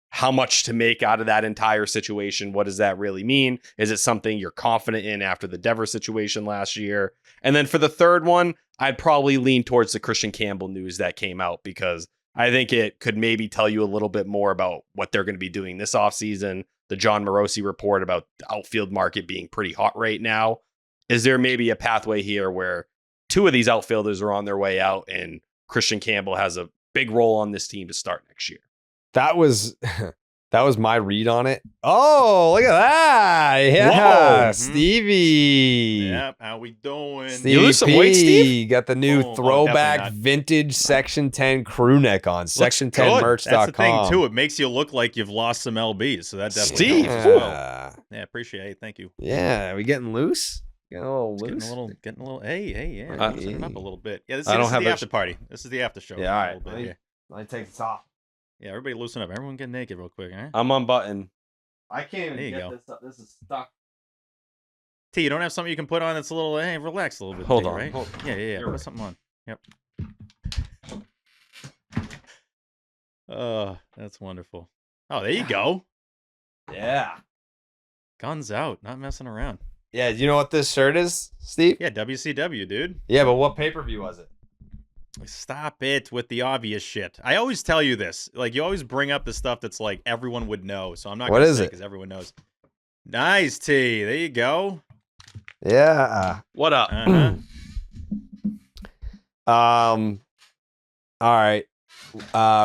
how much to make out of that entire situation. What does that really mean? Is it something you're confident in after the Devers situation last year? And then for the third one, I'd probably lean towards the Christian Campbell news that came out because I think it could maybe tell you a little bit more about what they're going to be doing this offseason. The John Morosi report about the outfield market being pretty hot right now. Is there maybe a pathway here where 2 of these outfielders are on their way out and Christian Campbell has a big role on this team to start next year? That was my read on it. Oh, look at that. Yeah, Whoa. Stevie. Yep, how we doing? Stevie, you lose some weight, Steve? Got the new throwback vintage Section 10 crew neck on. Section10merch.com. That's the thing, too. It makes you look like you've lost some LBs, so that definitely Steve. helps as well. Yeah, appreciate it. Thank you. Yeah, are we getting loose? Getting a little loose? Getting a little, hey, yeah. Loosen up a little bit. Yeah, this is the after party. This is the after show. Yeah, all right. Let me take this off. Yeah, everybody loosen up. Everyone get naked real quick, huh? I'm unbuttoned. I can't even get this up. This is stuck. T, you don't have something you can put on that's a little, hey, relax a little bit. Hold on. Right? Yeah. Put something on. Yep. Oh, that's wonderful. Oh, there you go. Yeah. Guns out, not messing around. Yeah, do you know what this shirt is, Steve? Yeah, WCW, dude. Yeah, but what pay-per-view was it? Stop it with the obvious shit. I always tell you this. Like, you always bring up the stuff that's like everyone would know. So I'm not going to say because everyone knows. Nice, T. There you go. Yeah. What up? All right.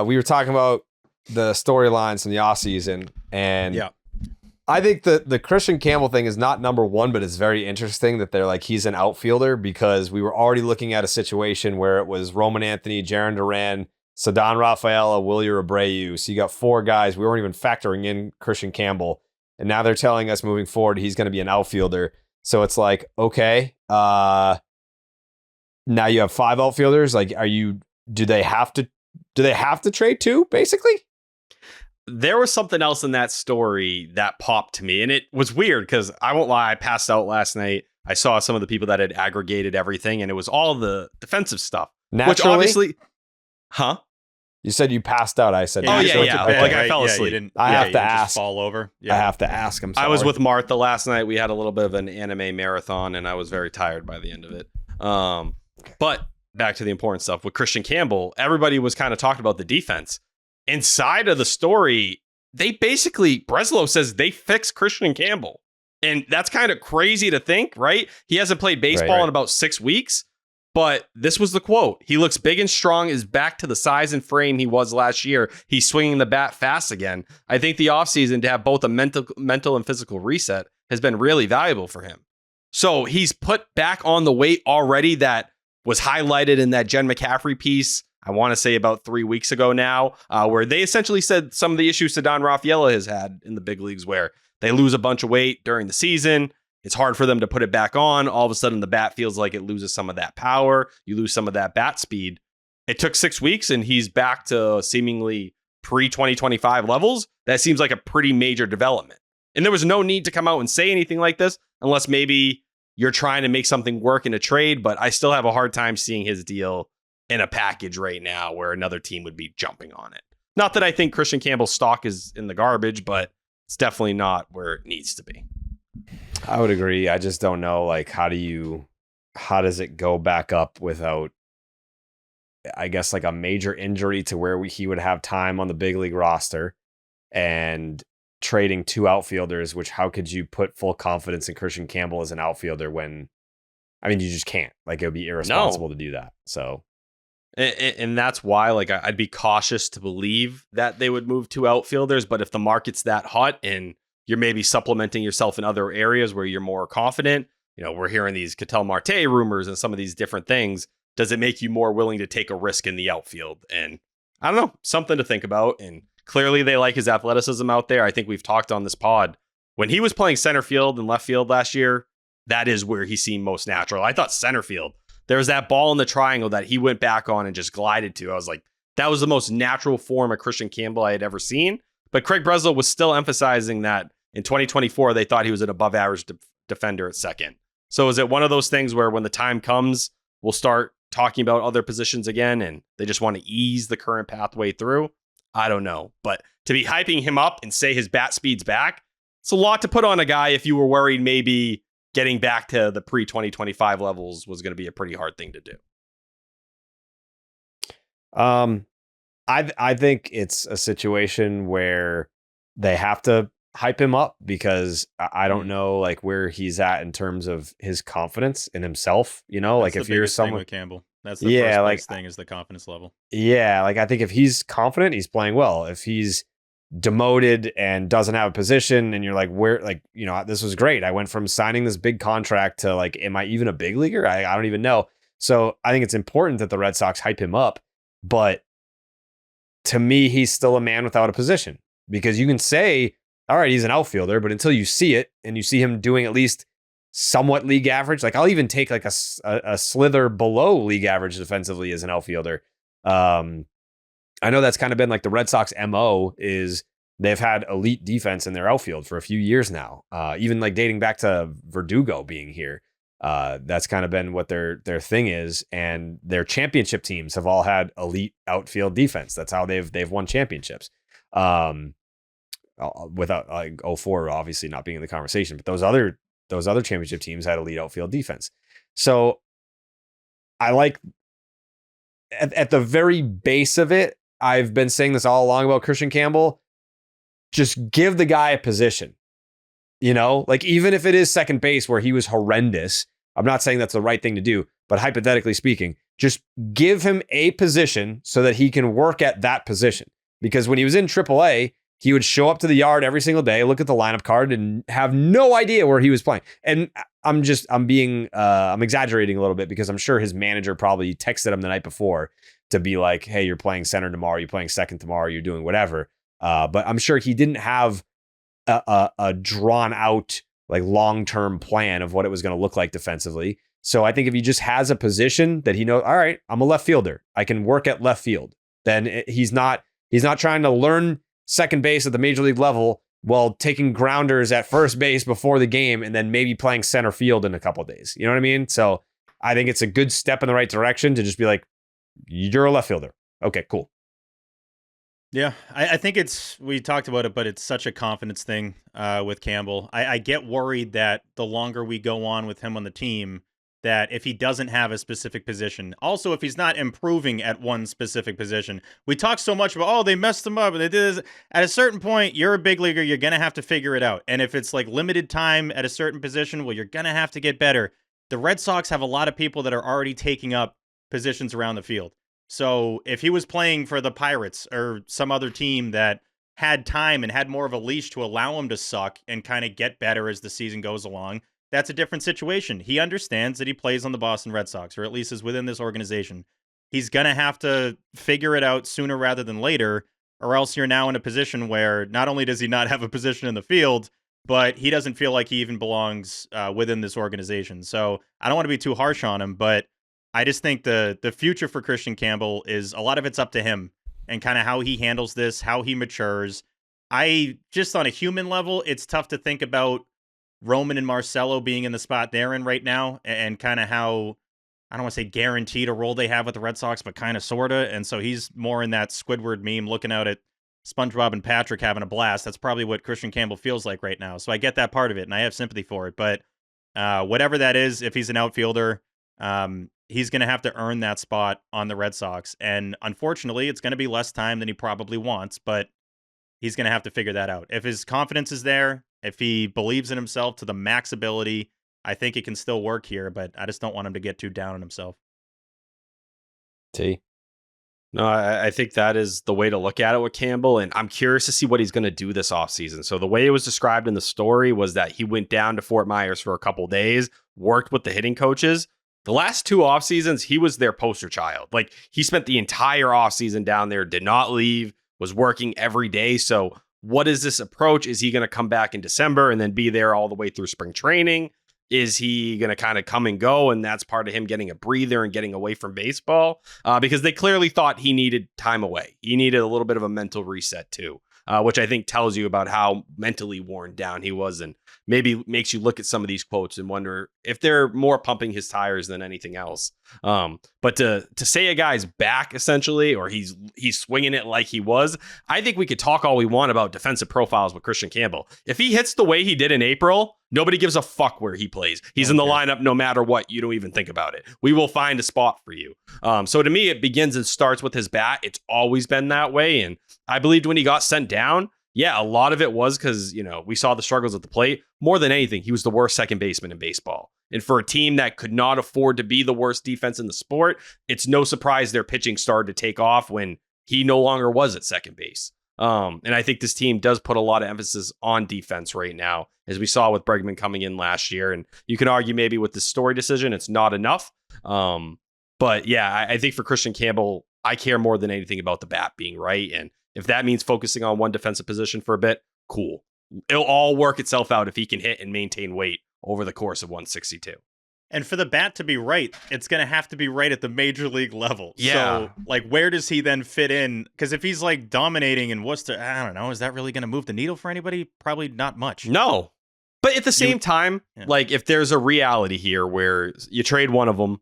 We were talking about the storylines from the offseason, and yeah. I think the Christian Campbell thing is not number 1, but it's very interesting that they're like, he's an outfielder, because we were already looking at a situation where it was Roman Anthony, Jarren Duran, Ceddanne Rafaela, Wilyer Abreu. So you got 4 guys. We weren't even factoring in Christian Campbell. And now they're telling us moving forward, he's going to be an outfielder. So it's like, okay, now you have 5 outfielders. Like, do they have to trade 2, basically? There was something else in that story that popped to me, and it was weird because I won't lie, I passed out last night. I saw some of the people that had aggregated everything, and it was all the defensive stuff. Naturally? Which obviously, huh? You said you passed out. I said, oh yeah. Like I fell asleep. I have to ask. Fall over. Yeah. I have to ask. I'm sorry. I was with Martha last night. We had a little bit of an anime marathon, and I was very tired by the end of it. But back to the important stuff with Christian Campbell. Everybody was kind of talking about the defense. Inside of the story, they basically, Breslow says they fixed Christian Campbell. And that's kind of crazy to think, right? He hasn't played baseball in about 6 weeks. But this was the quote. He looks big and strong, is back to the size and frame he was last year. He's swinging the bat fast again. I think the offseason to have both a mental and physical reset has been really valuable for him. So he's put back on the weight already that was highlighted in that Jen McCaffrey piece, I want to say about 3 weeks ago now, where they essentially said some of the issues Ceddanne Rafaela has had in the big leagues where they lose a bunch of weight during the season. It's hard for them to put it back on. All of a sudden, the bat feels like it loses some of that power. You lose some of that bat speed. It took 6 weeks, and he's back to seemingly pre-2025 levels. That seems like a pretty major development. And there was no need to come out and say anything like this unless maybe you're trying to make something work in a trade. But I still have a hard time seeing his deal in a package right now where another team would be jumping on it. Not that I think Christian Campbell's stock is in the garbage, but it's definitely not where it needs to be. I would agree. I just don't know, like, how does it go back up without, I guess, like a major injury to where he would have time on the big league roster and trading 2 outfielders, which how could you put full confidence in Christian Campbell as an outfielder when, I mean, you just can't. Like, it would be irresponsible to do that. So, and that's why, like, I'd be cautious to believe that they would move 2 outfielders. But if the market's that hot and you're maybe supplementing yourself in other areas where you're more confident, you know, we're hearing these Ketel Marte rumors and some of these different things. Does it make you more willing to take a risk in the outfield? And I don't know, something to think about. And clearly they like his athleticism out there. I think we've talked on this pod. When he was playing center field and left field last year, that is where he seemed most natural. I thought center field, there was that ball in the triangle that he went back on and just glided to. I was like, that was the most natural form of Christian Campbell I had ever seen. But Craig Breslow was still emphasizing that in 2024, they thought he was an above average defender at second. So is it one of those things where when the time comes, we'll start talking about other positions again and they just want to ease the current pathway through? I don't know. But to be hyping him up and say his bat speed's back, it's a lot to put on a guy if you were worried maybe getting back to the pre-2025 levels was going to be a pretty hard thing to do. I think it's a situation where they have to hype him up because I don't know like where he's at in terms of his confidence in himself. You know, That's like if the you're biggest thing someone with Campbell, that's the first place thing is the confidence level. Yeah, like I think if he's confident, he's playing well. If he's demoted and doesn't have a position and you're like, where, like, you know, this was great. I went from signing this big contract to like, am I even a big leaguer? I don't even know. So I think it's important that the Red Sox hype him up. But to me, he's still a man without a position because you can say, all right, he's an outfielder, but until you see it and you see him doing at least somewhat league average, like I'll even take like a slither below league average defensively as an outfielder. I know that's kind of been like the Red Sox MO is they've had elite defense in their outfield for a few years now. Even like dating back to Verdugo being here. That's kind of been what their thing is. And their championship teams have all had elite outfield defense. That's how they've won championships. Without like 04 obviously not being in the conversation, but those other championship teams had elite outfield defense. So I like at the very base of it, I've been saying this all along about Christian Campbell. Just give the guy a position, you know, like even if it is second base where he was horrendous, I'm not saying that's the right thing to do, but hypothetically speaking, just give him a position so that he can work at that position. Because when he was in AAA, he would show up to the yard every single day, look at the lineup card and have no idea where he was playing. And I'm exaggerating a little bit because I'm sure his manager probably texted him the night before to be like, hey, you're playing center tomorrow, you're playing second tomorrow, you're doing whatever. But I'm sure he didn't have a drawn out, like long-term plan of what it was going to look like defensively. So I think if he just has a position that he knows, all right, I'm a left fielder, I can work at left field, then he's not trying to learn second base at the major league level while taking grounders at first base before the game and then maybe playing center field in a couple of days. You know what I mean? So I think it's a good step in the right direction to just be like, you're a left fielder. Okay, cool. Yeah, I think we talked about it, but it's such a confidence thing with Campbell. I get worried that the longer we go on with him on the team, that if he doesn't have a specific position, also if he's not improving at one specific position, we talk so much about, oh, they messed him up and they did this. At a certain point, you're a big leaguer, you're going to have to figure it out. And if it's like limited time at a certain position, well, you're going to have to get better. the Red Sox have a lot of people that are already taking up positions around the field. So if he was playing for the Pirates or some other team that had time and had more of a leash to allow him to suck and kind of get better as the season goes along, that's a different situation. He understands that he plays on the Boston Red Sox, or at least is within this organization. He's going to have to figure it out sooner rather than later, or else you're now in a position where not only does he not have a position in the field, but he doesn't feel like he even belongs within this organization. So I don't want to be too harsh on him, but I just think the future for Christian Campbell is a lot of it's up to him and kind of how he handles this, how he matures. Just on a human level, it's tough to think about Roman and Marcelo being in the spot they're in right now and kind of how, I don't want to say guaranteed a role they have with the Red Sox, but kind of sort of. And so he's more in that Squidward meme looking out at SpongeBob and Patrick having a blast. That's probably what Christian Campbell feels like right now. So I get that part of it, and I have sympathy for it. But whatever that is, if he's an outfielder, he's going to have to earn that spot on the Red Sox. And unfortunately, it's going to be less time than he probably wants, but he's going to have to figure that out. If his confidence is there, if he believes in himself to the max ability, I think it can still work here, but I just don't want him to get too down on himself. T. No, I think that is the way to look at it with Campbell, and I'm curious to see what he's going to do this offseason. So the way it was described in the story was that he went down to Fort Myers for a couple days, worked with the hitting coaches. The last 2 off seasons, he was their poster child. Like, he spent the entire offseason down there, did not leave, was working every day. So what is this approach? Is he going to come back in December and then be there all the way through spring training? Is he going to kind of come and go, and that's part of him getting a breather and getting away from baseball? Because they clearly thought he needed time away. He needed a little bit of a mental reset too, which I think tells you about how mentally worn down he was, and maybe makes you look at some of these quotes and wonder if they're more pumping his tires than anything else. But to say a guy's back essentially, or he's swinging it like he was, I think we could talk all we want about defensive profiles with Christian Campbell. If he hits the way he did in April, nobody gives a fuck where he plays. He's in the lineup no matter what. You don't even think about it. We will find a spot for you. So to me, it begins and starts with his bat. It's always been that way. And I believed when he got sent down, yeah, a lot of it was because, we saw the struggles at the plate. More than anything, he was the worst second baseman in baseball. And for a team that could not afford to be the worst defense in the sport, it's no surprise their pitching started to take off when he no longer was at second base. And I think this team does put a lot of emphasis on defense right now, as we saw with Bregman coming in last year. And you can argue maybe with the Story decision, it's not enough. But yeah, I think for Christian Campbell, I care more than anything about the bat being right. And if that means focusing on one defensive position for a bit, cool. It'll all work itself out if he can hit and maintain weight over the course of 162. And for the bat to be right, it's going to have to be right at the major league level. Yeah. So, where does he then fit in? Because if he's, dominating in Worcester, I don't know, is that really going to move the needle for anybody? Probably not much. No. But at the same time, if there's a reality here where you trade one of them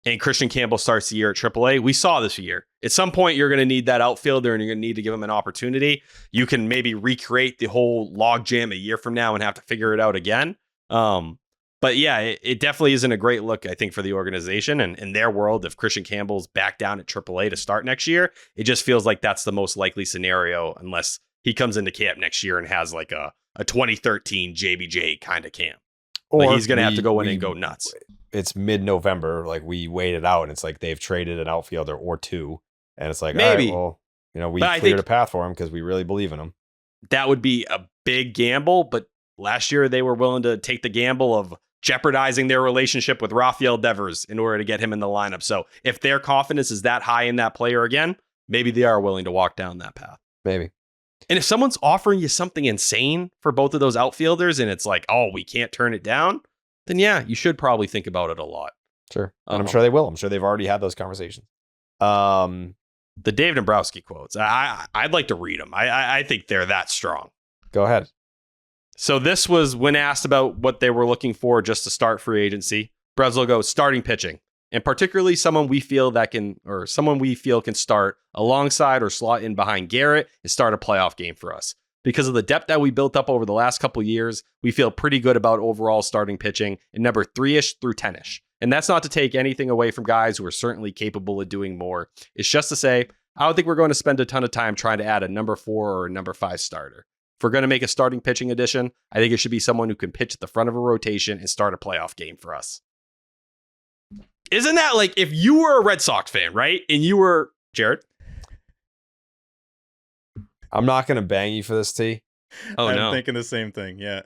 and Christian Campbell starts the year at AAA, we saw this year. At some point, you're going to need that outfielder and you're going to need to give him an opportunity. You can maybe recreate the whole logjam a year from now and have to figure it out again. But yeah, it definitely isn't a great look, I think, for the organization and in their world. If Christian Campbell's back down at AAA to start next year, it just feels like that's the most likely scenario, unless he comes into camp next year and has a 2013 JBJ kind of camp. Or he's going to have to go in and go nuts. It's mid-November. We waited out, and it's like they've traded an outfielder or two. And it's like, maybe. All right, well, we cleared a path for him because we really believe in him. That would be a big gamble, but last year they were willing to take the gamble of jeopardizing their relationship with Rafael Devers in order to get him in the lineup. So if their confidence is that high in that player again, maybe they are willing to walk down that path. Maybe. And if someone's offering you something insane for both of those outfielders and it's like, oh, we can't turn it down, then yeah, you should probably think about it a lot. Sure. And I'm sure they will. I'm sure they've already had those conversations. The Dave Dombrowski quotes, I'd like to read them. I think they're that strong. Go ahead. So this was when asked about what they were looking for just to start free agency. Breslow goes, starting pitching, and particularly someone we feel can start alongside or slot in behind Garrett and start a playoff game for us. Because of the depth that we built up over the last couple years, we feel pretty good about overall starting pitching in number 3-ish through 10-ish. And that's not to take anything away from guys who are certainly capable of doing more. It's just to say, I don't think we're going to spend a ton of time trying to add a number 4 or a number 5 starter. If we're going to make a starting pitching addition, I think it should be someone who can pitch at the front of a rotation and start a playoff game for us. Isn't that like if you were a Red Sox fan, right? And you were Jared? I'm not going to bang you for this, T. Oh, I'm no. thinking the same thing. Yeah.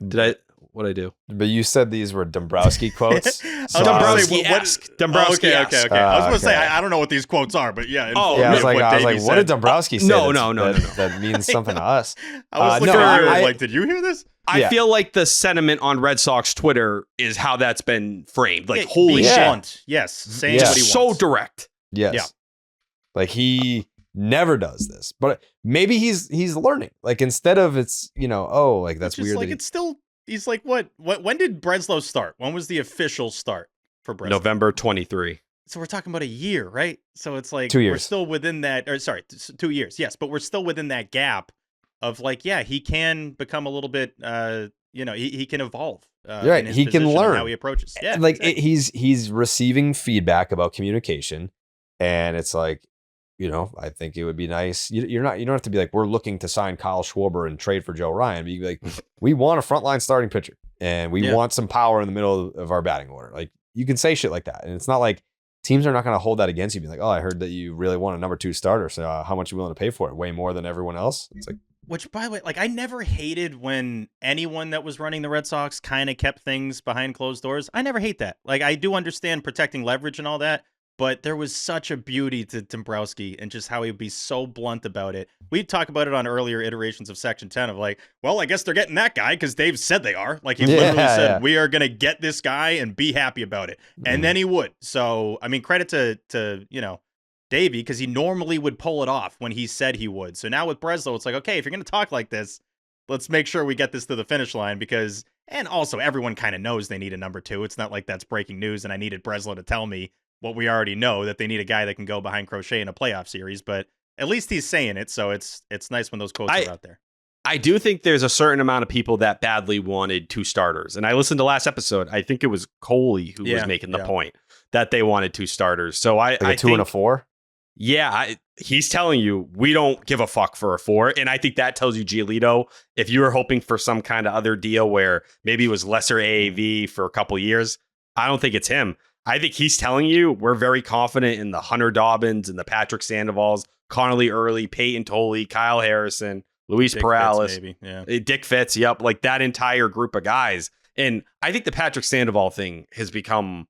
What'd I do? But you said these were Dombrowski quotes. Dombrowski-esque. Okay. I was going to say, I don't know what these quotes are, but yeah. I was like, what did Dombrowski say? No. That means something to us. I was looking at you like, did you hear this? I feel like the sentiment on Red Sox Twitter is how that's been framed. Like, holy shit. Blunt. Yes. Saying what he wants. So direct. Yes. Yeah. Like he never does this, but maybe he's learning. Like instead of it's, like that's weird. Like it's still, he's like, what? When did Breslow start? When was the official start for Breslow? November 23. So we're talking about a year, right? So it's like 2 years. We're still within that, 2 years. Yes, but we're still within that gap of like, yeah, he can become a little bit, he can evolve. Right, he can learn how he approaches. Yeah, like he's receiving feedback about communication, and it's like, I think it would be nice. You don't have to be like, we're looking to sign Kyle Schwarber and trade for Joe Ryan. But you be like, we want a frontline starting pitcher, and we want some power in the middle of our batting order. Like you can say shit like that, and it's not like teams are not going to hold that against you. Be like, oh, I heard that you really want a number 2 starter. So how much are you willing to pay for it? Way more than everyone else. It's like. Which, by the way, like I never hated when anyone that was running the Red Sox kind of kept things behind closed doors. I never hate that. Like I do understand protecting leverage and all that, but there was such a beauty to Dombrowski and just how he would be so blunt about it. We talk about it on earlier iterations of Section 10 of like, well, I guess they're getting that guy because Dave said they are. Like he literally said, we are going to get this guy and be happy about it. And then he would. So, I mean, credit to Davey, because he normally would pull it off when he said he would. So now with Breslow, it's like, okay, if you're going to talk like this, let's make sure we get this to the finish line and also everyone kind of knows they need a number 2. It's not like that's breaking news and I needed Breslow to tell me what we already know, that they need a guy that can go behind Crochet in a playoff series, but at least he's saying it. So it's nice when those quotes are out there. I do think there's a certain amount of people that badly wanted 2 starters. And I listened to last episode. I think it was Coley who was making the point that they wanted 2 starters. So I 2 and a 4. Yeah, he's telling you we don't give a fuck for a 4, and I think that tells you Giolito. If you were hoping for some kind of other deal where maybe it was lesser AAV for a couple years, I don't think it's him. I think he's telling you we're very confident in the Hunter Dobbins and the Patrick Sandovals, Connolly Early, Peyton Tolley, Kyle Harrison, Luis Perales, Dick Fitz. Yep, like that entire group of guys. And I think the Patrick Sandoval thing has become.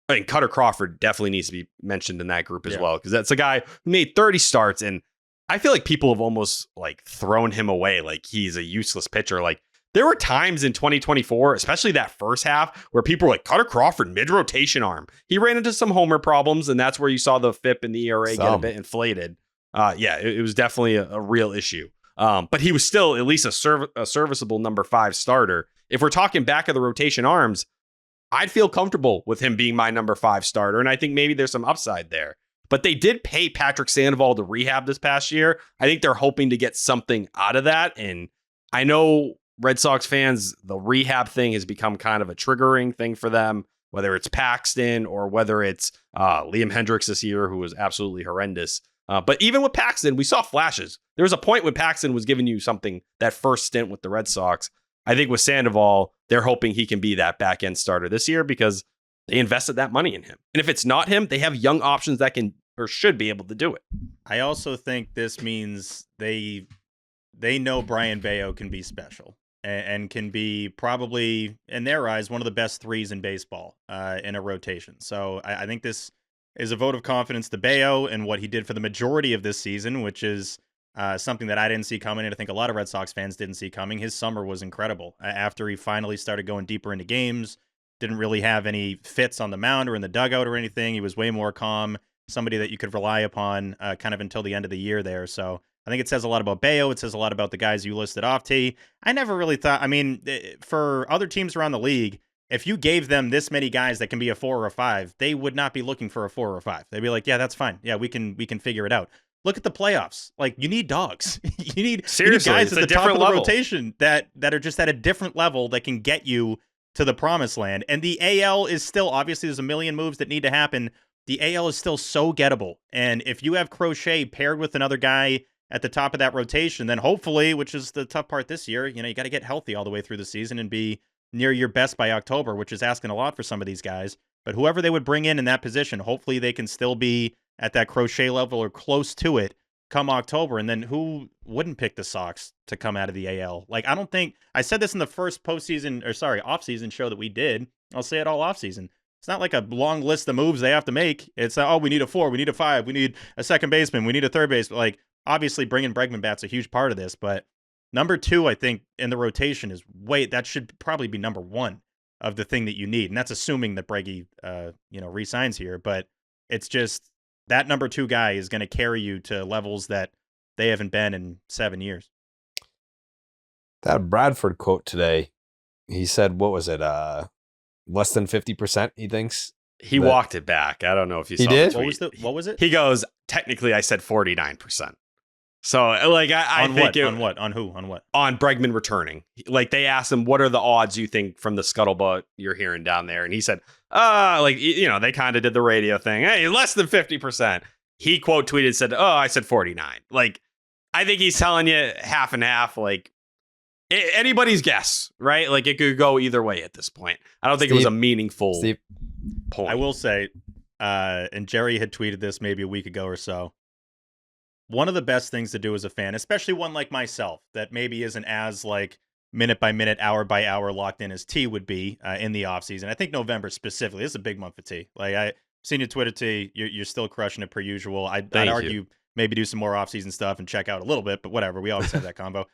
I mean, Cutter Crawford definitely needs to be mentioned in that group as well, because that's a guy who made 30 starts, and I feel like people have almost like thrown him away, like he's a useless pitcher. Like there were times in 2024, especially that first half, where people were like, Cutter Crawford, mid-rotation arm. He ran into some homer problems, and that's where you saw the FIP and the ERA get a bit inflated. It was definitely a real issue. But he was still at least a serviceable number 5 starter. If we're talking back of the rotation arms, I'd feel comfortable with him being my number 5 starter, and I think maybe there's some upside there. But they did pay Patrick Sandoval to rehab this past year. I think they're hoping to get something out of that, and I know Red Sox fans, the rehab thing has become kind of a triggering thing for them, whether it's Paxton or whether it's Liam Hendricks this year, who was absolutely horrendous. But even with Paxton, we saw flashes. There was a point when Paxton was giving you something that first stint with the Red Sox. I think with Sandoval, they're hoping he can be that back-end starter this year because they invested that money in him. And if it's not him, they have young options that can or should be able to do it. I also think this means they know Brian Bayo can be special and can be probably, in their eyes, one of the best 3s in baseball in a rotation. So I think this is a vote of confidence to Bayo and what he did for the majority of this season, which is something that I didn't see coming, and I think a lot of Red Sox fans didn't see coming. His summer was incredible. After he finally started going deeper into games, didn't really have any fits on the mound or in the dugout or anything. He was way more calm, somebody that you could rely upon kind of until the end of the year there. So I think it says a lot about Bayo. It says a lot about the guys you listed off, T. I never really thought, I mean, for other teams around the league, if you gave them this many guys that can be a 4 or a 5, they would not be looking for a 4 or a 5. They'd be like, yeah, that's fine. Yeah, we can figure it out. Look at the playoffs. Like, you need dogs. you need guys at the top of the rotation that are just at a different level that can get you to the promised land. And the AL is still, obviously, there's a million moves that need to happen. The AL is still so gettable. And if you have Crochet paired with another guy at the top of that rotation, then hopefully, which is the tough part this year, you got to get healthy all the way through the season and be near your best by October, which is asking a lot for some of these guys. But whoever they would bring in that position, hopefully they can still be at that Crochet level or close to it come October. And then who wouldn't pick the Sox to come out of the AL? Like, I don't think I said this in the first offseason show that we did. I'll say it all offseason. It's not like a long list of moves they have to make. It's not, oh, we need a 4, we need a 5, we need a second baseman, we need a third baseman. Like, obviously bringing Bregman back's a huge part of this, but number 2, I think, in the rotation is that should probably be number 1 of the thing that you need. And that's assuming that Breggy, re-signs here. But it's just that number 2 guy is going to carry you to levels that they haven't been in 7 years. That Bradford quote today, he said, what was it? Less than 50%, he thinks. He walked it back. I don't know if you saw did? the tweet. What was it? He goes, technically, I said 49%. So, like, I think on what? On who? On what? On Bregman returning. Like, they asked him, what are the odds you think from the scuttlebutt you're hearing down there? And he said, they kind of did the radio thing. Hey, less than 50%. He quote tweeted, said, I said 49. Like, I think he's telling you half and half. Like, anybody's guess, right? Like, it could go either way at this point. I don't think it was a meaningful point. I will say, and Jerry had tweeted this maybe a week ago or so, one of the best things to do as a fan, especially one like myself that maybe isn't as like minute by minute, hour by hour locked in as T would be in the offseason. I think November specifically is a big month for T. Like, I've seen your Twitter, T. You're still crushing it per usual. I'd argue maybe do some more offseason stuff and check out a little bit, but whatever. We always have that combo.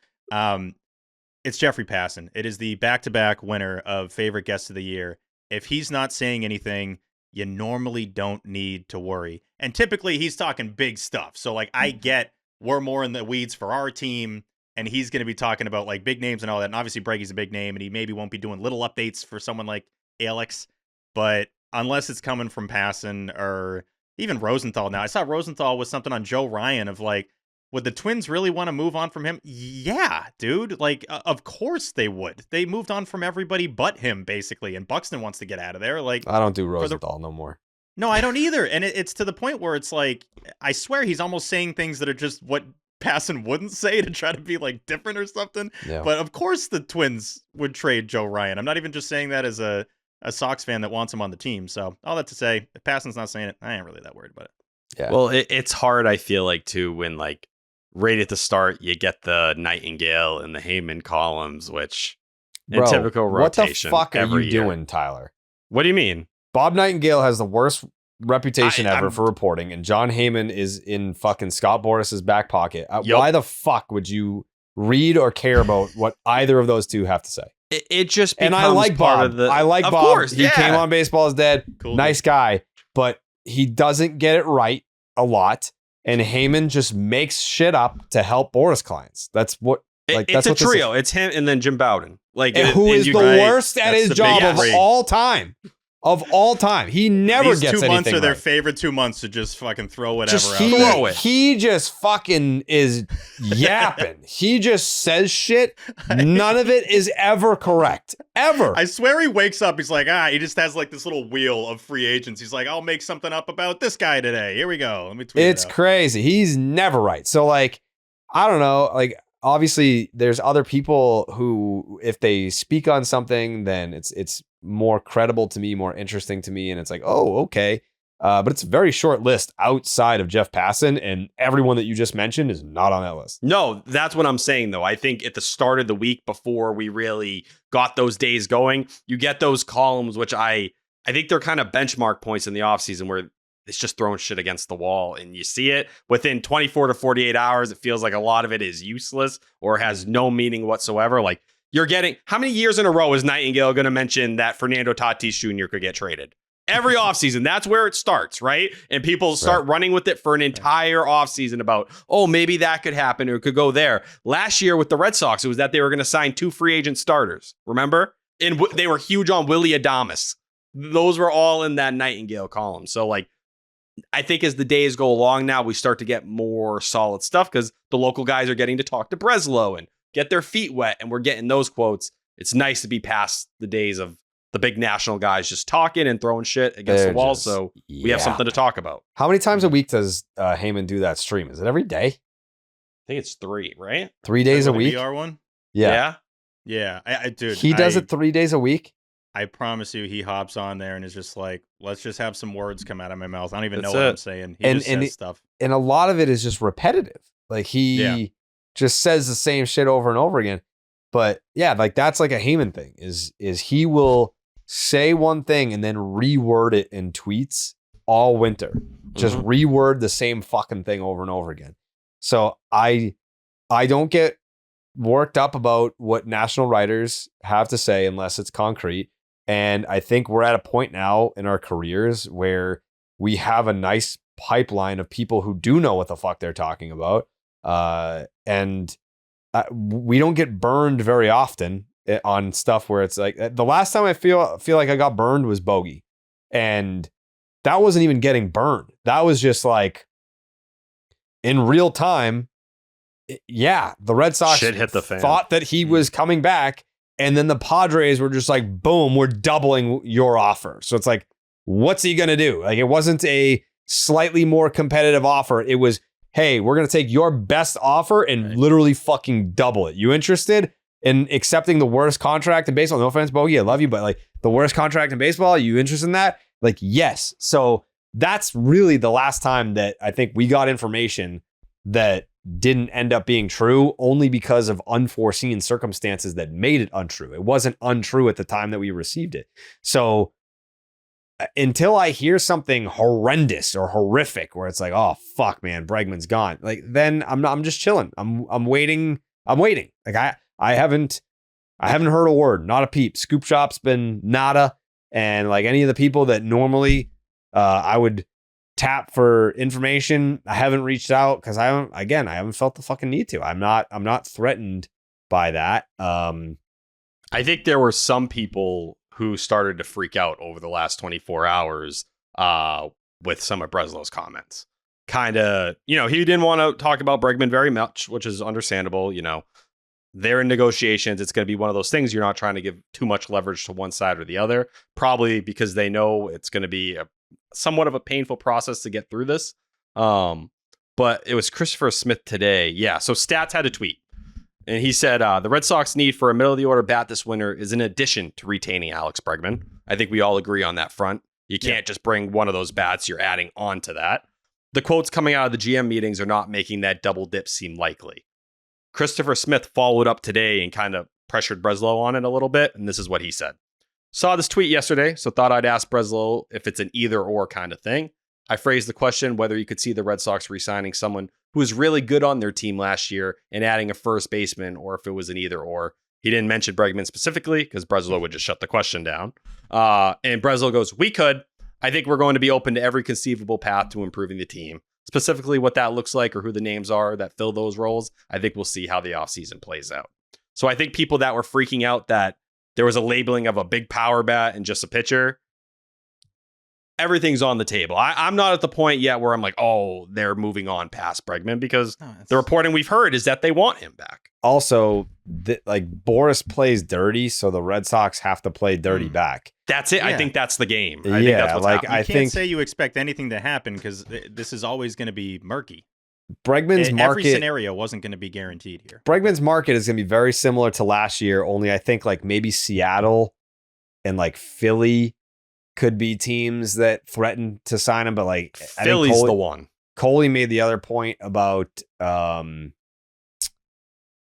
It's Jeffrey Passan. It is the back-to-back winner of favorite guest of the year. If he's not saying anything, you normally don't need to worry. And typically he's talking big stuff. So like, I get we're more in the weeds for our team and he's going to be talking about like big names and all that. And obviously Breggy's a big name and he maybe won't be doing little updates for someone like Alex, but unless it's coming from Passan or even Rosenthal. Now I saw Rosenthal with something on Joe Ryan of like, would the Twins really want to move on from him? Yeah, dude. Like, of course they would. They moved on from everybody but him, basically. And Buxton wants to get out of there. Like, I don't do Rosenthal no more. No, I don't either. And it's to the point where it's like, I swear he's almost saying things that are just what Passan wouldn't say to try to be like different or something. Yeah. But of course the Twins would trade Joe Ryan. I'm not even just saying that as a Sox fan that wants him on the team. So all that to say, if Passan's not saying it, I ain't really that worried about it. Yeah. Well, it's hard, I feel like, too, when like right at the start, you get the Nightingale and the Heyman columns, which in typical rotation. What the fuck are you year. doing, Tyler? What do you mean? Bob Nightingale has the worst reputation ever for reporting, and John Heyman is in fucking Scott Boras's back pocket. Why the fuck would you read or care about what either of those two have to say? It just becomes and I like part Bob. of the. I like of Bob. Course, he came on Baseball is Dead. Cool, nice guy, but he doesn't get it right a lot. And Heyman just makes shit up to help Boras clients. That's what. Like, it's that's a trio. It's him and then Jim Bowden. Like, who is the worst at his job of all time. Of all time, he never These gets 2 months anything are their right. favorite 2 months to just fucking throw whatever out. throw it. He just fucking is yapping. He just says shit. None of it is ever correct. Ever. I swear he wakes up, he's like, he just has like this little wheel of free agents. He's like, I'll make something up about this guy today. Here we go. Let me tweet It's it out. crazy. He's never right. So like, I don't know, like obviously there's other people who, if they speak on something, then it's more credible to me, more interesting to me. And it's like, oh, okay. But it's a very short list outside of Jeff Passan, and everyone that you just mentioned is not on that list. No, that's what I'm saying, though. I think at the start of the week, before we really got those days going, you get those columns, which I think they're kind of benchmark points in the offseason where it's just throwing shit against the wall, and you see it within 24 to 48 hours. It feels like a lot of it is useless or has no meaning whatsoever. Like, you're getting, how many years in a row is Nightingale going to mention that Fernando Tatis Jr. could get traded? Every offseason, that's where it starts, right? And people start running with it for an entire offseason about, oh, maybe that could happen or it could go there. Last year with the Red Sox, it was that they were going to sign 2 free agent starters. Remember? And they were huge on Willie Adames. Those were all in that Nightingale column. So, like, I think as the days go along now, we start to get more solid stuff because the local guys are getting to talk to Breslow and get their feet wet, and we're getting those quotes. It's nice to be past the days of the big national guys just talking and throwing shit against the wall, so we have something to talk about. How many times a week does Heyman do that stream? Is it every day? I think it's 3, right? 3 days a week? VR one? Yeah. Yeah, dude. He does it 3 days a week? I promise you, he hops on there and is just like, let's just have some words come out of my mouth. I don't even That's know what it. I'm saying. He just says stuff. And a lot of it is just repetitive. Like he just says the same shit over and over again. But yeah, like that's like a Heyman thing is he will say one thing and then reword it in tweets all winter. Just reword the same fucking thing over and over again. So I don't get worked up about what national writers have to say unless it's concrete. And I think we're at a point now in our careers where we have a nice pipeline of people who do know what the fuck they're talking about. And we don't get burned very often on stuff where it's like the last time I feel like I got burned was Bogey. And that wasn't even getting burned. That was just like in real time. Yeah, the Red Sox Shit hit the fan. Thought that he was coming back, and then the Padres were just like, boom, we're doubling your offer. So it's like, what's he going to do? Like, it wasn't a slightly more competitive offer. It was, hey, we're going to take your best offer and literally fucking double it. You interested in accepting the worst contract in baseball? No offense, Bogey, I love you, but like the worst contract in baseball, are you interested in that? Like, yes. So that's really the last time that I think we got information that didn't end up being true, only because of unforeseen circumstances that made it untrue. It wasn't untrue at the time that we received it. So until I hear something horrendous or horrific where it's like, oh fuck, man, Bregman's gone, like then I'm just chilling. I'm waiting. Like I haven't heard a word, not a peep. Scoop Shop's been nada, and like any of the people that normally I would tap for information, I haven't reached out because I haven't felt the fucking need to. I'm not threatened by that. I think there were some people who started to freak out over the last 24 hours with some of Breslow's comments. Kind of, he didn't want to talk about Bregman very much, which is understandable. They're in negotiations. It's going to be one of those things. You're not trying to give too much leverage to one side or the other, probably because they know it's going to be somewhat of a painful process to get through this. But it was Christopher Smith today. Yeah. So Stats had a tweet and he said, the Red Sox need for a middle of the order bat this winter is in addition to retaining Alex Bregman. I think we all agree on that front. You can't just bring one of those bats. You're adding on to that. The quotes coming out of the GM meetings are not making that double dip seem likely. Christopher Smith followed up today and kind of pressured Breslow on it a little bit. And this is what he said. Saw this tweet yesterday, so thought I'd ask Breslow if it's an either or kind of thing. I phrased the question whether you could see the Red Sox re-signing someone who was really good on their team last year and adding a first baseman, or if it was an either or. He didn't mention Bregman specifically because Breslow would just shut the question down. And Breslow goes, we could. I think we're going to be open to every conceivable path to improving the team. Specifically what that looks like or who the names are that fill those roles, I think we'll see how the offseason plays out. So I think people that were freaking out that there was a labeling of a big power bat and just a pitcher, everything's on the table. I'm not at the point yet where I'm like, oh, they're moving on past Bregman because the reporting we've heard is that they want him back. Also, like Boris plays dirty, so the Red Sox have to play dirty back. That's it. Yeah. I think that's the game. I think that's what's happening. You can't say you expect anything to happen because this is always going to be murky. Bregman's market, every scenario wasn't going to be guaranteed here. Bregman's market is going to be very similar to last year, only I think like maybe Seattle and like Philly could be teams that threaten to sign him, but like Philly's the one. Coley made the other point about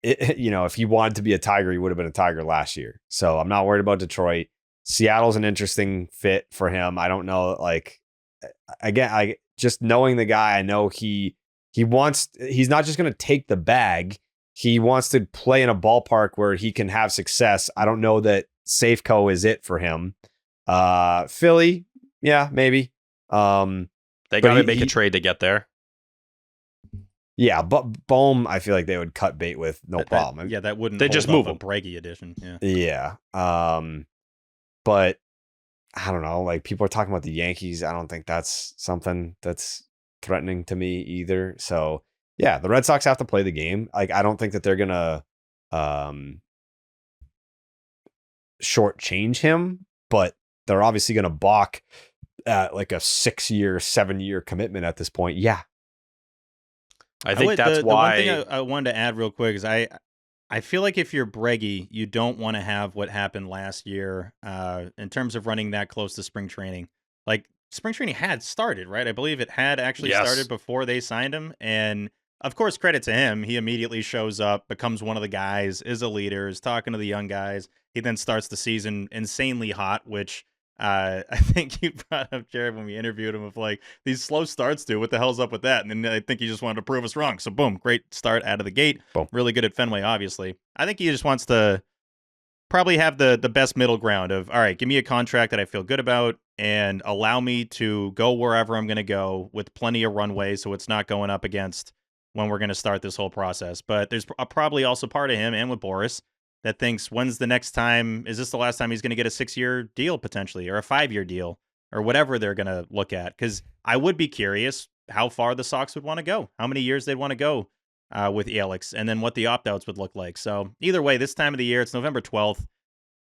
if he wanted to be a Tiger, he would have been a Tiger last year. So I'm not worried about Detroit. Seattle's an interesting fit for him. I don't know, like again, I just knowing the guy, I know he's not just going to take the bag. He wants to play in a ballpark where he can have success. I don't know that Safeco is it for him. Philly, yeah, maybe. They got to make a trade to get there. Yeah, but Bohm, I feel like they would cut bait with no problem. That wouldn't. They just move a him. Breggy edition. Yeah. But I don't know. Like people are talking about the Yankees. I don't think that's something that's threatening to me either. So yeah, the Red Sox have to play the game. Like I don't think that they're gonna shortchange him, but they're obviously gonna balk at like a 6-year, 7-year commitment at this point. Yeah. I think that's why. The one thing I wanted to add real quick is I feel like if you're Breggy, you don't want to have what happened last year in terms of running that close to spring training. Like, spring training had started, right? I believe it had actually started before they signed him. And of course, credit to him. He immediately shows up, becomes one of the guys, is a leader, is talking to the young guys. He then starts the season insanely hot, which I think you brought up, Jared, when we interviewed him, of like, these slow starts, dude. What the hell's up with that? And then I think he just wanted to prove us wrong. So boom, great start out of the gate. Boom. Really good at Fenway, obviously. I think he just wants to probably have the best middle ground of, all right, give me a contract that I feel good about and allow me to go wherever I'm going to go with plenty of runway, so it's not going up against when we're going to start this whole process. But there's probably also part of him and with Boris that thinks, when's the next time? Is this the last time he's going to get a 6-year deal potentially, or a 5-year deal, or whatever they're going to look at? Because I would be curious how far the Sox would want to go, how many years they'd want to go with Alex, and then what the opt-outs would look like. So either way, this time of the year, it's November 12th.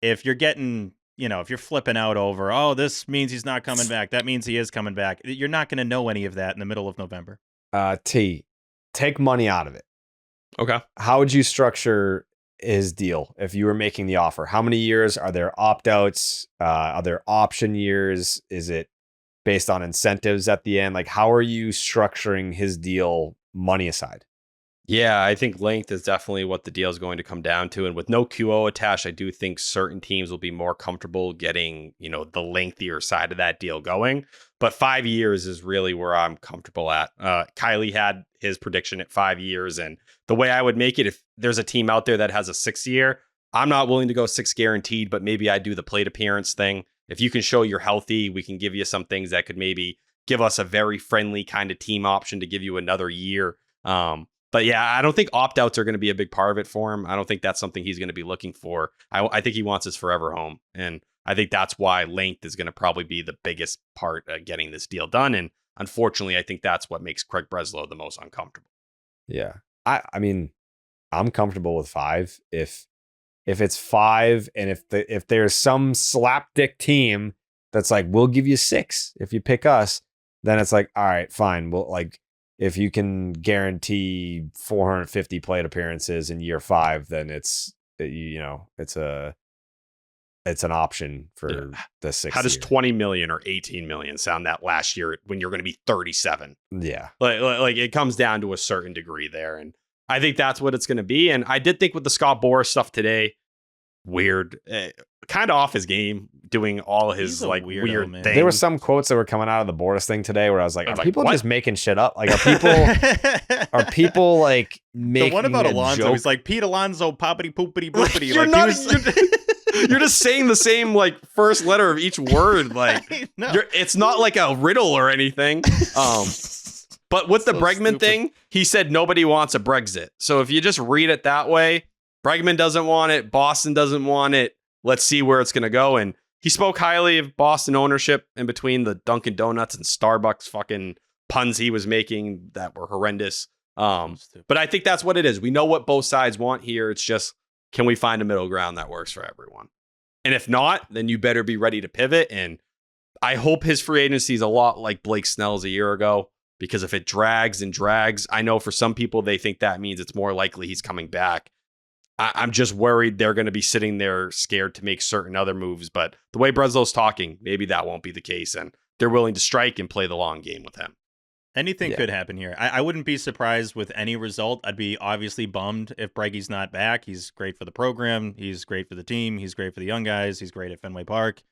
If you're getting, if you're flipping out over, oh, this means he's not coming back, that means he is coming back, you're not going to know any of that in the middle of November. Take money out of it. Okay. How would you structure his deal if you were making the offer? How many years? Are there opt-outs? Are there option years? Is it based on incentives at the end? Like, how are you structuring his deal, money aside? Yeah, I think length is definitely what the deal is going to come down to. And with no QO attached, I do think certain teams will be more comfortable getting, the lengthier side of that deal going. But 5 years is really where I'm comfortable at. Kylie had his prediction at 5 years. And the way I would make it, if there's a team out there that has a 6-year, I'm not willing to go 6 guaranteed, but maybe I do the plate appearance thing. If you can show you're healthy, we can give you some things that could maybe give us a very friendly kind of team option to give you another year. But yeah, I don't think opt-outs are going to be a big part of it for him. I don't think that's something he's going to be looking for. I think he wants his forever home. And I think that's why length is going to probably be the biggest part of getting this deal done. And unfortunately, I think that's what makes Craig Breslow the most uncomfortable. Yeah. I mean, I'm comfortable with 5. If it's 5 and if there's some slapdick team that's like, we'll give you 6 if you pick us, then it's like, all right, fine. Well, like, if you can guarantee 450 plate appearances in year 5, then it's an option for the 6. How does 20 million or 18 million sound that last year when you're going to be 37? Yeah. Like it comes down to a certain degree there. And I think that's what it's going to be. And I did think with the Scott Boras stuff today, weird, kind of off his game, doing all his like weird things. There were some quotes that were coming out of the Boras thing today where I was like, are people just making shit up? Like, are people like making the one about Alonso? Joke? He's like, Pete Alonso, poppity poopity boopity. You're just saying the same like first letter of each word. Like, it's not like a riddle or anything. But with the Bregman thing, he said nobody wants a Brexit. So if you just read it that way, Bregman doesn't want it. Boston doesn't want it. Let's see where it's going to go. And he spoke highly of Boston ownership in between the Dunkin' Donuts and Starbucks fucking puns he was making that were horrendous. But I think that's what it is. We know what both sides want here. It's just, can we find a middle ground that works for everyone? And if not, then you better be ready to pivot. And I hope his free agency is a lot like Blake Snell's a year ago, because if it drags and drags, I know for some people, they think that means it's more likely he's coming back. I'm just worried they're going to be sitting there scared to make certain other moves. But the way Breslow's talking, maybe that won't be the case. And they're willing to strike and play the long game with him. Anything could happen here. I wouldn't be surprised with any result. I'd be obviously bummed if Breggy's not back. He's great for the program. He's great for the team. He's great for the young guys. He's great at Fenway Park.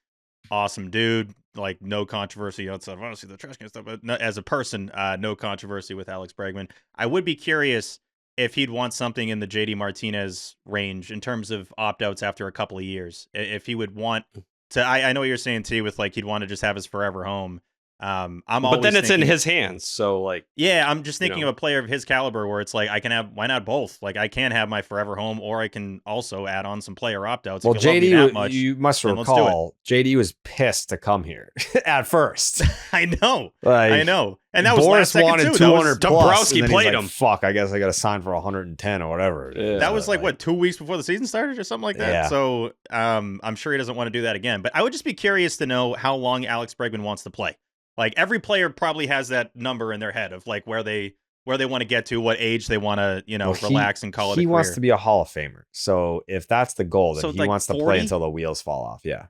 Awesome dude. Like, no controversy outside of honestly the trash can stuff. But no, as a person, no controversy with Alex Bregman. I would be curious if he'd want something in the JD Martinez range in terms of opt-outs after a couple of years. If he would want to, I know what you're saying, T, with like he'd want to just have his forever home. But then it's in his hands, so like, yeah, I'm just thinking of a player of his caliber where it's like I can have, why not both? Like, I can have my forever home, or I can also add on some player opt-outs. Well, JD, you must recall, JD was pissed to come here at first. I know, and that Boris was last second wanted too. 200 plus. Dombrowski and then played he's him. like, fuck, I guess I got to sign for 110 or whatever. Yeah. That was like what, 2 weeks before the season started or something like that. Yeah. So I'm sure he doesn't want to do that again. But I would just be curious to know how long Alex Bregman wants to play. Like, every player probably has that number in their head of like where they where they want to get to, what age they want to, relax and call it a career. He wants to be a Hall of Famer. So if that's the goal, then So he like wants to 40? play until the wheels fall off. Yeah.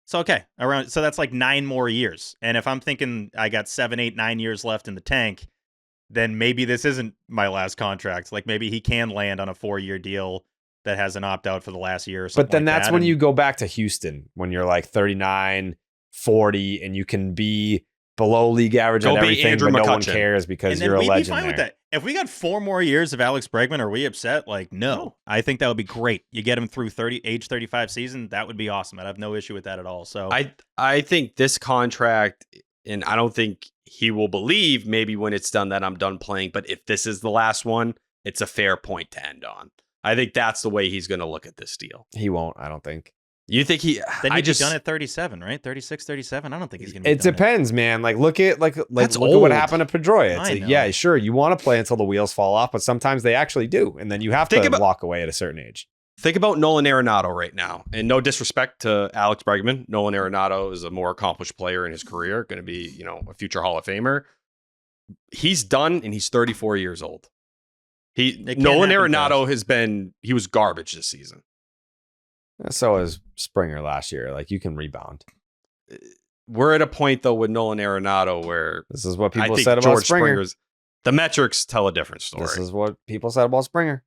So, okay, so that's like 9 more years. And if I'm thinking I got 7, 8, 9 years left in the tank, then maybe this isn't my last contract. Like maybe he can land on a 4-year deal that has an opt-out for the last year or something. But then like that's that. when you go back to Houston, when you're like 39, 40, and you can be below league average Go at be everything, Andrew but no one McCutcheon. cares because and then you're a we'd legend be fine there. with that. If we got 4 more years of Alex Bregman, are we upset? Like, no. I think that would be great. You get him through age 35 season, that would be awesome. I'd have no issue with that at all. So I think this contract, and I don't think he will believe maybe when it's done that I'm done playing, but if this is the last one, it's a fair point to end on. I think that's the way he's going to look at this deal. He won't, I don't think. You think he? Then he'd I just be done at 37, right? 36, 37. I don't think he's going to be It done depends, man. Like look at look at That's what old. happened to Pedroia. It's I like, know. yeah, sure, you want to play until the wheels fall off, but sometimes they actually do, and then you have to walk away at a certain age. Think about Nolan Arenado right now. And no disrespect to Alex Bregman. Nolan Arenado is a more accomplished player in his career, going to be, a future Hall of Famer. He's done and he's 34 years old. Nolan Arenado he was garbage this season. So is Springer last year. Like you can rebound. We're at a point though with Nolan Arenado where This is what I people think said about George Springer. Springer's the metrics tell a different story. This is what people said about Springer.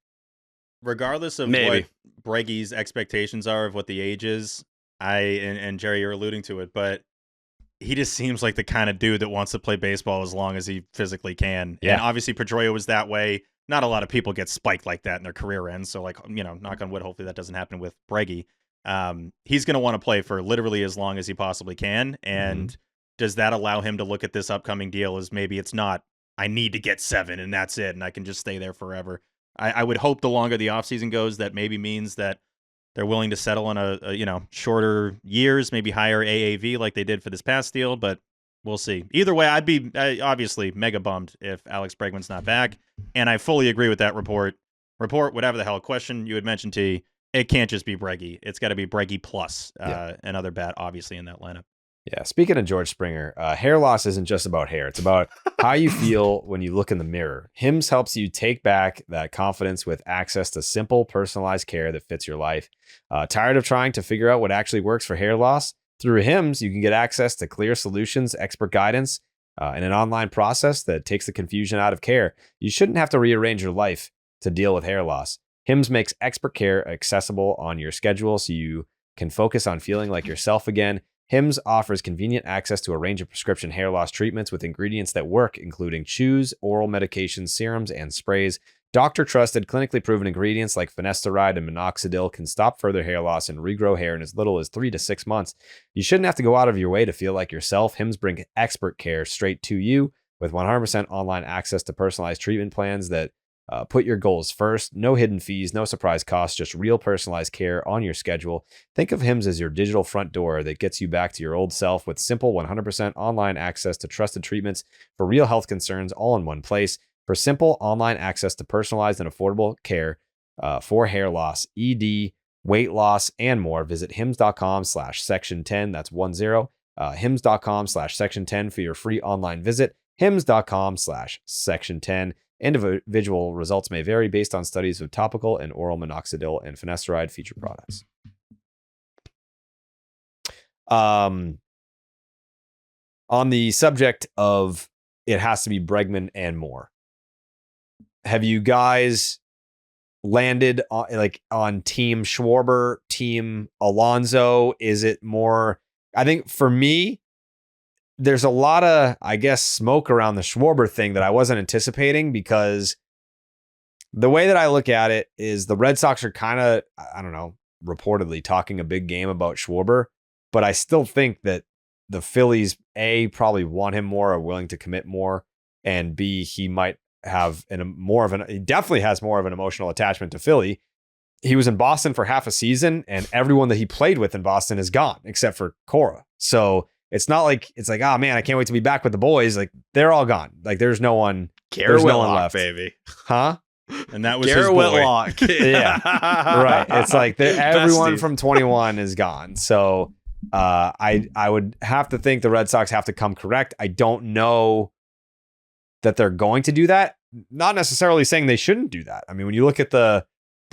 Regardless of Maybe. what Breggy's expectations are of what the age is, and Jerry, you're alluding to it, but he just seems like the kind of dude that wants to play baseball as long as he physically can. Yeah. And obviously Pedroia was that way. Not a lot of people get spiked like that in their career ends. So knock on wood, hopefully that doesn't happen with Breggy. He's going to want to play for literally as long as he possibly can. And does that allow him to look at this upcoming deal as maybe it's not, I need to get 7 and that's it. And I can just stay there forever. I would hope the longer the offseason goes, that maybe means that they're willing to settle on a shorter years, maybe higher AAV like they did for this past deal, but we'll see. Either way, I'd be obviously mega bummed if Alex Bregman's not back, and I fully agree with that report, whatever the hell, question you had mentioned, T, it can't just be Breggy. It's got to be Breggy plus another bat, obviously, in that lineup. Yeah, speaking of George Springer, hair loss isn't just about hair. It's about how you feel when you look in the mirror. Hims helps you take back that confidence with access to simple, personalized care that fits your life. Tired of trying to figure out what actually works for hair loss? Through Hims, you can get access to clear solutions, expert guidance, and an online process that takes the confusion out of care. You shouldn't have to rearrange your life to deal with hair loss. Hims makes expert care accessible on your schedule so you can focus on feeling like yourself again. Hims offers convenient access to a range of prescription hair loss treatments with ingredients that work, including chews, oral medications, serums, and sprays. Doctor-trusted, clinically proven ingredients like finasteride and minoxidil can stop further hair loss and regrow hair in as little as 3 to 6 months. You shouldn't have to go out of your way to feel like yourself. Hims bring expert care straight to you with 100% online access to personalized treatment plans that put your goals first. No hidden fees, no surprise costs, just real personalized care on your schedule. Think of Hims as your digital front door that gets you back to your old self with simple 100% online access to trusted treatments for real health concerns all in one place. For simple online access to personalized and affordable care for hair loss, ED, weight loss, and more, visit hims.com/section10. That's 10. Hims.com/section10 for your free online visit. Hims.com/section10. Individual results may vary based on studies of topical and oral minoxidil and finasteride featured products. On the subject of it has to be Bregman and Moore, have you guys landed on Team Schwarber, Team Alonso? Is it more? I think for me, there's a lot of, I guess, smoke around the Schwarber thing that I wasn't anticipating, because the way that I look at it is the Red Sox are kind of, I don't know, reportedly talking a big game about Schwarber, but I still think that the Phillies, A, probably want him more, are willing to commit more, and B, he might have he definitely has more of an emotional attachment to Philly. He was in Boston for half a season, and everyone that he played with in Boston is gone except for Cora. So it's not like it's like, oh man, I can't wait to be back with the boys. Like they're all gone. Like there's no one. There's no one left, baby. Huh? And that was Garrett his boy. Whitlock. Yeah, right. It's like everyone from 21 is gone. So I would have to think the Red Sox have to come correct. I don't know that they're going to do that. not necessarily saying they shouldn't do that. I mean, when you look at the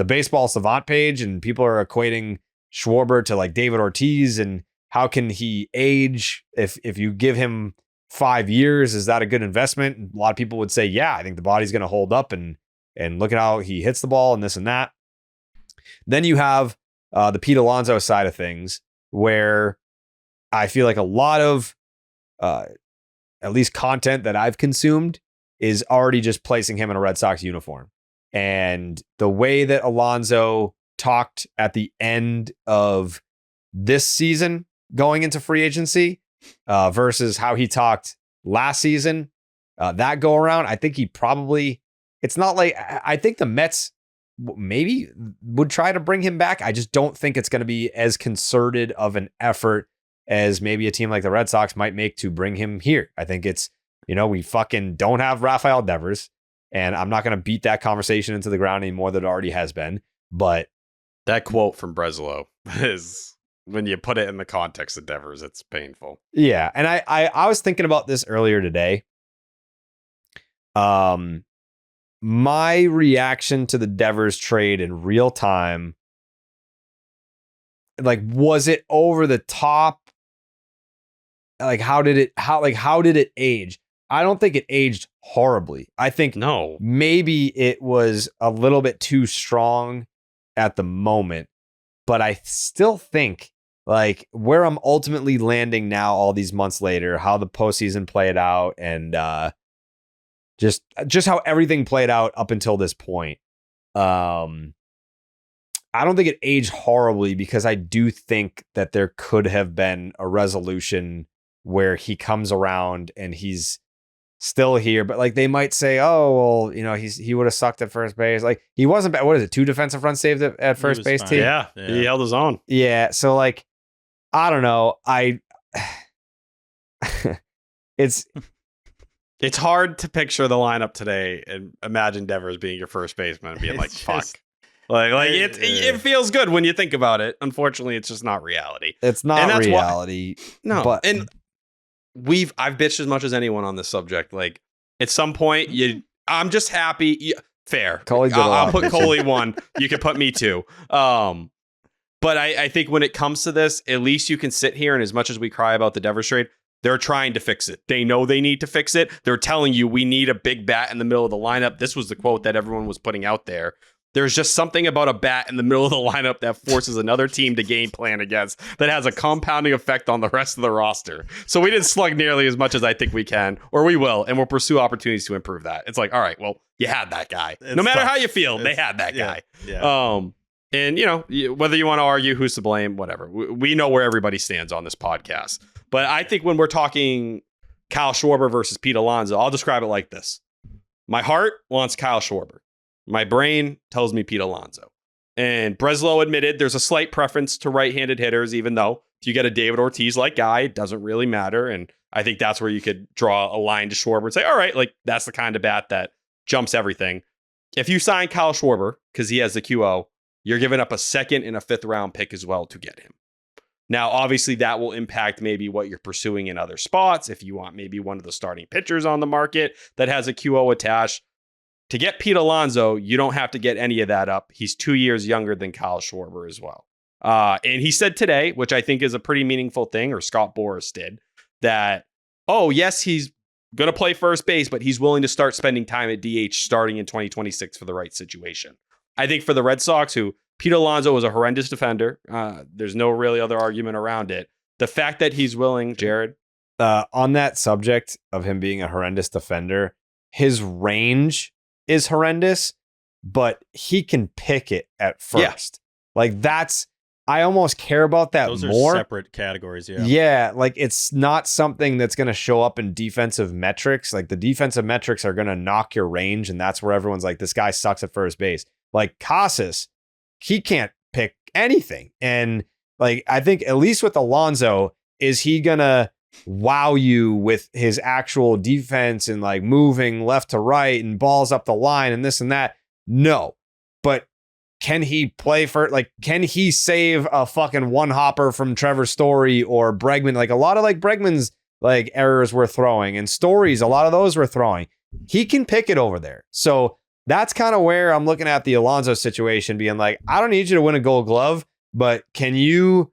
baseball savant page and people are equating Schwarber to like David Ortiz and how can he age if you give him 5 years, is that a good investment? And a lot of people would say, yeah, I think the body's going to hold up and look at how he hits the ball and this and that. Then you have the Pete Alonso side of things, where I feel like a lot of at least content that I've consumed is already just placing him in a Red Sox uniform. And the way that Alonso talked at the end of this season going into free agency versus how he talked last season, that go around, I think he probably, it's not like, I think the Mets maybe would try to bring him back. I just don't think it's going to be as concerted of an effort as maybe a team like the Red Sox might make to bring him here. I think it's, we fucking don't have Rafael Devers, and I'm not going to beat that conversation into the ground anymore that it already has been. But that quote from Breslow is, when you put it in the context of Devers, it's painful. Yeah. And I was thinking about this earlier today. My reaction to the Devers trade in real time, like, was it over the top? Like, how did it age? I don't think it aged horribly. I think maybe it was a little bit too strong at the moment, but I still think, like, where I'm ultimately landing now, all these months later, how the postseason played out, and just how everything played out up until this point. I don't think it aged horribly, because I do think that there could have been a resolution where he comes around and he's still here, but like they might say, oh, well, he would have sucked at first base. Like, he wasn't bad. What is it? 2 defensive runs saved at first base team. Yeah, he held his own. Yeah. So, like, I don't know. It's hard to picture the lineup today and imagine Devers being your first baseman and being like, fuck. Like it feels good when you think about it. Unfortunately, it's just not reality. It's not reality. But I've bitched as much as anyone on this subject. Like, at some point, I'm just happy. Fair. I'll put Coley 1. You can put me 2. But I think when it comes to this, at least you can sit here, and as much as we cry about the Devers trade, they're trying to fix it. They know they need to fix it. They're telling you, we need a big bat in the middle of the lineup. This was the quote that everyone was putting out there. There's just something about a bat in the middle of the lineup that forces another team to game plan against, that has a compounding effect on the rest of the roster. So we didn't slug nearly as much as I think we can, or we will, and we'll pursue opportunities to improve that. It's like, all right, well, you had that guy. No matter how you feel, they had that guy. Yeah. And, whether you want to argue who's to blame, whatever. We know where everybody stands on this podcast. But I think when we're talking Kyle Schwarber versus Pete Alonso, I'll describe it like this. My heart wants Kyle Schwarber. My brain tells me Pete Alonso. And Breslow admitted there's a slight preference to right-handed hitters, even though if you get a David Ortiz-like guy, it doesn't really matter. And I think that's where you could draw a line to Schwarber and say, all right, like, that's the kind of bat that jumps everything. If you sign Kyle Schwarber, because he has the QO, you're giving up a 2nd and a 5th round pick as well to get him. Now, obviously, that will impact maybe what you're pursuing in other spots. If you want maybe one of the starting pitchers on the market that has a QO attached. To get Pete Alonso, you don't have to get any of that up. He's 2 years younger than Kyle Schwarber as well. And he said today, which I think is a pretty meaningful thing, or Scott Boras did, that, oh, yes, he's going to play first base, but he's willing to start spending time at DH starting in 2026 for the right situation. I think for the Red Sox, who Pete Alonso was a horrendous defender, there's no really other argument around it. The fact that he's willing, Jared? On that subject of him being a horrendous defender, his range is horrendous, but he can pick it at first. Yeah. Like, I almost care about that more. Those are separate categories, yeah. Yeah, like, it's not something that's going to show up in defensive metrics. Like, the defensive metrics are going to knock your range, and that's where everyone's like, this guy sucks at first base. Like, Casas, he can't pick anything. And, like, I think at least with Alonso, is he going to wow you with his actual defense and, like, moving left to right and balls up the line and this and that? No. But can he play for, like, can he save a fucking one hopper from Trevor Story or Bregman? Like, a lot of, like, Bregman's, like, errors we're throwing, and Stories, a lot of those we're throwing. he can pick it over there. So that's kind of where I'm looking at the Alonso situation, being like, I don't need you to win a Gold Glove, but can you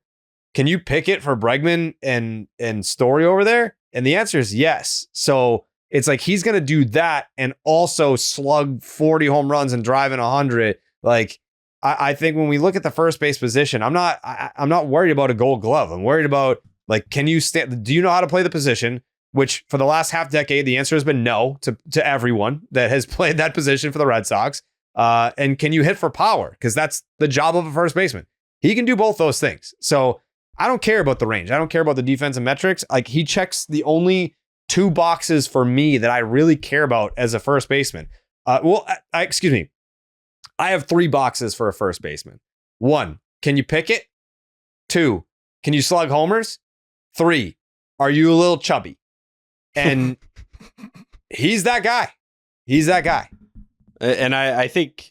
pick it for Bregman and Story over there? And the answer is yes. So it's like he's going to do that and also slug 40 home runs and drive in 100. Like, I think when we look at the first base position, I'm not worried about a Gold Glove. I'm worried about, like, can you stand? Do you know how to play the position? Which for the last half decade, the answer has been no to everyone that has played that position for the Red Sox. And can you hit for power? Because that's the job of a first baseman. He can do both those things. So I don't care about the range. I don't care about the defensive metrics. Like, he checks the only 2 boxes for me that I really care about as a first baseman. Excuse me. I have 3 boxes for a first baseman. 1, can you pick it? 2, can you slug homers? 3, are you a little chubby? And he's that guy. He's that guy. And I think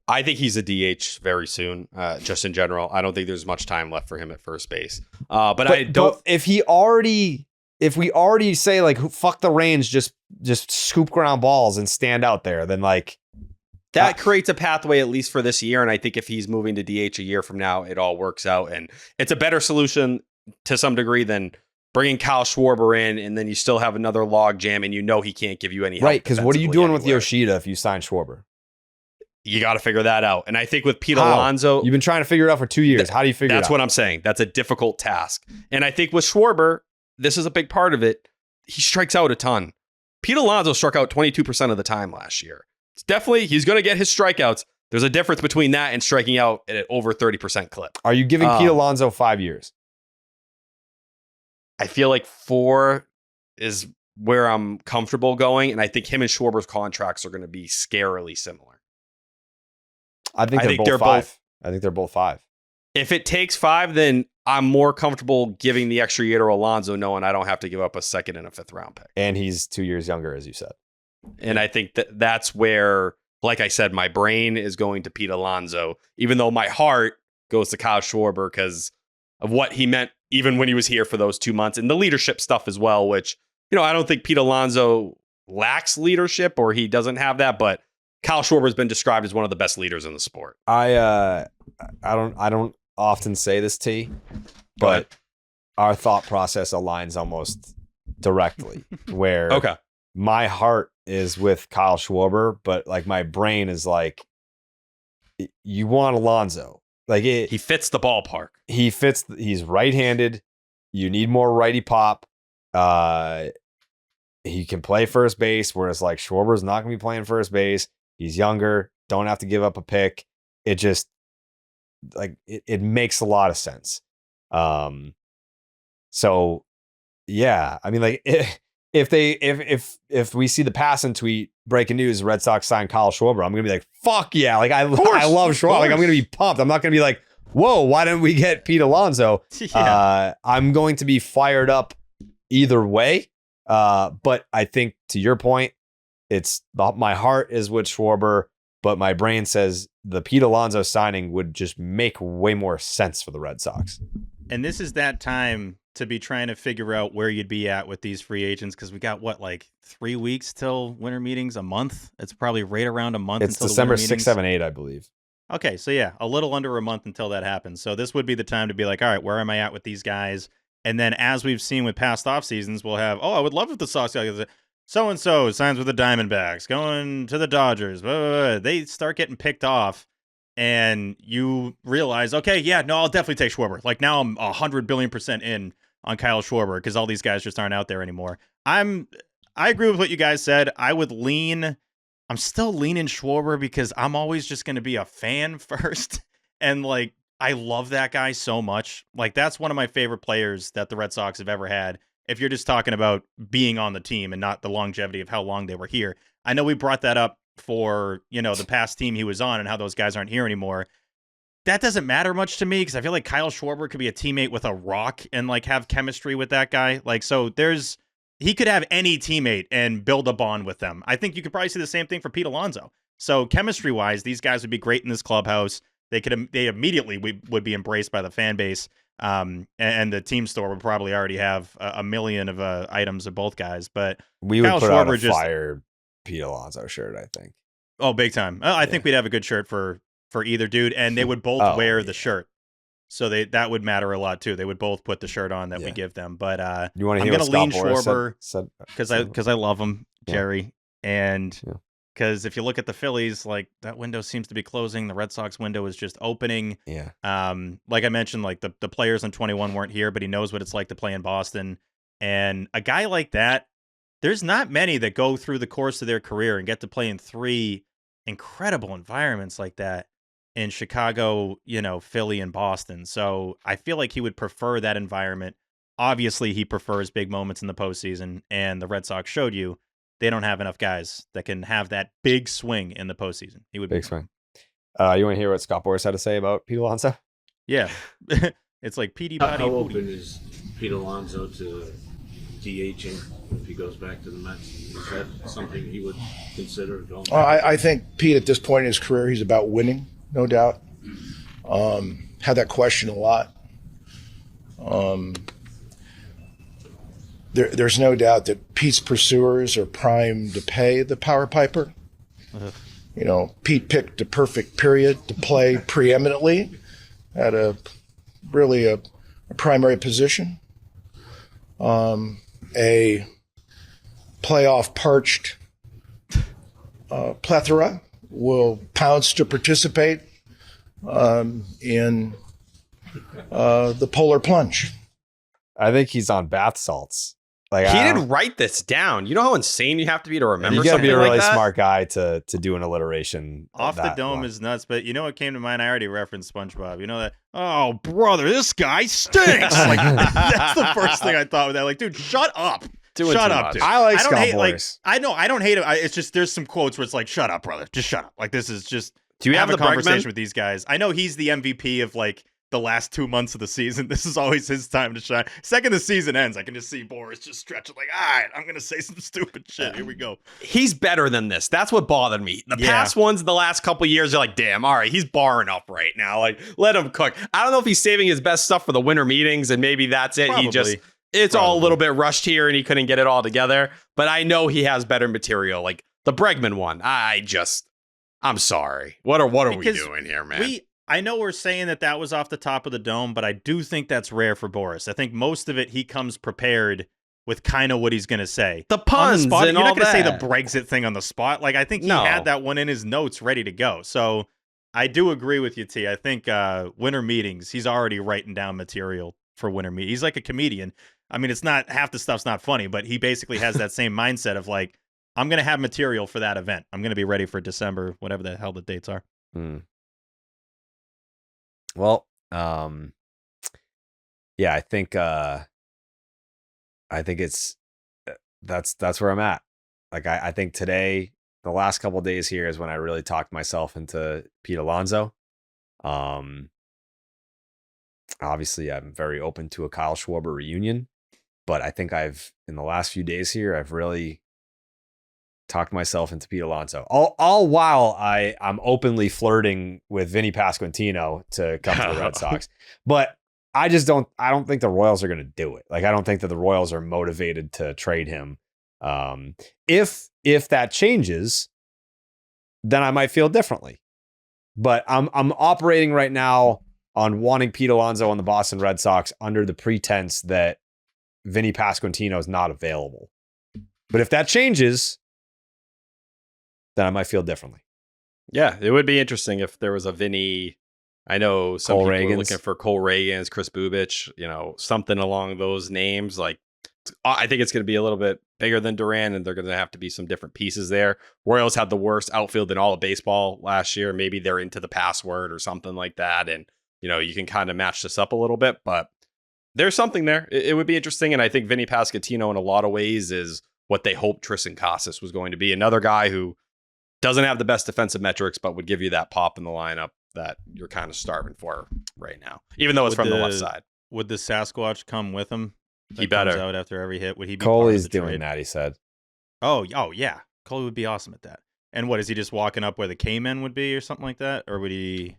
he's a DH very soon, just in general. I don't think there's much time left for him at first base. But I don't. But if we already say, like, fuck the range, just scoop ground balls and stand out there, then, like, that creates a pathway at least for this year. And I think if he's moving to DH a year from now, it all works out. And it's a better solution to some degree than bringing Kyle Schwarber in, and then you still have another log jam, and you know he can't give you any help. Right, because what are you doing with Yoshida if you sign Schwarber? You got to figure that out. And I think with Pete Alonso... You've been trying to figure it out for 2 years. How do you figure it out? That's what I'm saying. That's a difficult task. And I think with Schwarber, this is a big part of it. He strikes out a ton. Pete Alonso struck out 22% of the time last year. It's definitely, he's going to get his strikeouts. There's a difference between that and striking out at over 30% clip. Are you giving Pete Alonso 5 years? I feel like 4 is where I'm comfortable going, and I think him and Schwarber's contracts are going to be scarily similar. I think they're both 5. I think they're both 5. If it takes 5, then I'm more comfortable giving the extra year to Alonso, knowing I don't have to give up a 2nd and a 5th round pick. And he's 2 years younger, as you said. And I think that's where, like I said, my brain is going to Pete Alonso, even though my heart goes to Kyle Schwarber because of what he meant even when he was here for those 2 months, and the leadership stuff as well, which, you know, I don't think Pete Alonso lacks leadership or he doesn't have that, but Kyle Schwarber has been described as one of the best leaders in the sport. I don't often say this, T, but our thought process aligns almost directly where my heart is with Kyle Schwarber, but, like, my brain is like, you want Alonso. Like, he fits the ballpark. He's right-handed. You need more righty pop. He can play first base, whereas, like, Schwarber's not going to be playing first base. He's younger. Don't have to give up a pick. It just, like, it makes a lot of sense. So yeah, I mean, like, if we see the passing tweet, breaking news, Red Sox signed Kyle Schwarber, I'm gonna be like, fuck yeah, like, I love Schwarber. Like, I'm gonna be pumped. I'm not gonna be like, whoa, why didn't we get Pete Alonso? Yeah. I'm going to be fired up either way. But I think, to your point, my heart is with Schwarber, but my brain says the Pete Alonso signing would just make way more sense for the Red Sox. And this is that time to be trying to figure out where you'd be at with these free agents, because we got, what, like 3 weeks till winter meetings, a month? It's probably right around a month. It's until December the 6, 7, 8, I believe. Okay, so yeah, a little under a month until that happens. So this would be the time to be like, all right, where am I at with these guys? And then, as we've seen with past off seasons, we'll have, I would love if the Sox guys, so-and-so signs with the Diamondbacks, going to the Dodgers. Blah, blah, blah. They start getting picked off, and you realize, okay, yeah, no, I'll definitely take Schwarber. Like, now I'm 100 billion% in on Kyle Schwarber because all these guys just aren't out there anymore. I agree with what you guys said. I'm still leaning Schwarber because I'm always just going to be a fan first. And, like, I love that guy so much. Like, that's one of my favorite players that the Red Sox have ever had. If you're just talking about being on the team and not the longevity of how long they were here. I know we brought that up for, the past team he was on and how those guys aren't here anymore. That doesn't matter much to me because I feel like Kyle Schwarber could be a teammate with a rock and, like, have chemistry with that guy. Like, so he could have any teammate and build a bond with them. I think you could probably see the same thing for Pete Alonso. So chemistry wise, these guys would be great in this clubhouse. They immediately would be embraced by the fan base. And the team store would probably already have a million of items of both guys. But we would put out a fire Pete Alonso shirt, I think. Oh, big time. I think we'd have a good shirt for either dude, and they would both wear the shirt. So that would matter a lot too. They would both put the shirt on that we give them. But you want to I'm hear going to lean Schwarber because I love him, Jerry, and because if you look at the Phillies, like that window seems to be closing. The Red Sox window is just opening. Yeah. Like I mentioned, like the players in 21 weren't here, but he knows what it's like to play in Boston. And a guy like that, there's not many that go through the course of their career and get to play in 3 incredible environments like that. In Chicago, Philly and Boston. So I feel like he would prefer that environment. Obviously, he prefers big moments in the postseason, and the Red Sox showed you they don't have enough guys that can have that big swing in the postseason. He would big swing. You want to hear what Scott Boras had to say about Pete Alonso? Yeah. It's like Petey Potty. How open is Pete Alonso to DHing if he goes back to the Mets? Is that something he would consider going back? I think Pete, at this point in his career, he's about winning. No doubt. Had that question a lot. There's no doubt that Pete's pursuers are primed to pay the power piper. Pete picked the perfect period to play preeminently at a primary position. A playoff parched plethora will pounce to participate in the polar plunge. I think he's on bath salts. Like he didn't write this down. You know how insane you have to be to remember. You got to be a really like smart guy to do an alliteration. Off the dome is nuts, but you know what came to mind? I already referenced SpongeBob. You know that? Oh, brother, this guy stinks. Like that's the first thing I thought with that. Like, dude, shut up. Shut up, dude. I like don't Scott hate, Boras. I know I don't hate him. It's just there's some quotes where it's like, shut up, brother. Just shut up. Like this is just. Do you have a the conversation Bregman? with these guys? I know he's the MVP of like the last 2 months of the season. This is always his time to shine. Second the season ends, I can just see Boras just stretching like, all right, I'm gonna say some stupid shit. Here we go. He's better than this. That's what bothered me. The past ones, the last couple of years, you're like, damn, all right, he's barring up right now. Like, let him cook. I don't know if he's saving his best stuff for the winter meetings, and maybe that's it. Probably. It's all a little bit rushed here, and he couldn't get it all together. But I know he has better material. Like the Bregman one, I'm sorry. What are we doing here, man? I know we're saying that was off the top of the dome, but I do think that's rare for Boras. I think most of it he comes prepared with kind of what he's going to say. The puns and you're not going to say the that. Brexit thing on the spot. Like I think he had that one in his notes ready to go. So I do agree with you, T. I think winter meetings, he's already writing down material for winter meetings. He's like a comedian. I mean, it's not half the stuff's not funny, but he basically has that same mindset of like, I'm going to have material for that event. I'm going to be ready for December, whatever the hell the dates are. Well, yeah, I think it's that's where I'm at. Like I think today, the last couple of days here is when I really talked myself into Pete Alonso. Obviously, I'm very open to a Kyle Schwarber reunion, but I think in the last few days here, I've really talked myself into Pete Alonso. All while I'm openly flirting with Vinny Pasquantino to come to the Red Sox. But I don't think the Royals are going to do it. Like, I don't think that the Royals are motivated to trade him. If that changes, then I might feel differently. But I'm operating right now on wanting Pete Alonso on the Boston Red Sox under the pretense that Vinny Pasquantino is not available. But if that changes, then I might feel differently. Yeah, it would be interesting if there was a Vinny. I know some Cole people Reagans. are looking for Cole Reagans, Chris Bubich, something along those names. Like, I think it's going to be a little bit bigger than Duran, and they're going to have to be some different pieces there. Royals had the worst outfield in all of baseball last year. Maybe they're into the password or something like that. And, you can kind of match this up a little bit, but there's something there. It would be interesting. And I think Vinny Pasquantino in a lot of ways is what they hoped Tristan Casas was going to be. Another guy who doesn't have the best defensive metrics, but would give you that pop in the lineup that you're kind of starving for right now, even though it's from the left side. Would the Sasquatch come with him? He better. Comes out after every hit. Would he be Coley's part of the doing trade? that, he said. Oh, yeah. Coley would be awesome at that. And what, is he just walking up where the K-Men would be or something like that? Or would he...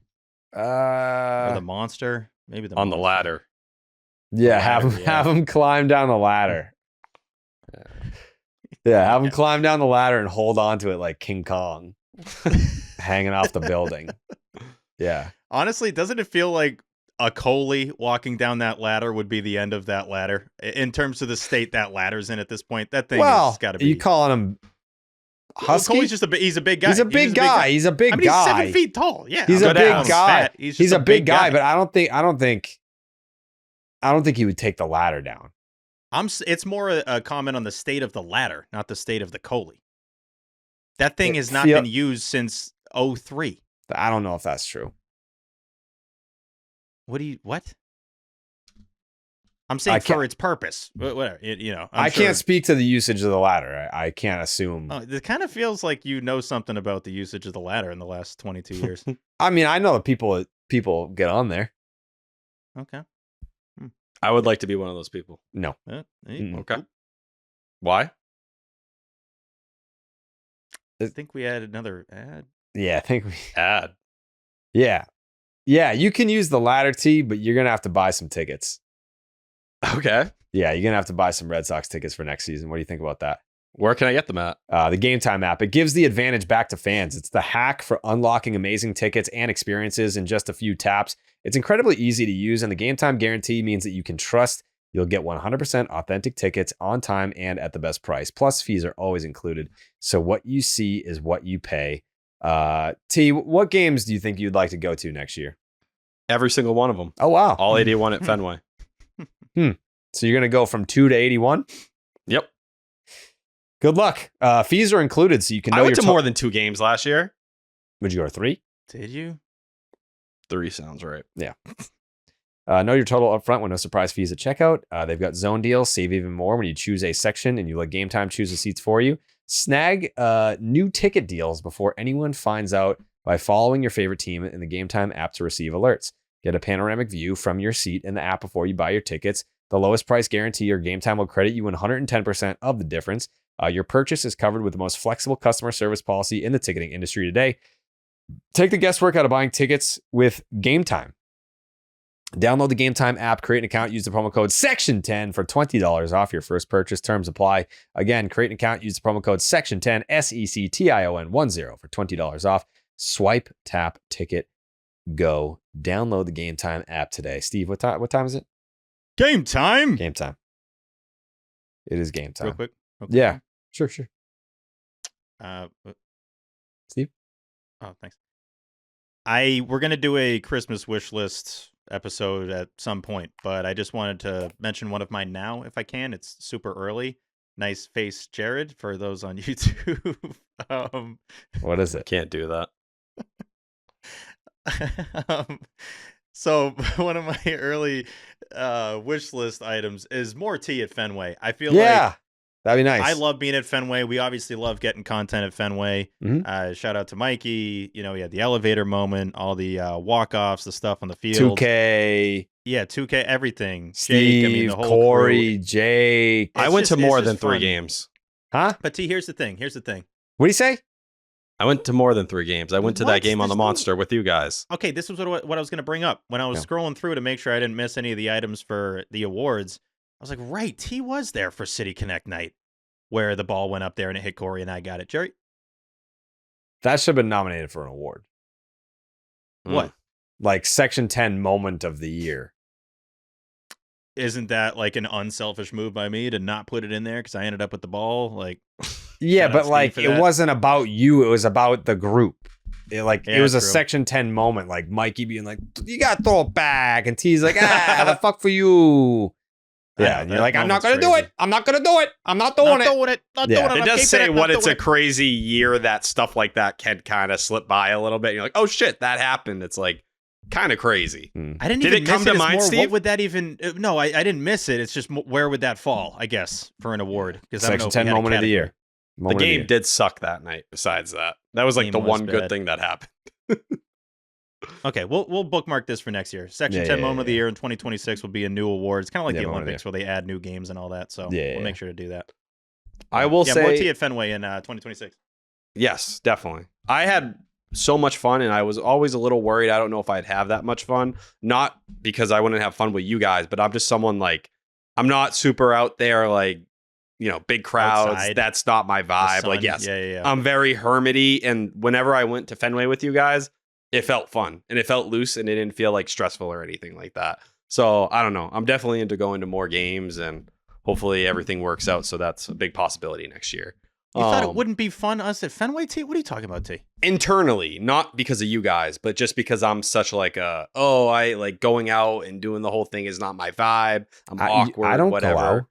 or the monster? Maybe the on the ladder. Yeah, have him climb down the ladder. Yeah, have him climb down the ladder and hold on to it like King Kong, hanging off the building. Yeah. Honestly, doesn't it feel like a Coley walking down that ladder would be the end of that ladder in terms of the state that ladder's in at this point? That thing has got to be. Are you calling him husky? Coley's just he's a big guy. He's a big guy. He's a big guy. He's 7 feet tall. Yeah, he's a big guy. Fat. He's a big guy, but I don't think he would take the ladder down. It's more a comment on the state of the ladder, not the state of the Coley. That thing has not been used since 2003. I don't know if that's true. What? I'm saying for its purpose. Whatever. I can't speak to the usage of the ladder. I can't assume. Oh, it kind of feels like you know something about the usage of the ladder in the last 22 years. I mean, I know that people get on there. Okay. I would like to be one of those people. No. Okay. Why? I think we had another ad. Yeah, I think we ad. Yeah. Yeah, you can use the ladder T, but you're going to have to buy some tickets. Okay. Yeah, you're going to have to buy some Red Sox tickets for next season. What do you think about that? Where can I get them at? The Game Time app. It gives the advantage back to fans. It's the hack for unlocking amazing tickets and experiences in just a few taps. It's incredibly easy to use, and the Game Time guarantee means that you can trust you'll get 100% authentic tickets on time and at the best price. Plus, fees are always included. So what you see is what you pay. T, what games do you think you'd like to go to next year? Every single one of them. Oh, wow. All 81 at Fenway. So you're going to go from 2 to 81? Yep. Good luck. Fees are included, so you can know I went to more than 2 games last year. Would you go to 3? Did you? 3 sounds right. Yeah. Know your total up front with no surprise fees at checkout. They've got zone deals. Save even more when you choose a section and you let Game Time choose the seats for you. Snag new ticket deals before anyone finds out by following your favorite team in the Game Time app to receive alerts. Get a panoramic view from your seat in the app before you buy your tickets. The lowest price guarantee or Game Time will credit you 110% of the difference. Your purchase is covered with the most flexible customer service policy in the ticketing industry today. Take the guesswork out of buying tickets with Game Time. Download the Game Time app, create an account, use the promo code SECTION10 for $20 off your first purchase. Terms apply. Again, create an account, use the promo code SECTION10, SECTION10 for $20 off. Swipe, tap, ticket, go. Download the Game Time app today. Steve, what time is it? Game time. Game time. It is game time. Real quick. Okay. Yeah, sure. Steve? Oh, thanks. We're going to do a Christmas wish list episode at some point, but I just wanted to mention one of mine now, if I can. It's super early. Nice face, Jared, for those on YouTube. What is it? Can't do that. So one of my early wish list items is more tea at Fenway. I feel like that'd be nice. I love being at Fenway. We obviously love getting content at Fenway. Mm-hmm. Shout out to Mikey. You know, he had the elevator moment, all the walk-offs, the stuff on the field. 2K. Yeah, 2K, everything. Steve, Jake, the whole Corey, crew. Jake. I went to more than 3 games. Huh? But T, here's the thing. What do you say? I went to more than 3 games. I went to that game on the Monster with you guys. Okay, this was what I was going to bring up. When I was scrolling through to make sure I didn't miss any of the items for the awards, I was like, right, T was there for City Connect night, where the ball went up there and it hit Corey and I got it. Jerry? That should have been nominated for an award. What? Like Section 10 moment of the year. Isn't that like an unselfish move by me to not put it in there because I ended up with the ball? Like, yeah, but like it wasn't about you. It was about the group. It was a Section 10 moment. Like Mikey being like, "You got to throw it back," and T's like, the fuck for you." Yeah, and you're like, "I'm not gonna do it. I'm not gonna do it. I'm not doing it." It does say what it's a crazy year that stuff like that can kind of slip by a little bit. You're like, "Oh shit, that happened." It's like kind of crazy. I didn't even come to mind, Steve? What would that even? No, I didn't miss it. It's just where would that fall? I guess for an award because Section 10 moment of the year. The game did suck that night. Besides that, that was like the one good thing that happened. Okay, we'll bookmark this for next year. Section 10 moment of the year in 2026 will be a new award. It's kind of like the Olympics where they add new games and all that. So we'll make sure to do that. I will say more tea at Fenway in 2026. Yes, definitely. I had so much fun, and I was always a little worried. I don't know if I'd have that much fun. Not because I wouldn't have fun with you guys, but I'm just someone like I'm not super out there like big crowds. Outside. That's not my vibe. Like, yes, Yeah. I'm very hermity. And whenever I went to Fenway with you guys, it felt fun and it felt loose and it didn't feel like stressful or anything like that. So I don't know. I'm definitely into going to more games and hopefully everything works out. So that's a big possibility next year. You thought it wouldn't be fun us at Fenway, T? What are you talking about, T? Internally, not because of you guys, but just because I'm such like I like going out and doing the whole thing is not my vibe. I'm awkward, I don't whatever. go out.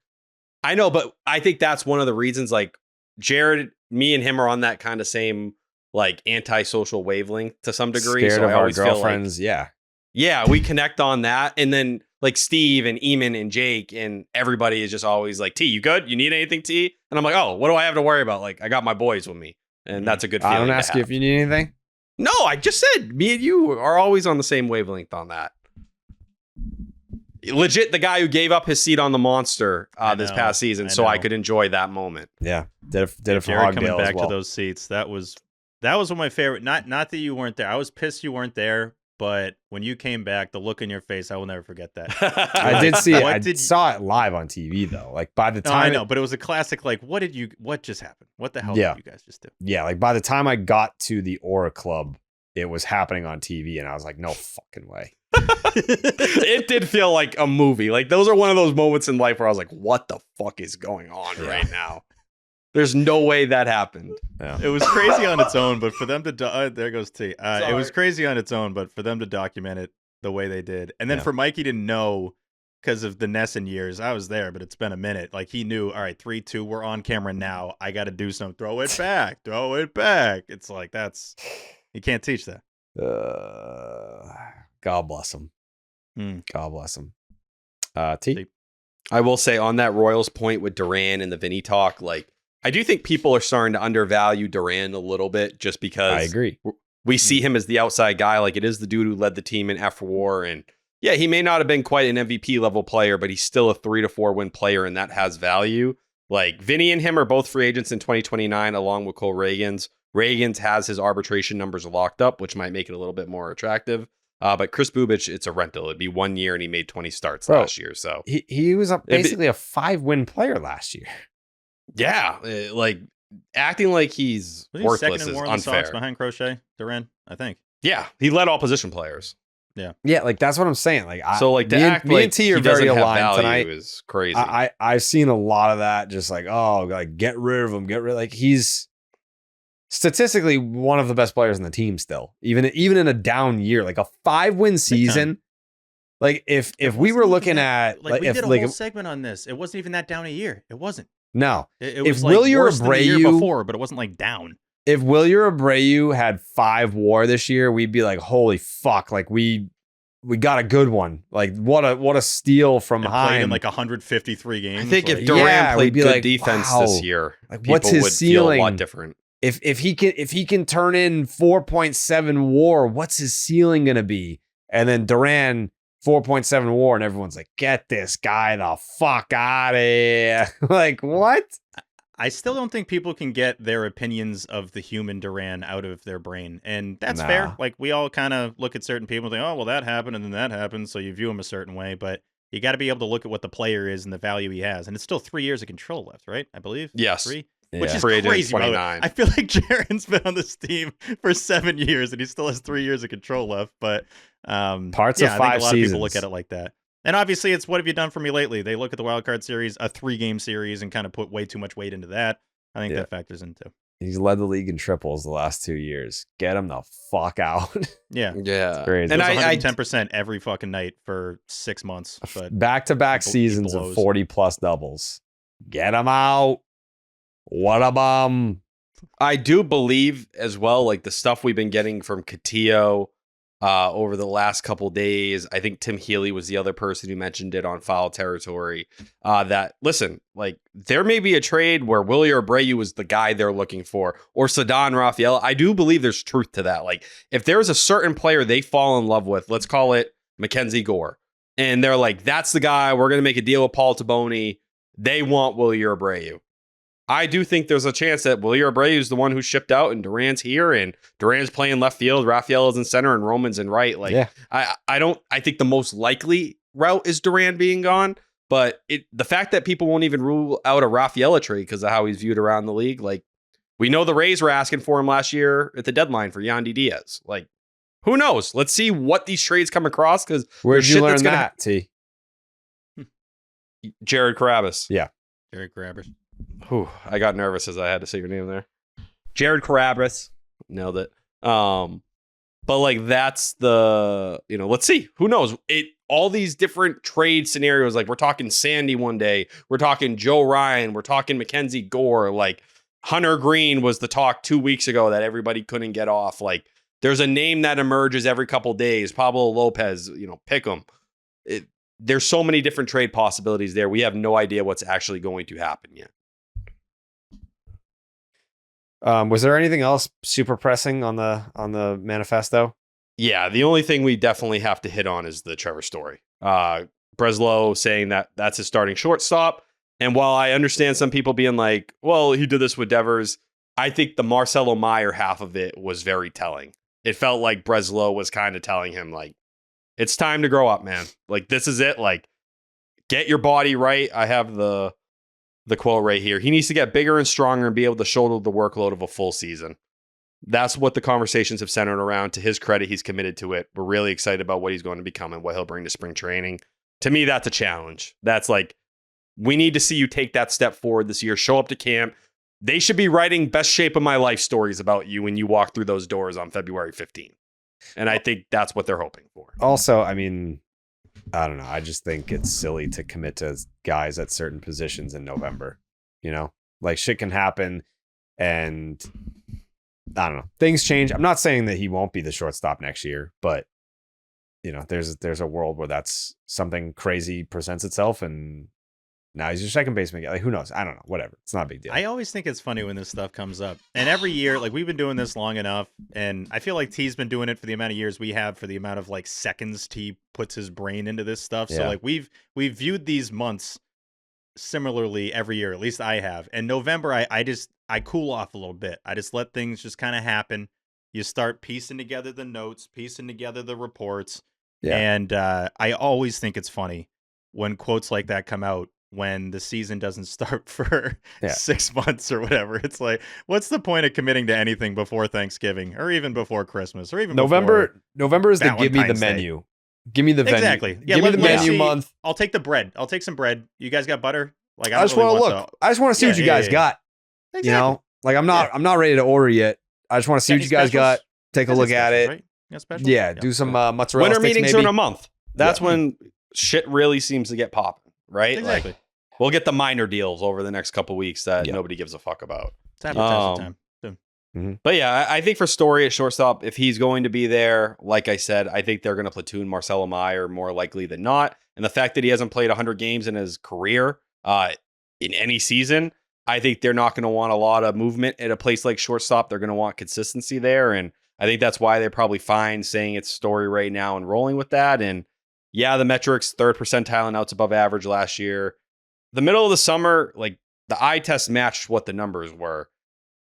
I know, but I think that's one of the reasons, like Jared, me and him are on that kind of same like antisocial wavelength to some degree. Scared so of I our always girlfriends, feel like, yeah, we connect on that. And then like Steve and Eamon and Jake and everybody is just always like, T, you good? You need anything, T? And I'm like, oh, what do I have to worry about? Like, I got my boys with me. And that's a good feeling. I don't ask you if you need anything. No, I just said me and you are always on the same wavelength on that. Legit, the guy who gave up his seat on the Monster this past season so I could enjoy that moment. Yeah, did it for Jared Hogdale coming back as well. to those seats. That was one of my favorite. Not that you weren't there. I was pissed you weren't there. But when you came back, the look in your face, I will never forget that. I did see it. I saw it live on TV though. Like by the time I know, but it was a classic. Like, what just happened? What the hell did you guys just do? Yeah, like by the time I got to the Aura Club, it was happening on TV, and I was like, no fucking way. It did feel like a movie. Like those are one of those moments in life where I was like, what the fuck is going on right now? There's no way that happened. Yeah. It was crazy on its own, but for them to there goes T. It was crazy on its own, but for them to document it the way they did, and then for Mikey to know because of the Nesson years, I was there, but it's been a minute. Like he knew, all right, 3, 2, we're on camera now. I got to do something. Throw it back. It's like you can't teach that. God bless him. God bless him. T. I will say on that Royals point with Duran and the Vinny talk, like. I do think people are starting to undervalue Duran a little bit just because I agree. We see him as the outside guy. Like it is the dude who led the team in F4. And yeah, he may not have been quite an MVP level player, but he's still a 3 to 4 win player. And that has value. Like Vinny and him are both free agents in 2029, along with Cole Reagans. Reagans has his arbitration numbers locked up, which might make it a little bit more attractive. But Chris Bubich, it's a rental. It'd be 1 year and he made 20 starts last year. So he was basically a 5-win player last year. Yeah, like acting like he's worthless second is in war unfair. The Sox behind Crochet, Duran, I think. Yeah, he led all position players. Yeah, like that's what I'm saying. Like, me and T are very aligned tonight. Is crazy. I've seen a lot of that. Just like, like get rid of him. Like he's statistically one of the best players in the team still. Even in a down year, like a 5-win season. Like if we were looking at we did a whole segment on this, it wasn't even that down a year. It wasn't. No, it was if Wilyer worse than the year Abreu before, but it wasn't like down. If Wilyer Abreu had 5 WAR this year, we'd be like, holy fuck! Like we got a good one. Like what a steal from Heim. Played in like 153 games. I think if Duran played good defense this year, like what's his would ceiling? Feel a lot different. If he can turn in 4.7 WAR, what's his ceiling gonna be? And then Duran 4.7 WAR, and everyone's like, get this guy the fuck out of here. Like, what? I still don't think people can get their opinions of the human Duran out of their brain. And that's fair. Like, we all kind of look at certain people and think, oh, well, that happened and then that happened. So you view him a certain way. But you got to be able to look at what the player is and the value he has. And it's still 3 years of control left, right? I believe? Yes. 3? Yeah. Which is Free agent crazy. 29. I feel like Jaren's been on this team for 7 years and he still has 3 years of control left. But parts of 5 I think a lot lot of people look at it like that. And obviously, it's what have you done for me lately? They look at the wild card series, a 3-game series, and kind of put way too much weight into that. I think that factors into. He's led the league in triples the last 2 years. Get him the fuck out. Yeah. It's crazy. And I 110% every fucking night for 6 months. But back-to-back seasons of 40-plus doubles. Get him out. What a bum. I do believe as well, like the stuff we've been getting from Castillo over the last couple days. I think Tim Healy was the other person who mentioned it on Foul Territory. That, listen, like there may be a trade where Wilyer Abreu is the guy they're looking for, or Ceddanne Rafael. I do believe there's truth to that. Like if there's a certain player they fall in love with, let's call it Mackenzie Gore, and they're like, that's the guy, we're going to make a deal with Paul Taboni. They want Wilyer Abreu. I do think there's a chance that Wilyer Abreu is the one who's shipped out and Duran's here and Duran's playing left field. Rafael is in center and Roman's in right. Like, I think the most likely route is Duran being gone, But the fact that people won't even rule out a Rafaela trade because of how he's viewed around the league, like we know the Rays were asking for him last year at the deadline for Yandy Diaz. Like, who knows? Let's see what these trades come across because where'd you learn that, T? Jared Carrabis. Yeah. Jared Carrabis. Whew, I got nervous as I had to say your name there. Jared Carrabis. Nailed it. But like that's the, let's see. Who knows? All these different trade scenarios, like we're talking Sandy one day, we're talking Joe Ryan, we're talking Mackenzie Gore, like Hunter Green was the talk 2 weeks ago that everybody couldn't get off. Like there's a name that emerges every couple days. Pablo Lopez, pick him. There's so many different trade possibilities there. We have no idea what's actually going to happen yet. Was there anything else super pressing on the manifesto? Yeah, the only thing we definitely have to hit on is the Trevor Story. Breslow saying that that's his starting shortstop. And while I understand some people being like, well, he did this with Devers, I think the Marcelo Meyer half of it was very telling. It felt like Breslow was kind of telling him, like, it's time to grow up, man. Like, this is it. Like, get your body right. I have the quote right here. He needs to get bigger and stronger and be able to shoulder the workload of a full season. That's what the conversations have centered around. To his credit, he's committed to it. We're really excited about what he's going to become and what he'll bring to spring training. To me, that's a challenge. That's like, we need to see you take that step forward this year. Show up to camp. They should be writing best shape of my life stories about you when you walk through those doors on February 15th. And I think that's what they're hoping for. Also, I mean, I don't know. I just think it's silly to commit to guys at certain positions in November. Like shit can happen and I don't know. Things change. I'm not saying that he won't be the shortstop next year, but there's a world where that's something crazy presents itself and now he's your second baseman. Like, who knows? I don't know. Whatever. It's not a big deal. I always think it's funny when this stuff comes up. And every year, like we've been doing this long enough, and I feel like T's been doing it for the amount of years we have, for the amount of like seconds T puts his brain into this stuff. Yeah. So like we've viewed these months similarly every year. At least I have. And November, I cool off a little bit. I just let things just kind of happen. You start piecing together the notes, piecing together the reports. Yeah. And I always think it's funny when quotes like that come out when the season doesn't start for 6 months or whatever. It's like, what's the point of committing to anything before Thanksgiving or even before Christmas or even November is the give me the menu. Give me the venue. Exactly. Yeah, give me the menu month. I'll take the bread. I'll take some bread. You guys got butter? Like I just want to look. I just want to see what you guys got. Exactly. Like I'm not ready to order yet. I just want to see what you guys got. Take a look at it. Right? Yeah, do some mozzarella Winter sticks meetings maybe. are in a month. That's when shit really seems to get popping, right? Exactly. Like, we'll get the minor deals over the next couple weeks that nobody gives a fuck about. It's advertising time. Mm-hmm. But yeah, I think for Story at shortstop, if he's going to be there, like I said, I think they're going to platoon Marcelo Meyer more likely than not. And the fact that he hasn't played 100 games in his career in any season, I think they're not going to want a lot of movement at a place like shortstop. They're going to want consistency there. And I think that's why they're probably fine saying it's Story right now and rolling with that. And yeah, the metrics, 3rd percentile and outs above average last year. The middle of the summer, like the eye test matched what the numbers were.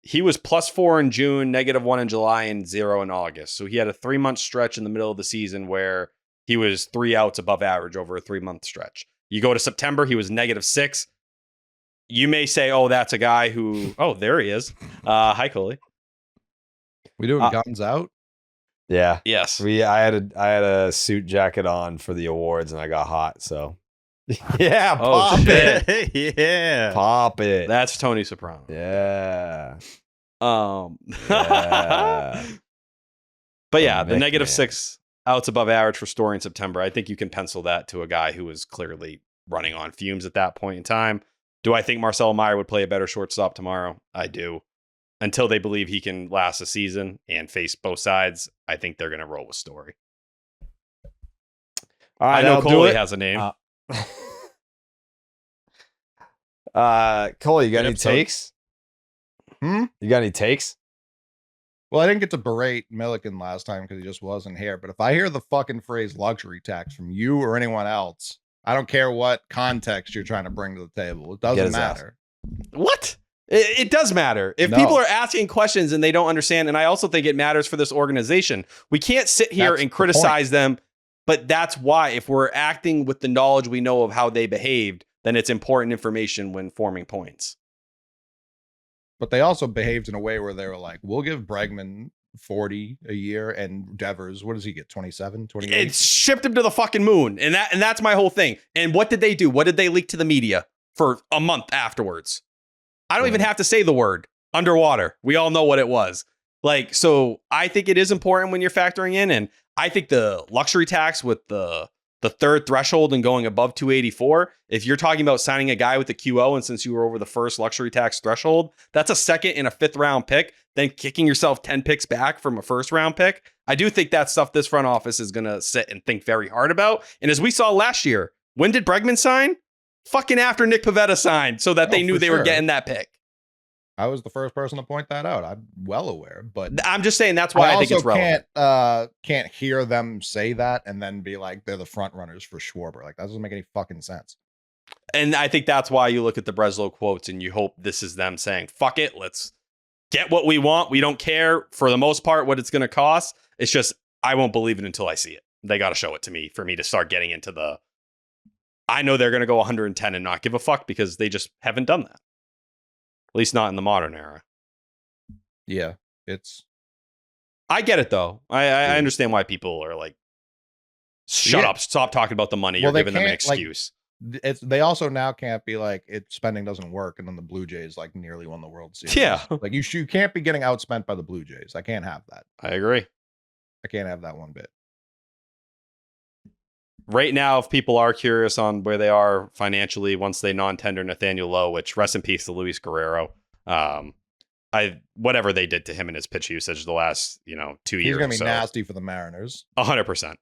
He was +4 in June, -1 in July, and 0 in August. So he had a 3-month stretch in the middle of the season where he was 3 outs above average over a 3-month stretch. You go to September, he was -6. You may say, oh, that's a guy who, oh, there he is. Hi, Coley. We doing guns out? Yeah. Yes. I had a suit jacket on for the awards and I got hot, so yeah, pop it. Yeah. Pop it. That's Tony Soprano. Yeah. Yeah. But yeah, the -6 outs above average for Story in September. I think you can pencil that to a guy who was clearly running on fumes at that point in time. Do I think Marcelo Meyer would play a better shortstop tomorrow? I do. Until they believe he can last a season and face both sides, I think they're going to roll with Story. All right, I know Coley has a name. Coley, you got any takes? You got any takes? Well, I didn't get to berate Milliken last time because he just wasn't here. But if I hear the fucking phrase luxury tax from you or anyone else, I don't care what context you're trying to bring to the table. It doesn't matter. What? It does matter. If people are asking questions and they don't understand, and I also think it matters for this organization. We can't sit here and criticize them But that's why, if we're acting with the knowledge we know of how they behaved, then it's important information when forming points. But they also behaved in a way where they were like, we'll give Bregman 40 a year, and Devers, what does he get, 27, 28? It shipped him to the fucking moon. And that's my whole thing. And what did they do? What did they leak to the media for a month afterwards? I don't even have to say the word. Underwater. We all know what it was. Like, so I think it is important when you're factoring in, and I think the luxury tax with the third threshold and going above 284, if you're talking about signing a guy with the QO, and since you were over the first luxury tax threshold, that's a second and a fifth round pick, then kicking yourself 10 picks back from a first round pick. I do think that's stuff this front office is going to sit and think very hard about. And as we saw last year, when did Bregman sign? Fucking after Nick Pivetta signed, so that they knew they were getting that pick. I was the first person to point that out. I'm well aware, but I'm just saying that's why I think it's relevant. Can't hear them say that and then be like they're the front runners for Schwarber. Like that doesn't make any fucking sense. And I think that's why you look at the Breslow quotes and you hope this is them saying, fuck it, let's get what we want. We don't care for the most part what it's going to cost. It's just, I won't believe it until I see it. They got to show it to me for me to start getting into the, I know they're going to go 110 and not give a fuck, because they just haven't done that. At least not in the modern era. Yeah, I get it though. I understand why people are like, shut up, stop talking about the money. You're giving them an excuse. Like, they also now can't be like, spending doesn't work, and then the Blue Jays like nearly won the World Series. Yeah, like you can't be getting outspent by the Blue Jays. I can't have that. I agree. I can't have that one bit. Right now, if people are curious on where they are financially once they non-tender Nathaniel Lowe, which rest in peace to Luis Guerrero, whatever they did to him in his pitch usage the last 2 years, he's gonna be nasty for the Mariners. 100%.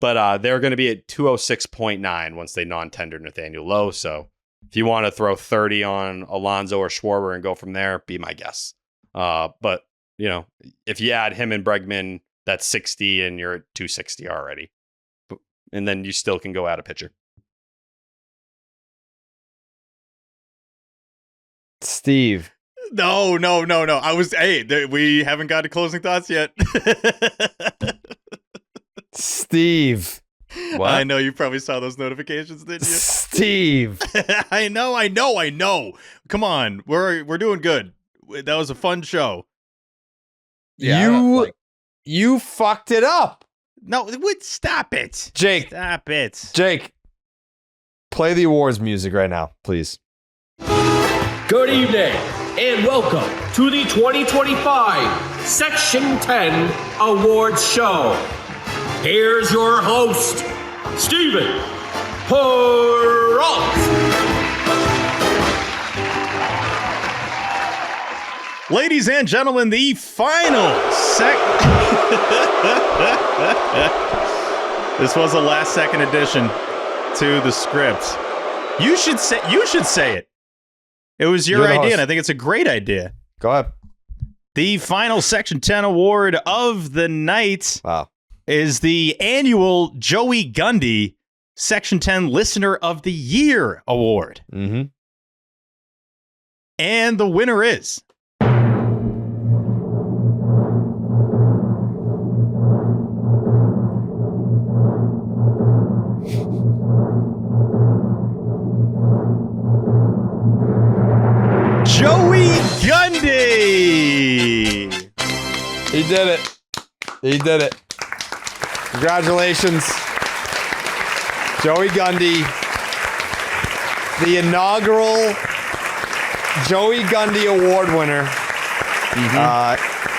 But they're going to be at 206.9 once they non-tender Nathaniel Lowe. So if you want to throw 30 on Alonso or Schwarber and go from there, be my guess. But if you add him and Bregman, that's 60, and you're at 260 already. And then you still can go add a pitcher. Steve. No. We haven't got to closing thoughts yet. Steve. What? I know you probably saw those notifications, didn't you? Steve. I know. Come on. We're doing good. That was a fun show. Yeah, you fucked it up. No, stop it. Jake. Stop it. Jake, play the awards music right now, please. Good evening, and welcome to the 2025 Section 10 Awards Show. Here's your host, Steven Perrault. Ladies and gentlemen, the final This was a last second addition to the script. You should say it. It was your idea, host. and I think it's a great idea. Go ahead. The final Section 10 award of the night is the annual Joey Gundy Section 10 Listener of the Year Award. Mm-hmm. And the winner is... Joey Gundy! He did it. Congratulations, Joey Gundy. The inaugural Joey Gundy Award winner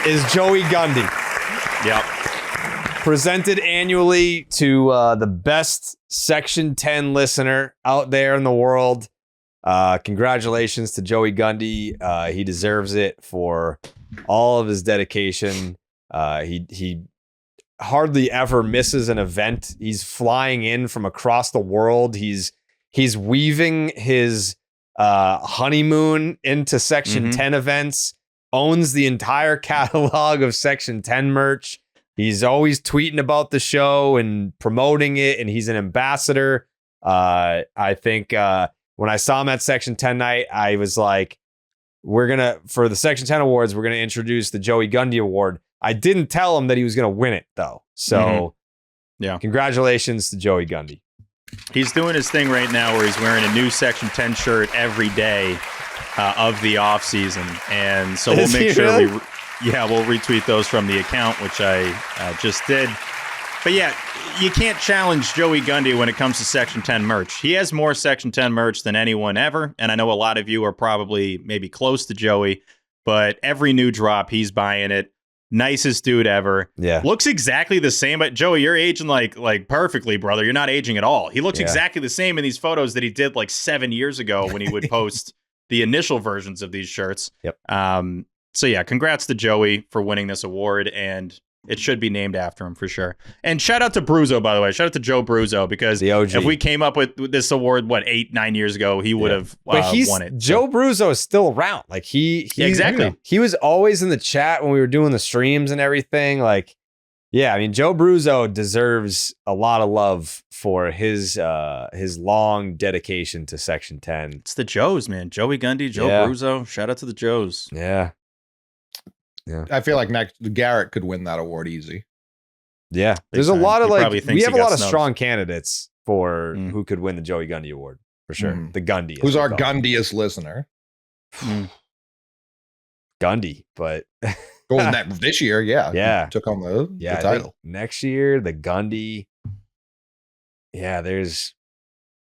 is Joey Gundy. Yep. Presented annually to the best Section 10 listener out there in the world. Congratulations to Joey Gundy. He deserves it for all of his dedication. He hardly ever misses an event. He's flying in from across the world. He's weaving his honeymoon into Section 10 events, owns the entire catalog of Section 10 merch. He's always tweeting about the show and promoting it, and he's an ambassador. I think when I saw him at Section 10 night, I was like, for the Section 10 awards, we're going to introduce the Joey Gundy Award. I didn't tell him that he was going to win it, though. So Yeah. Congratulations to Joey Gundy. He's doing his thing right now where he's wearing a new Section 10 shirt every day of the offseason. And so we'll make sure we'll retweet those from the account, which I just did. But yeah, you can't challenge Joey Gundy when it comes to Section 10 merch. He has more Section 10 merch than anyone ever. And I know a lot of you are probably maybe close to Joey, but every new drop, he's buying it. Nicest dude ever. Yeah. Looks exactly the same. But Joey, you're aging like perfectly, brother. You're not aging at all. He looks exactly the same in these photos that he did like 7 years ago when he would post the initial versions of these shirts. Yep. So yeah, congrats to Joey for winning this award, and it should be named after him for sure. And shout out to Bruzo, by the way. Shout out to Joe Bruzo, because if we came up with this award, 8-9 years ago, he would have won it. Joe Bruzo is still around. Like exactly. He was always in the chat when we were doing the streams and everything. Like, yeah, I mean, Joe Bruzo deserves a lot of love for his long dedication to Section 10. It's the Joes, man. Joey Gundy, Joe Bruzo. Shout out to the Joes. Yeah. Yeah. I feel like next Garrett could win that award easy. Yeah. There's a lot of we have a lot of strong candidates for who could win the Joey Gundy award for sure. The Gundy. Who's our Gundiest listener? Gundy, but this year, yeah. He took on the title. Next year, the Gundy. Yeah, there's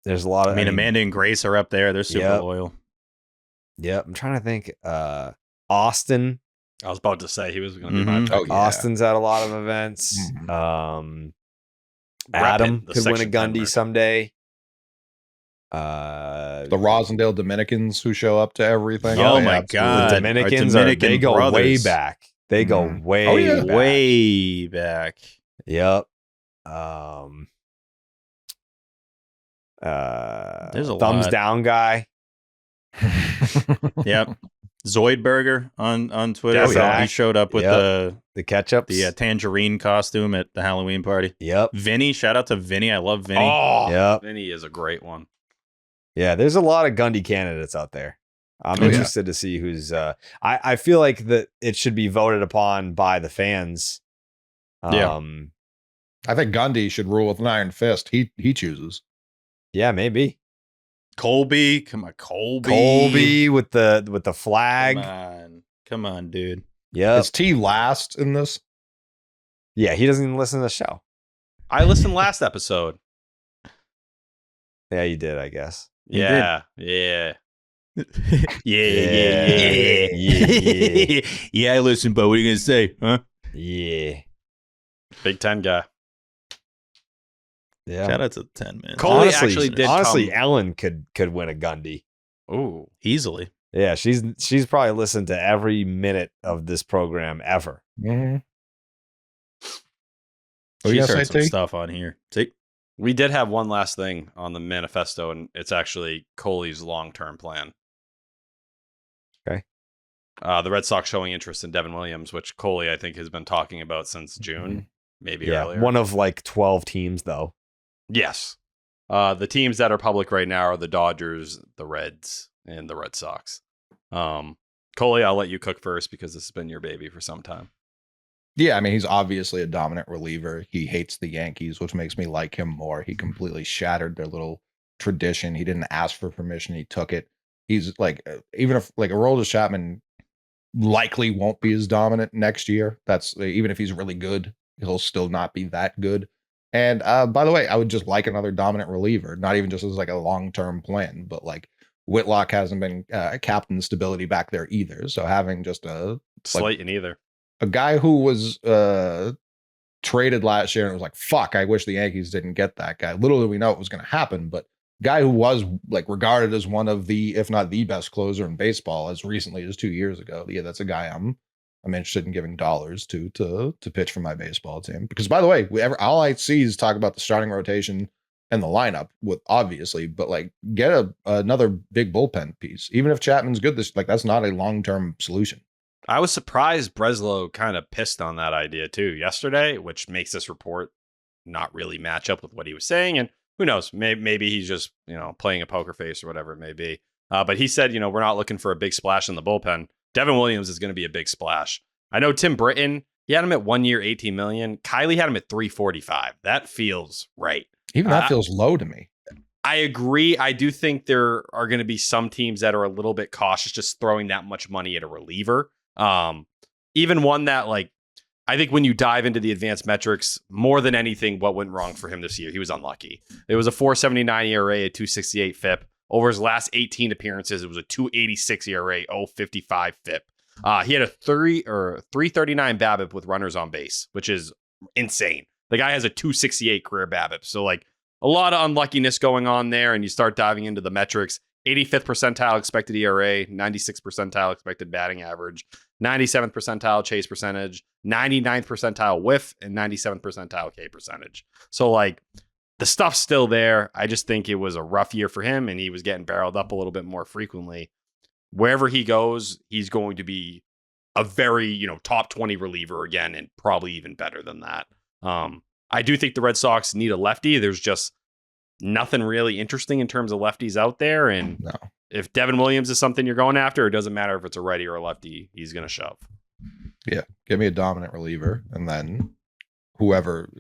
a lot of. I mean, Amanda and Grace are up there. They're super loyal. Yep. I'm trying to think. Austin. I was about to say he was going to be my pick. Austin's at a lot of events. Adam could win a Gundy someday. The Rosendale Dominicans who show up to everything. Oh my God. The Dominicans they go brothers. way back. They go way back. Way back. Yep. There's a thumbs lot. down guy. Yep. Zoidberger on Twitter. He showed up with the ketchups, the tangerine costume at the Halloween party. Yep. Vinny, shout out to Vinny. I love Vinny. Oh, yep. Vinny is a great one. Yeah, there's a lot of Gundy candidates out there. I'm interested to see who's. I feel like that it should be voted upon by the fans. I think Gundy should rule with an iron fist. He chooses. Yeah, maybe. Colby, come on, Colby. Colby with the flag. Come on, dude. Yeah. Is T last in this? Yeah, he doesn't even listen to the show. I listened last episode. Yeah, you did, I guess. Yeah. Yeah, I listened, but what are you gonna say, huh? Yeah. Big 10 guy. Yeah. Shout out to 10, man. Coley actually did. Honestly, Ellen could win a Gundy. Ooh, easily. Yeah, she's probably listened to every minute of this program ever. Mm-hmm. She's heard some stuff on here. See? We did have one last thing on the manifesto, and it's actually Coley's long-term plan. Okay. The Red Sox showing interest in Devin Williams, which Coley, I think, has been talking about since June, maybe earlier. One of like 12 teams, though. Yes. The teams that are public right now are the Dodgers, the Reds, and the Red Sox. Coley, I'll let you cook first because this has been your baby for some time. Yeah, I mean, he's obviously a dominant reliever. He hates the Yankees, which makes me like him more. He completely shattered their little tradition. He didn't ask for permission. He took it. He's like, even if like Aroldis Chapman likely won't be as dominant next year. That's even if he's really good, he'll still not be that good. And by the way, I would just like another dominant reliever, not even just as like a long-term plan, but like Whitlock hasn't been captain stability back there either. So having just a Slayton either. A guy who was traded last year and was like, fuck, I wish the Yankees didn't get that guy. Little did we know it was going to happen, but guy who was like regarded as one of the, if not the best closer in baseball as recently as 2 years ago. Yeah, that's a guy I'm interested in giving dollars to pitch for my baseball team. Because by the way, all I see is talk about the starting rotation and the lineup with obviously, but like get another big bullpen piece. Even if Chapman's good, that's not a long-term solution. I was surprised Breslow kind of pissed on that idea too yesterday, which makes this report not really match up with what he was saying. And who knows, maybe he's just, playing a poker face or whatever it may be. But he said, we're not looking for a big splash in the bullpen. Devin Williams is going to be a big splash. I know Tim Britton He had him at 1 year, 18 million. Kylie had him at 345. That feels right. Even that feels low to me. I agree. I do think there are going to be some teams that are a little bit cautious just throwing that much money at a reliever. Even one that, like, I think when you dive into the advanced metrics, more than anything, what went wrong for him this year, he was unlucky. It was a 4.79 ERA, a 2.68 FIP. Over his last 18 appearances, it was a 2.86 ERA, 0.55 FIP. He had a 3.39 BABIP with runners on base, which is insane. The guy has a 2.68 career BABIP. So, like, a lot of unluckiness going on there, and you start diving into the metrics. 85th percentile expected ERA, 96th percentile expected batting average, 97th percentile chase percentage, 99th percentile whiff, and 97th percentile K percentage. So, like, the stuff's still there. I just think it was a rough year for him, and he was getting barreled up a little bit more frequently. Wherever he goes, he's going to be a very, top 20 reliever again, and probably even better than that. I do think the Red Sox need a lefty. There's just nothing really interesting in terms of lefties out there. And if Devin Williams is something you're going after, it doesn't matter if it's a righty or a lefty, he's going to shove. Yeah. Give me a dominant reliever. And then whatever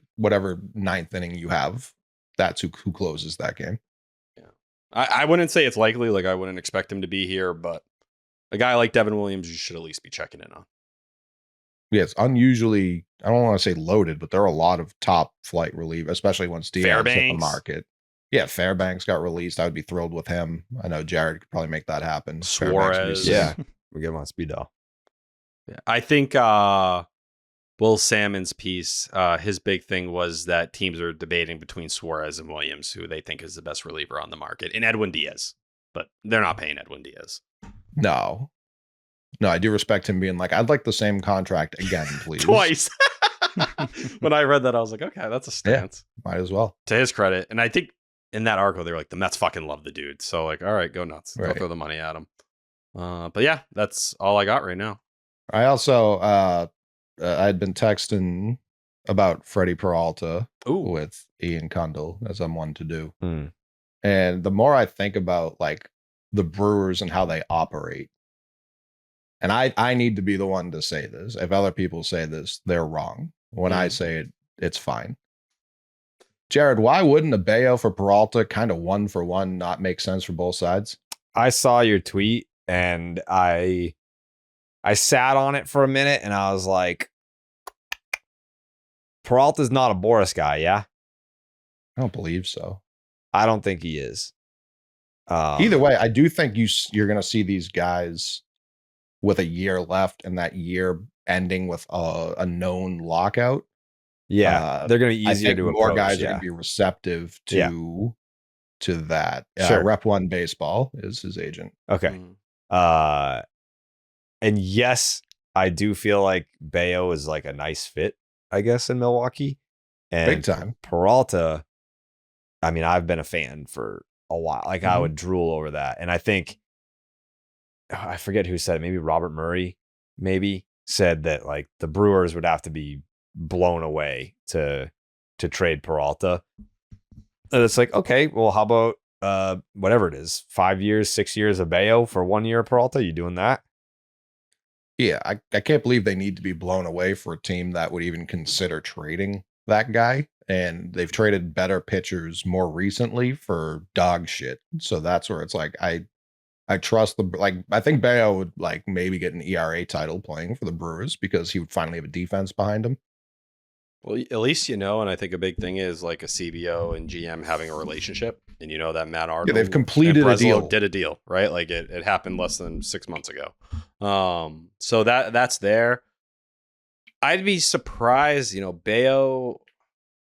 ninth inning you have, that's who closes that game. Yeah. I wouldn't say it's likely. Like, I wouldn't expect him to be here, but a guy like Devin Williams, you should at least be checking in on. Yeah, it's unusually, I don't want to say loaded, but there are a lot of top flight relief, especially once Diaz hit the market. Yeah, Fairbanks got released. I would be thrilled with him. I know Jared could probably make that happen. Suarez. Yeah, we get him on speed dial. Yeah, I think Will Salmon's piece, his big thing was that teams are debating between Suarez and Williams, who they think is the best reliever on the market, and Edwin Diaz. But they're not paying Edwin Diaz. No, I do respect him being like, I'd like the same contract again, please. Twice. When I read that, I was like, okay, that's a stance. Yeah, might as well. To his credit. And I think in that article, they were like, the Mets fucking love the dude. So, like, all right, go nuts. Right. Go throw the money at him. But yeah, that's all I got right now. I also, I'd been texting about Freddie Peralta with Ian Kundle, as I'm one to do. And the more I think about, like, the Brewers and how they operate, and I need to be the one to say this. If other people say this, they're wrong. When I say it, it's fine. Jared, why wouldn't a Bayo for Peralta kind of 1-for-1 not make sense for both sides? I saw your tweet and I sat on it for a minute and I was like, Peralta's not a Boris guy, yeah? I don't believe so. I don't think he is. Either way, I do think you're going to see these guys with a year left and that year ending with a known lockout. Yeah, they're going to be easier to approach. More guys are going to be receptive to that. Sure. Rep One Baseball is his agent. Okay. And yes, I do feel like Bayo is like a nice fit, I guess, in Milwaukee. And big time. Peralta, I mean, I've been a fan for a while. Like, I would drool over that. And I think, I forget who said it, maybe Robert Murray said that, like, the Brewers would have to be blown away to trade Peralta. And it's like, okay, well, how about whatever it is, 5 years, 6 years of Bayo for 1 year of Peralta? You doing that? Yeah, I can't believe they need to be blown away for a team that would even consider trading that guy. And they've traded better pitchers more recently for dog shit. So that's where it's like, I trust I think Bayo would, like, maybe get an ERA title playing for the Brewers because he would finally have a defense behind him. Well, at least and I think a big thing is, like, a CBO and GM having a relationship, and that Matt Arnold, they've completed a deal. Did a deal, right? Like, it happened less than 6 months ago. So that's there. I'd be surprised, Bayo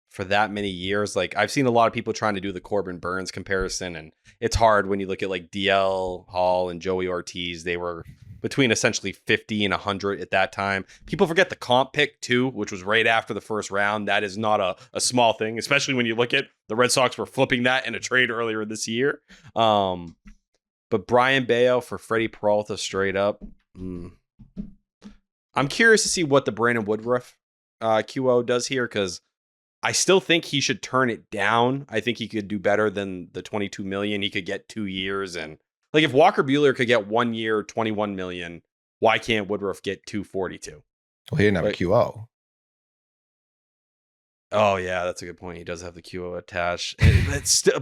for that many years. Like, I've seen a lot of people trying to do the Corbin Burns comparison, and it's hard when you look at, like, DL Hall and Joey Ortiz. They were between essentially 50 and 100 at that time. People forget the comp pick too, which was right after the first round. That is not a small thing, especially when you look at the Red Sox were flipping that in a trade earlier this year. But Brian Bayo for Freddie Peralta straight up. I'm curious to see what the Brandon Woodruff QO does here, because I still think he should turn it down. I think he could do better than the $22 million. He could get 2 years, and like, if Walker Buehler could get 1 year, $21 million, why can't Woodruff get $242? Well, he didn't have a QO. Oh yeah, that's a good point. He does have the QO attached.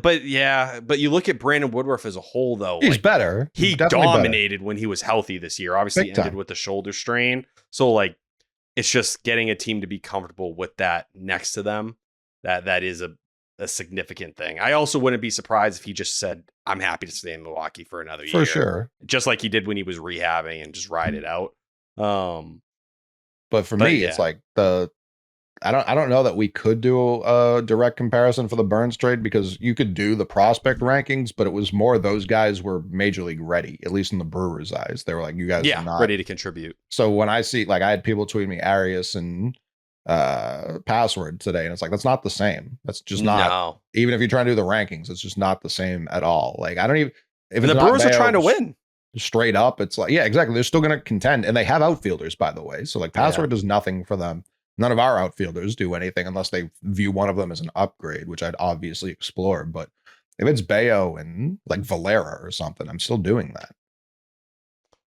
But you look at Brandon Woodruff as a whole, though. He's better. He dominated when he was healthy this year. Obviously, ended with the shoulder strain. So like, it's just getting a team to be comfortable with that next to them. That is a significant thing. I also wouldn't be surprised if he just said, "I'm happy to stay in Milwaukee for another year," for sure, just like he did when he was rehabbing and just ride it out. But for me, it's like I don't know that we could do a direct comparison for the Burns trade, because you could do the prospect rankings, but it was more those guys were major league ready, at least in the Brewers' eyes. They were like, you guys are not ready to contribute. So when I see, like, I had people tweet me Arias and Password today, and it's like, that's not the same. That's just not. No. Even if you're trying to do the rankings, it's just not the same at all. Like, I don't even. If the Brewers are trying to win. Straight up, it's like, yeah, exactly. They're still going to contend, and they have outfilders, by the way. So like, Password does nothing for them. None of our outfielders do anything unless they view one of them as an upgrade, which I'd obviously explore. But if it's Bayo and like Valera or something, I'm still doing that.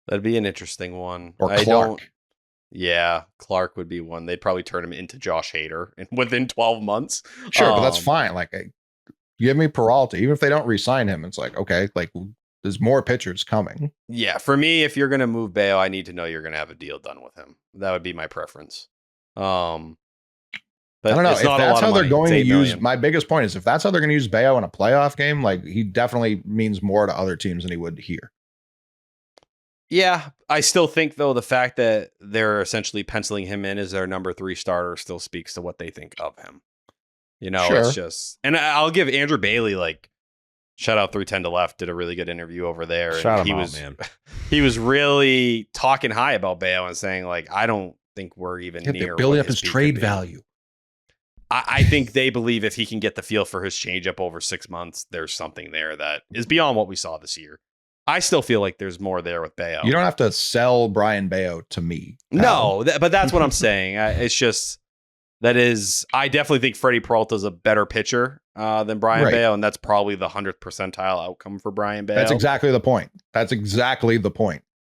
That'd be an interesting one. Or Clark. Yeah, Clark would be one. They'd probably turn him into Josh Hader within 12 months. Sure, but that's fine. Like, give me Perrault. Even if they don't re-sign him, it's like, okay, like, there's more pitchers coming. Yeah, for me, if you're going to move Bayo, I need to know you're going to have a deal done with him. That would be my preference. But I don't know if that's how they're going to use. My biggest point is, if that's how they're going to use Bayo in a playoff game, like, he definitely means more to other teams than he would here. Yeah, I still think, though, the fact that they're essentially penciling him in as their number 3 starter still speaks to what they think of him. You know, It's just, and I'll give Andrew Bailey, like, shout out 310 to left, did a really good interview over there. Shout him out, man. He was really talking high about Bayo and saying, like, I don't think we're even near building up his trade value. I think they believe if he can get the feel for his changeup over 6 months, there's something there that is beyond what we saw this year. I still feel like there's more there with Bayo. You don't have to sell Brian Bayo to me. No, but that's what I'm saying. It's just, I definitely think Freddie Peralta is a better pitcher than Brian Bayo, and that's probably the 100th percentile outcome for Brian Bayo. That's exactly the point.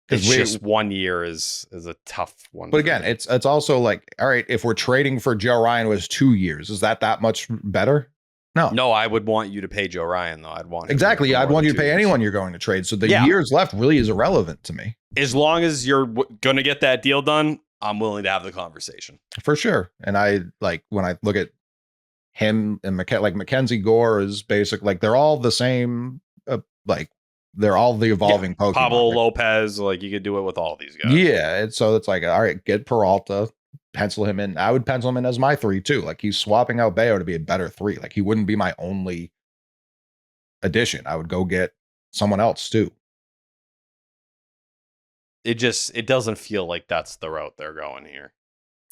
It's just 1 year is a tough one. But again, it's also like, all right, if we're trading for Joe Ryan was 2 years, is that much better? No, I would want you to pay Joe Ryan, though. I'd want I'd want you to pay anyone you're going to trade. So the years left really is irrelevant to me. As long as you're going to get that deal done, I'm willing to have the conversation for sure. And I like when I look at him and Mackenzie Gore is basically like they're all the same. Like they're all the evolving Pokemon. Pablo Lopez, like you could do it with all these guys. Yeah, so it's like, all right, get Peralta. Pencil him in. I would pencil him in as my 3 too. Like he's swapping out Bayo to be a better 3. Like he wouldn't be my only addition. I would go get someone else too. It doesn't feel like that's the route they're going here.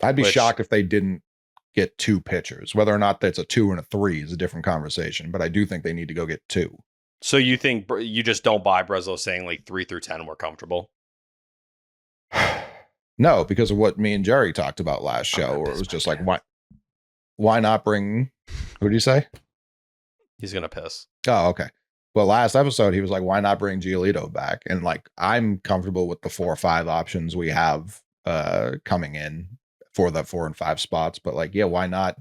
I'd be shocked if they didn't get 2 pitchers. Whether or not that's a 2 and a 3 is a different conversation, but I do think they need to go get 2. So you think you just don't buy Breslow saying like 3 through 10 we're comfortable? No, because of what me and Jerry talked about last show, where it was just like, why not bring, what did you say? He's going to piss. Oh, okay. Well, last episode, he was like, why not bring Giolito back? And like, I'm comfortable with the 4 or 5 options we have coming in for the 4 and 5 spots. But like, yeah, why not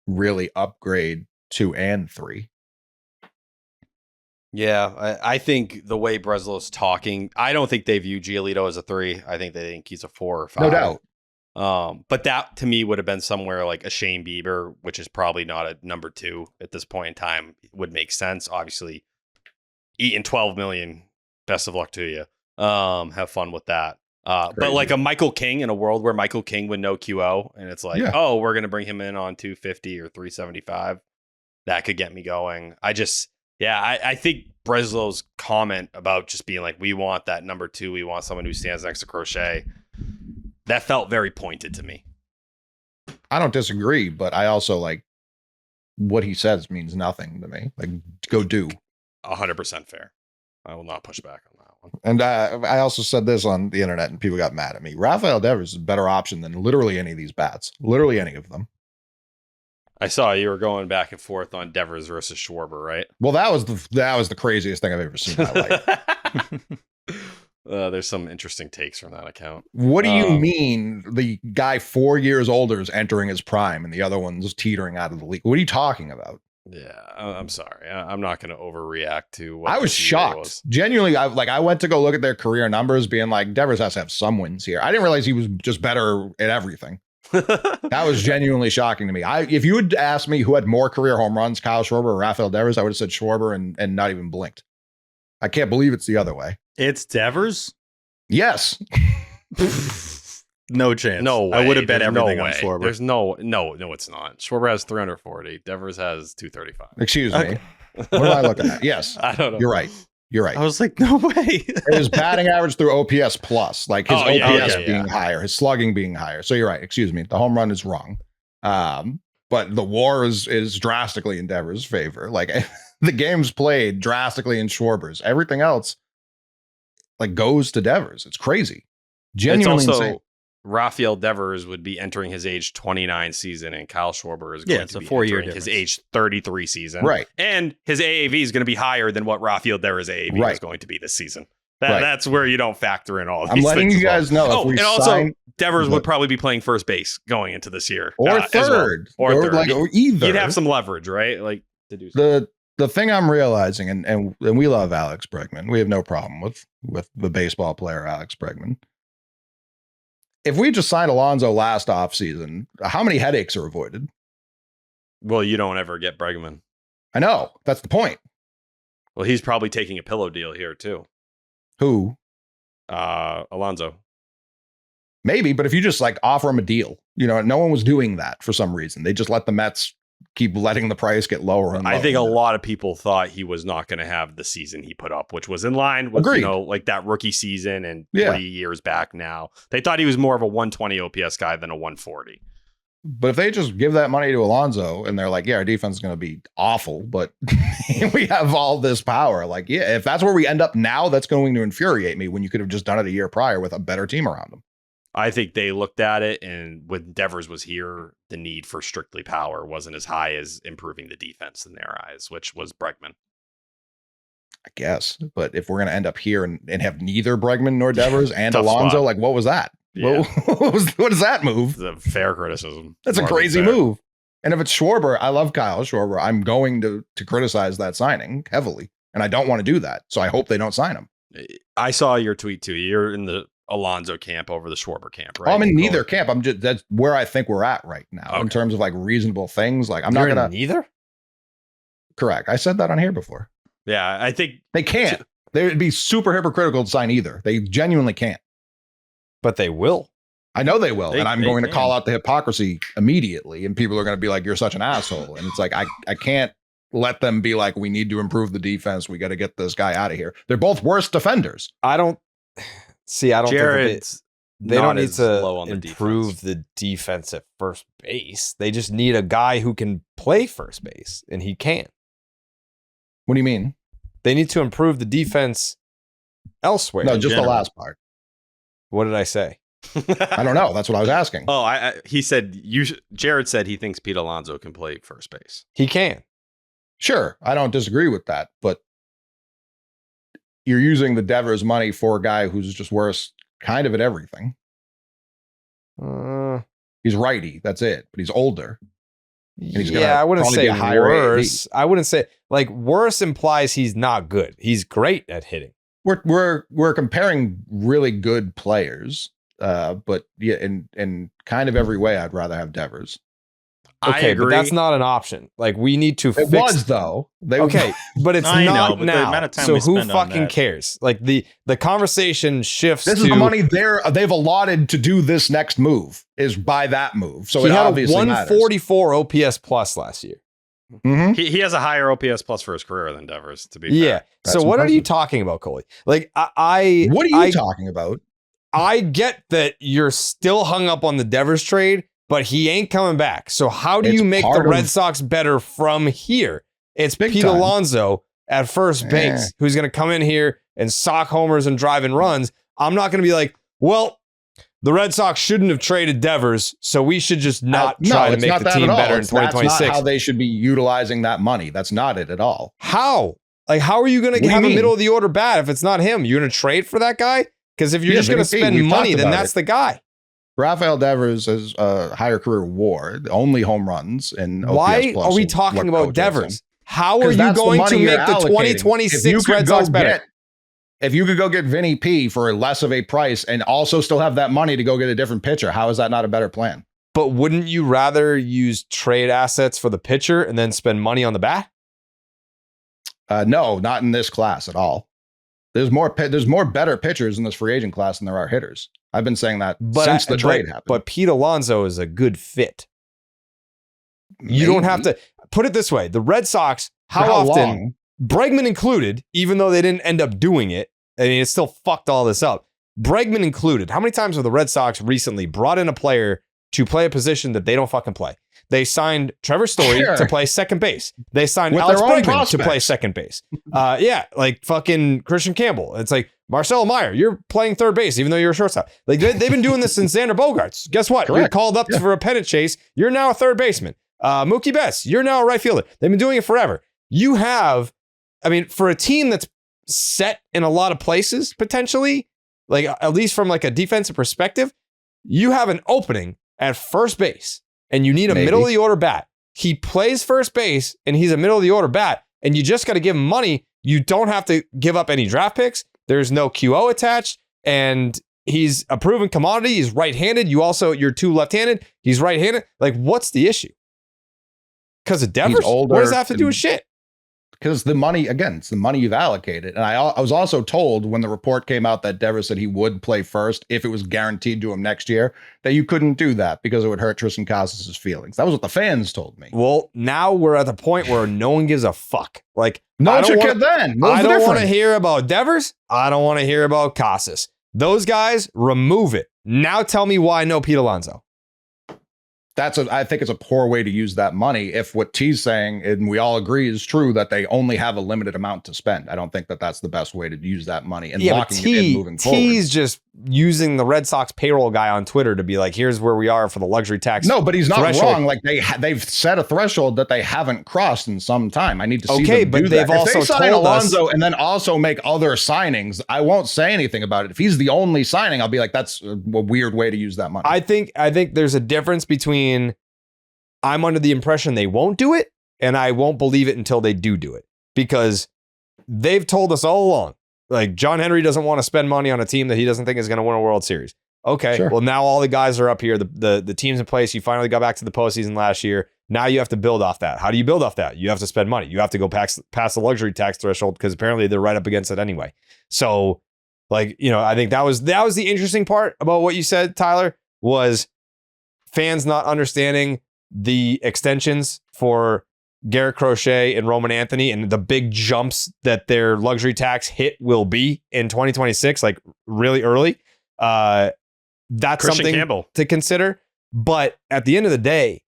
really upgrade 2 and 3? Yeah, I think the way Breslow's talking, I don't think they view Giolito as a 3. I think they think he's a 4 or 5. No doubt. But that to me would have been somewhere like a Shane Bieber, which is probably not a number 2 at this point in time. It would make sense. Obviously, eating $12 million. Best of luck to you. Have fun with that. But like a Michael King, in a world where Michael King would know QO, and it's like, oh, we're gonna bring him in on 250 or 375. That could get me going. I think Breslow's comment about just being like, we want that number 2, we want someone who stands next to Crochet, that felt very pointed to me. I don't disagree, but I also like what he says means nothing to me. Like, go do. 100% fair. I will not push back on that one. And I also said this on the internet, and people got mad at me. Rafael Devers is a better option than literally any of these bats. Literally any of them. I saw you were going back and forth on Devers versus Schwarber, right? Well, that was the craziest thing I've ever seen in my life. There's some interesting takes from that account. What do you mean the guy 4 years older is entering his prime and the other one's teetering out of the league? What are you talking about? Yeah, I'm sorry. I'm not going to overreact to what I was shocked. Genuinely, I went to go look at their career numbers, being like, Devers has to have some wins here. I didn't realize he was just better at everything. That was genuinely shocking to me. If you had asked me who had more career home runs, Kyle Schwarber or Rafael Devers, I would have said Schwarber and not even blinked. I can't believe it's the other way. It's Devers? Yes. No chance. No way. I would have bet everything no on way. Schwarber. There's no, it's not. Schwarber has 340. Devers has 235. Excuse me. What am I looking at? Yes. I don't know. You're right. You're right. I was like, no way. It was batting average through OPS plus, like his OPS being higher, his slugging being higher. So you're right. Excuse me. The home run is wrong. But the WAR is drastically in Devers' favor. Like the games played drastically in Schwarber's. Everything else like goes to Devers. It's crazy. Genuinely it's also, insane. Rafael Devers would be entering his age 29 season, and Kyle Schwarber is going to be 4-year entering his age 33 season. Right. And his AAV is going to be higher than what Rafael Devers' AAV is going to be this season. That's where you don't factor in all these things. I'm letting you guys know. Oh, and also Devers would probably be playing first base going into this year. Or third. Or third. Like, or either. You'd have some leverage, right? Like to do the thing I'm realizing, and we love Alex Bregman. We have no problem with the baseball player Alex Bregman. If we just signed Alonso last offseason, how many headaches are avoided? Well, you don't ever get Bregman. I know. That's the point. Well, he's probably taking a pillow deal here, too. Who? Alonso. Maybe, but if you just like offer him a deal, no one was doing that for some reason. They just let the Mets keep letting the price get lower and lower. I think a lot of people thought he was not going to have the season he put up, which was in line with, like that rookie season and 3 years back now. They thought he was more of a 120 OPS guy than a 140. But if they just give that money to Alonso and they're like, yeah, our defense is going to be awful, but we have all this power. Like, yeah, if that's where we end up now, that's going to infuriate me when you could have just done it a year prior with a better team around them. I think they looked at it, and when Devers was here, the need for strictly power wasn't as high as improving the defense in their eyes, which was Bregman. I guess. But if we're going to end up here and have neither Bregman nor Devers and Alonso, spot. Like, what was that? Yeah. What is that move? It's a fair criticism. That's a crazy move. And if it's Schwarber, I love Kyle Schwarber. I'm going to criticize that signing heavily, and I don't want to do that. So I hope they don't sign him. I saw your tweet too. You're in the Alonso camp over the Schwarber camp, right? I'm in neither camp. That's where I think we're at right now in terms of like reasonable things. Like I'm not gonna neither. Correct. I said that on here before. Yeah, I think they can't. They'd be super hypocritical to sign either. They genuinely can't. But they will. I know they will, and I'm going to call out the hypocrisy immediately. And people are going to be like, "You're such an asshole." And it's like I can't let them be like, "We need to improve the defense. We got to get this guy out of here." They're both worse defenders. I don't think they don't need to improve the defense at first base. They just need a guy who can play first base, and he can't. What do you mean? They need to improve the defense elsewhere. No, just the last part. What did I say? I don't know. That's what I was asking. Oh, he said Jared said he thinks Pete Alonso can play first base. He can. Sure, I don't disagree with that, but you're using the Devers money for a guy who's just worse kind of at everything. He's righty, that's it, but he's older. I wouldn't say worse. I wouldn't say like worse implies he's not good. He's great at hitting. We're comparing really good players, but yeah, in kind of every way, I'd rather have Devers. Okay, but that's not an option. Like we need to. It was though. Okay, but it's not but now. The amount of time so we who spend on fucking that. cares? Like the conversation shifts. This is the money they've allotted to do this next move is by that move. So he it had obviously a 144 OPS plus last year. Mm-hmm. He has a higher OPS plus for his career than Devers. To be fair. That's so what impressive. are you talking about, Coley? Like what are you talking about? I get that you're still hung up on the Devers trade. But he ain't coming back. So how do you make the Red Sox better from here? It's Pete Alonso at first base who's going to come in here and sock homers and drive in runs. I'm not going to be like, well, the Red Sox shouldn't have traded Devers, so we should just not try to make the team better in 2026. That's not how they should be utilizing that money. That's not it at all. How? Like, how are you going What do to you have a mean? middle of the order bat if it's not him? You're going to trade for that guy? Because if you're just going to spend money, then that's the guy. Rafael Devers has a higher career WAR, only home runs, and OPS Why plus are we of talking what about coach Devers? is. How are 'Cause you that's the going to money you're make the allocating. 2026 Red Sox better? If you could go get Vinny P for less of a price and also still have that money to go get a different pitcher, how is that not a better plan? But wouldn't you rather use trade assets for the pitcher and then spend money on the bat? No, not in this class at all. There's more better pitchers in this free agent class than there are hitters. I've been saying that since the trade happened. But Pete Alonso is a good fit. You don't have to put it this way. The Red Sox, how often, long? Bregman included, even though they didn't end up doing it, I mean, it still fucked all this up. Bregman included. How many times have the Red Sox recently brought in a player to play a position that they don't fucking play? They signed Trevor Story to play second base. They signed With Alex their own Bregman to play prospects. second base. Yeah, like fucking Christian Campbell. It's like, Marcelo Meyer, you're playing third base, even though you're a shortstop. Like they've been doing this since Xander Bogaerts. Guess what? You're Correct. called up for a pennant chase. You're now a third baseman. Mookie Betts, you're now a right fielder. They've been doing it forever. You have, I mean, for a team that's set in a lot of places, potentially, like at least from like a defensive perspective, you have an opening at first base and you need a middle of the order bat. He plays first base and he's a middle of the order bat and you just got to give him money. You don't have to give up any draft picks. There's no QO attached and he's a proven commodity. He's right-handed. You're two left-handed. He's right-handed. Like, what's the issue? Because of Devers? What does that have to do with shit? Because the money, again, it's the money you've allocated. And I was also told when the report came out that Devers said he would play first if it was guaranteed to him next year, that you couldn't do that because it would hurt Tristan Casas' feelings. That was what the fans told me. Well, now we're at the point where no one gives a fuck. Like, no, I don't kid then. I don't want to hear about Devers. I don't want to hear about Casas. Those guys, remove it. Now tell me why no Pete Alonso. I think it's a poor way to use that money if what T's saying, and we all agree is true, that they only have a limited amount to spend. I don't think that that's the best way to use that money and locking it in moving forward. T's just using the Red Sox payroll guy on Twitter to be like, here's where we are for the luxury tax. No, but he's not threshold. wrong. Like they've set a threshold that they haven't crossed in some time. I need to see them but do they've that. also if they sign told Alonso us, and then also make other signings, I won't say anything about it. If he's the only signing, I'll be like, that's a weird way to use that money. I think there's a difference between I'm under the impression they won't do it, and I won't believe it until they do it. Because they've told us all along, like John Henry doesn't want to spend money on a team that he doesn't think is going to win a World Series. Okay, Sure. Well, now all the guys are up here. The team's in place. You finally got back to the postseason last year. Now you have to build off that. How do you build off that? You have to spend money. You have to go past the luxury tax threshold because apparently they're right up against it anyway. So, like, I think that was the interesting part about what you said, Tyler, was fans not understanding the extensions for Garrett Crochet and Roman Anthony and the big jumps that their luxury tax hit will be in 2026, like really early. That's Christian something Campbell to consider. But at the end of the day,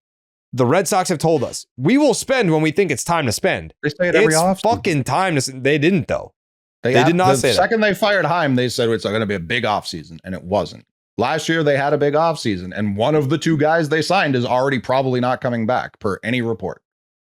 the Red Sox have told us we will spend when we think it's time to spend. They say it every It's offseason. fucking time to. They didn't though. They did not say the that. second they fired Heim, they said it's going to be a big offseason, and it wasn't. Last year, they had a big offseason, and one of the two guys they signed is already probably not coming back, per any report.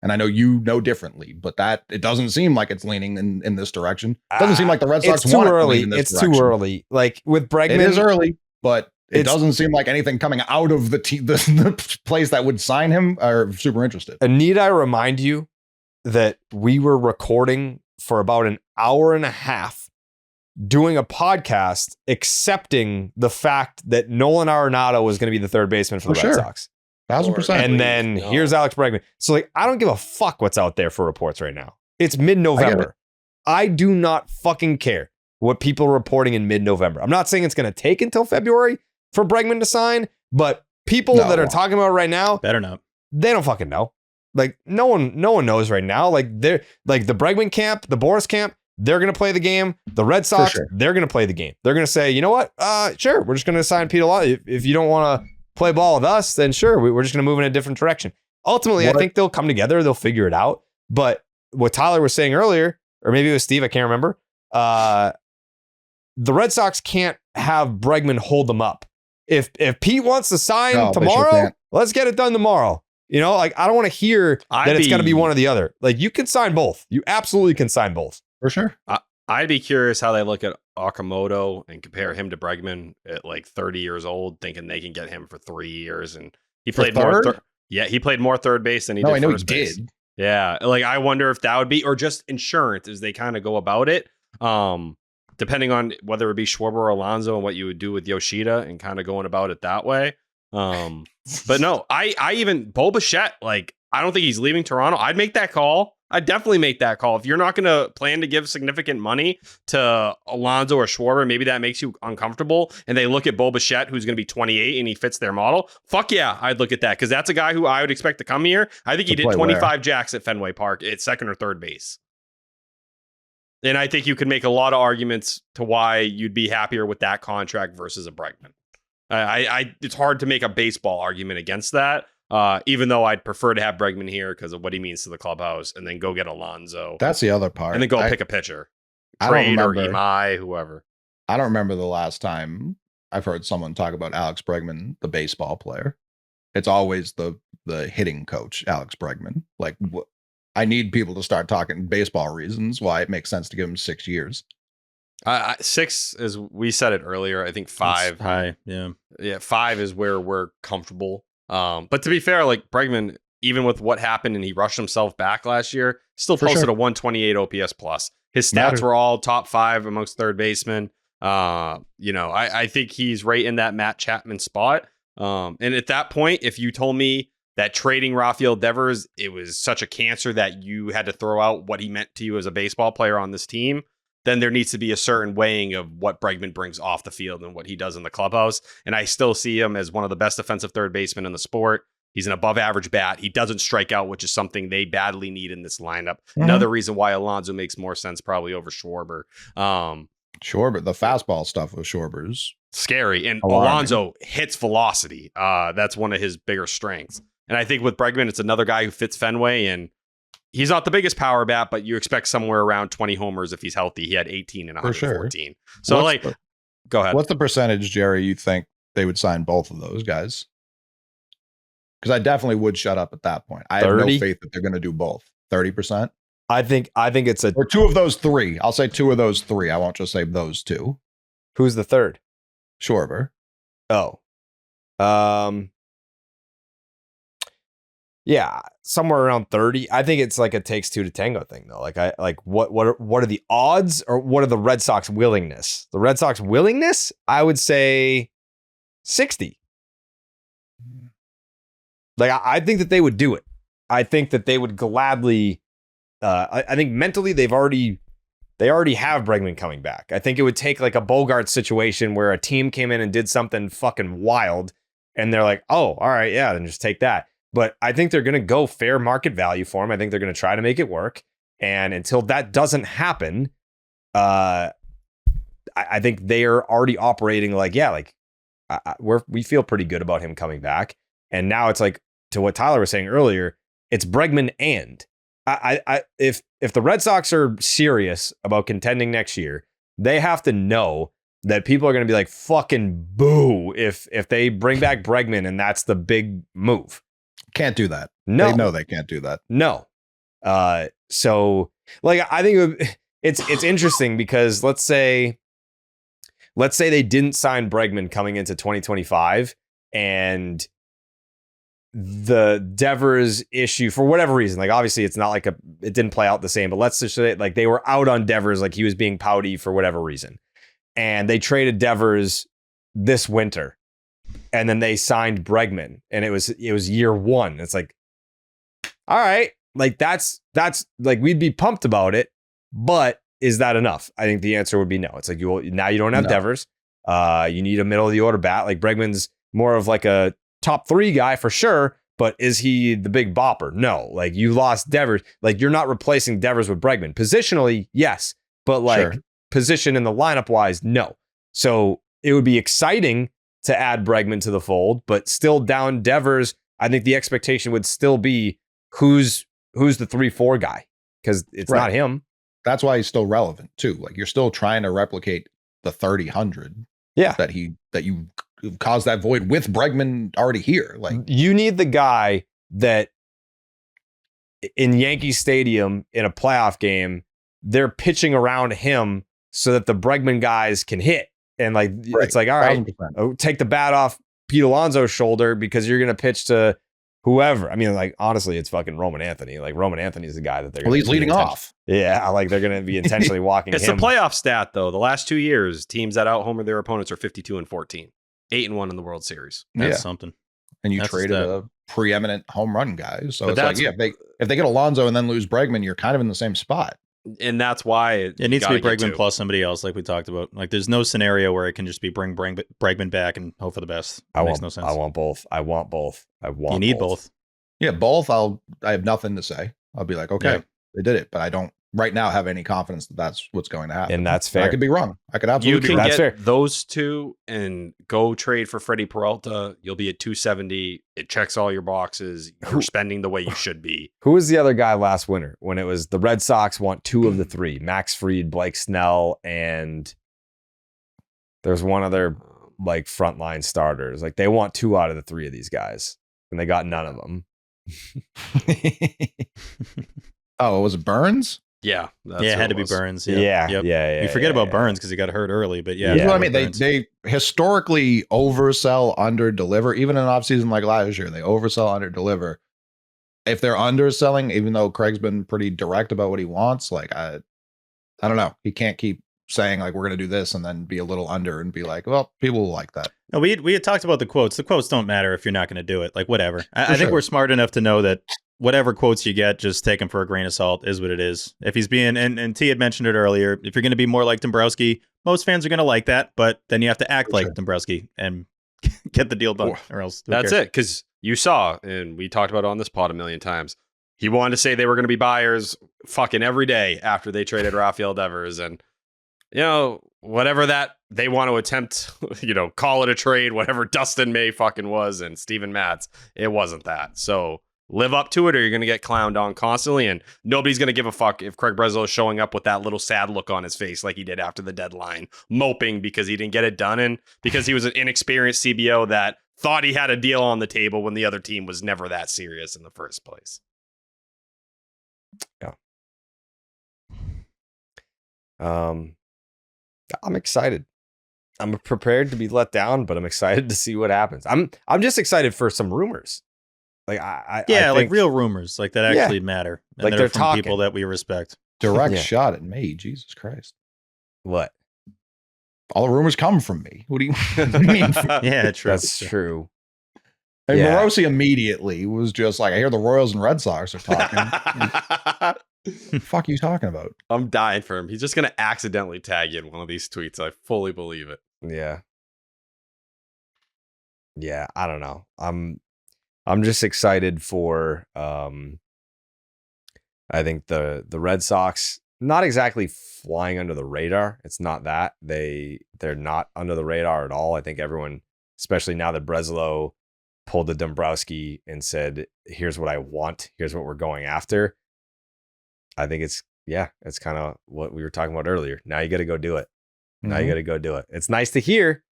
And I know you know differently, but it doesn't seem like it's leaning in this direction. It doesn't seem like the Red Sox It's too want early. it to lean in this It's direction. too early. Like with Bregman, It is early, but it It's- doesn't seem like anything coming out of the place that would sign him are super interested. And need I remind you that we were recording for about an hour and a half doing a podcast accepting the fact that Nolan Arenado was going to be the third baseman for the Red Sox. 1,000%. And then here's Alex Bregman. So like, I don't give a fuck what's out there for reports right now. It's mid-November. I do not fucking care what people are reporting in mid-November. I'm not saying it's going to take until February for Bregman to sign, but people that are talking about it right now, better not. They don't fucking know. Like no one knows right now. Like they're like the Bregman camp, the Boris camp, they're going to play the game. The Red Sox, they're going to play the game. They're going to say, you know what? Sure, we're just going to sign Pete Alonso. If you don't want to play ball with us, then sure, we're just going to move in a different direction. Ultimately, I think they'll come together. They'll figure it out. But what Tyler was saying earlier, or maybe it was Steve, I can't remember. The Red Sox can't have Bregman hold them up. If Pete wants to sign tomorrow, let's get it done tomorrow. You know, like I don't want to hear that it's got to be one or the other. Like you can sign both. You absolutely can sign both. For sure. I'd be curious how they look at Okamoto and compare him to Bregman at like 30 years old, thinking they can get him for 3 years. And he played more. He played more third base than he did. I know first he base. did. Yeah. Like I wonder if that would be, or just insurance as they kind of go about it. Depending on whether it be Schwarber or Alonso and what you would do with Yoshida and kind of going about it that way. But no, I even Bo Bichette, like, I don't think he's leaving Toronto. I'd make that call. I'd definitely make that call. If you're not going to plan to give significant money to Alonso or Schwarber, maybe that makes you uncomfortable. And they look at Bo Bichette, who's going to be 28 and he fits their model. Fuck yeah, I'd look at that because that's a guy who I would expect to come here. I think he did 25 jacks at Fenway Park at second or third base. And I think you could make a lot of arguments to why you'd be happier with that contract versus a Bregman. It's hard to make a baseball argument against that. Even though I'd prefer to have Bregman here because of what he means to the clubhouse, and then go get Alonso. That's the other part. And then go pick a pitcher. Trade or Imai, whoever. I don't remember the last time I've heard someone talk about Alex Bregman, the baseball player. It's always the hitting coach, Alex Bregman. Like, I need people to start talking baseball reasons why it makes sense to give him 6 years. 6, as we said it earlier, I think 5. It's high, yeah. 5 is where we're comfortable. But to be fair, like Bregman, even with what happened and he rushed himself back last year, still posted a 128 OPS plus. His stats were all top 5 amongst third basemen. I think he's right in that Matt Chapman spot. And at that point, if you told me that trading Rafael Devers, it was such a cancer that you had to throw out what he meant to you as a baseball player on this team, then there needs to be a certain weighing of what Bregman brings off the field and what he does in the clubhouse. And I still see him as one of the best defensive third basemen in the sport. He's an above average bat. He doesn't strike out, which is something they badly need in this lineup. Mm-hmm. Another reason why Alonso makes more sense probably over Schwarber. Schwarber, the fastball stuff with Schwarber's scary. And Alonso hits velocity. That's one of his bigger strengths. And I think with Bregman, it's another guy who fits Fenway, and he's not the biggest power bat, but you expect somewhere around 20 homers if he's healthy. He had 18 and 114. So go ahead. What's the percentage, Jerry, you think they would sign both of those guys? Because I definitely would shut up at that point. I 30? Have no faith that they're going to do both. 30%? I think it's or 2 of those 3. I'll say 2 of those 3. I won't just say those 2. Who's the third? Schwarber. Oh. Yeah, somewhere around 30. I think it's like a takes 2 to tango thing though. What are the odds, or what are the Red Sox willingness? The Red Sox willingness, I would say 60. Like I think that they would do it. I think that they would gladly. I think mentally they already have Bregman coming back. I think it would take like a Bogart situation where a team came in and did something fucking wild, and they're like, oh, all right, yeah, then just take that. But I think they're going to go fair market value for him. I think they're going to try to make it work. And until that doesn't happen, I think they are already operating we feel pretty good about him coming back. And now it's like, to what Tyler was saying earlier, it's Bregman and if the Red Sox are serious about contending next year, they have to know that people are going to be like, fucking boo if they bring back Bregman and that's the big move. Can't do that. No, they know they can't do that. No. So like, I think it's interesting because let's say they didn't sign Bregman coming into 2025 and the Devers issue for whatever reason, like obviously it's not like it didn't play out the same, but let's just say like they were out on Devers, like he was being pouty for whatever reason. And they traded Devers this winter. And then they signed Bregman, and it was year 1. It's like, all right, like that's like we'd be pumped about it, but is that enough? I think the answer would be no. It's like now you don't have Devers. You need a middle of the order bat. Like Bregman's more of like a top 3 guy for sure, but is he the big bopper? No. Like you lost Devers. Like you're not replacing Devers with Bregman. Positionally, yes, but like position in the lineup wise, no. So it would be exciting to add Bregman to the fold, but still down Devers, I think the expectation would still be who's the 3-4 guy, because it's not him. That's why he's still relevant too. Like you're still trying to replicate the 30-100. Yeah, that you caused that void with Bregman already here. Like you need the guy that in Yankee Stadium in a playoff game, they're pitching around him so that the Bregman guys can hit. And like, it's like, all right, take the bat off Pete Alonso's shoulder because you're going to pitch to whoever. I mean, like, honestly, it's fucking Roman Anthony. Like, Roman Anthony's the guy that they're he's leading off. Yeah, like they're going to be intentionally walking It's him. a playoff stat, though. The last 2 years, teams that out-homer their opponents are 52-14. 8-1 in the World Series. That's something. And you traded a preeminent home run guy. So it's like, yeah, if they get Alonso and then lose Bregman, you're kind of in the same spot. And that's why it needs to be Bregman plus somebody else, like we talked about. Like, there's no scenario where it can just be bring Bregman back and hope for the best. Makes no sense. I want both. You need both. Yeah, both. I have nothing to say. I'll be like, okay, they did it, but I don't right now have any confidence that that's what's going to happen. And that's fair. I could be wrong. I could absolutely be wrong. You can get those two and go trade for Freddie Peralta. You'll be at 270. It checks all your boxes. You're spending the way you should be. Who was the other guy last winter when it was the Red Sox want 2 of the 3? Max Fried, Blake Snell, and there's one other like frontline starters. Like they want 2 out of the 3 of these guys, and they got none of them. Oh, was it Burns? Yeah, it had to be Burns. Yeah. You forget about Burns because he got hurt early, but That's what I mean. They historically oversell, under deliver. Even in an offseason like last year, they oversell, under deliver. If they're underselling, even though Craig's been pretty direct about what he wants, like I don't know. He can't keep saying like we're going to do this and then be a little under and be like, well, people will like that. No, we had talked about the quotes. The quotes don't matter if you're not going to do it. Like whatever. I think we're smart enough to know that whatever quotes you get, just take them for a grain of salt, is what it is. If he's being, and T had mentioned it earlier, if you're going to be more like Dombrowski, most fans are going to like that, but then you have to act like Dombrowski and get the deal done, or else. That's it, because you saw, and we talked about it on this pod a million times, he wanted to say they were going to be buyers fucking every day after they traded Rafael Devers, and whatever that they want to attempt, call it a trade, whatever Dustin May fucking was and Steven Matz, it wasn't that. So live up to it or you're going to get clowned on constantly, and nobody's going to give a fuck if Craig Breslow is showing up with that little sad look on his face like he did after the deadline, moping because he didn't get it done and because he was an inexperienced CBO that thought he had a deal on the table when the other team was never that serious in the first place. Yeah. I'm excited. I'm prepared to be let down, but I'm excited to see what happens. I'm just excited for some rumors. Like I think, like real rumors, like that actually matter. And like they're they're from talking. people that we respect. Direct shot at me. Jesus Christ. What? All the rumors come from me. What do you mean? Yeah, true. That's true. And Morosi immediately was just like, I hear the Royals and Red Sox are talking. What the fuck are you talking about? I'm dying for him. He's just going to accidentally tag you in one of these tweets. I fully believe it. Yeah. Yeah, I don't know. I'm just excited for I think the Red Sox, not exactly flying under the radar. It's not that. They're not under the radar at all. I think everyone, especially now that Breslow pulled the Dombrowski and said, here's what I want, here's what we're going after. I think it's kind of what we were talking about earlier. Now you got to go do it. Now you got to go do it. It's nice to hear.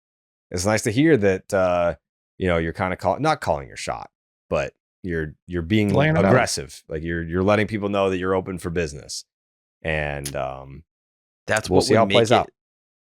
It's nice to hear that you're kind of not calling your shot, but you're being aggressive. Like you're letting people know that you're open for business. And that's we'll what see how it plays out.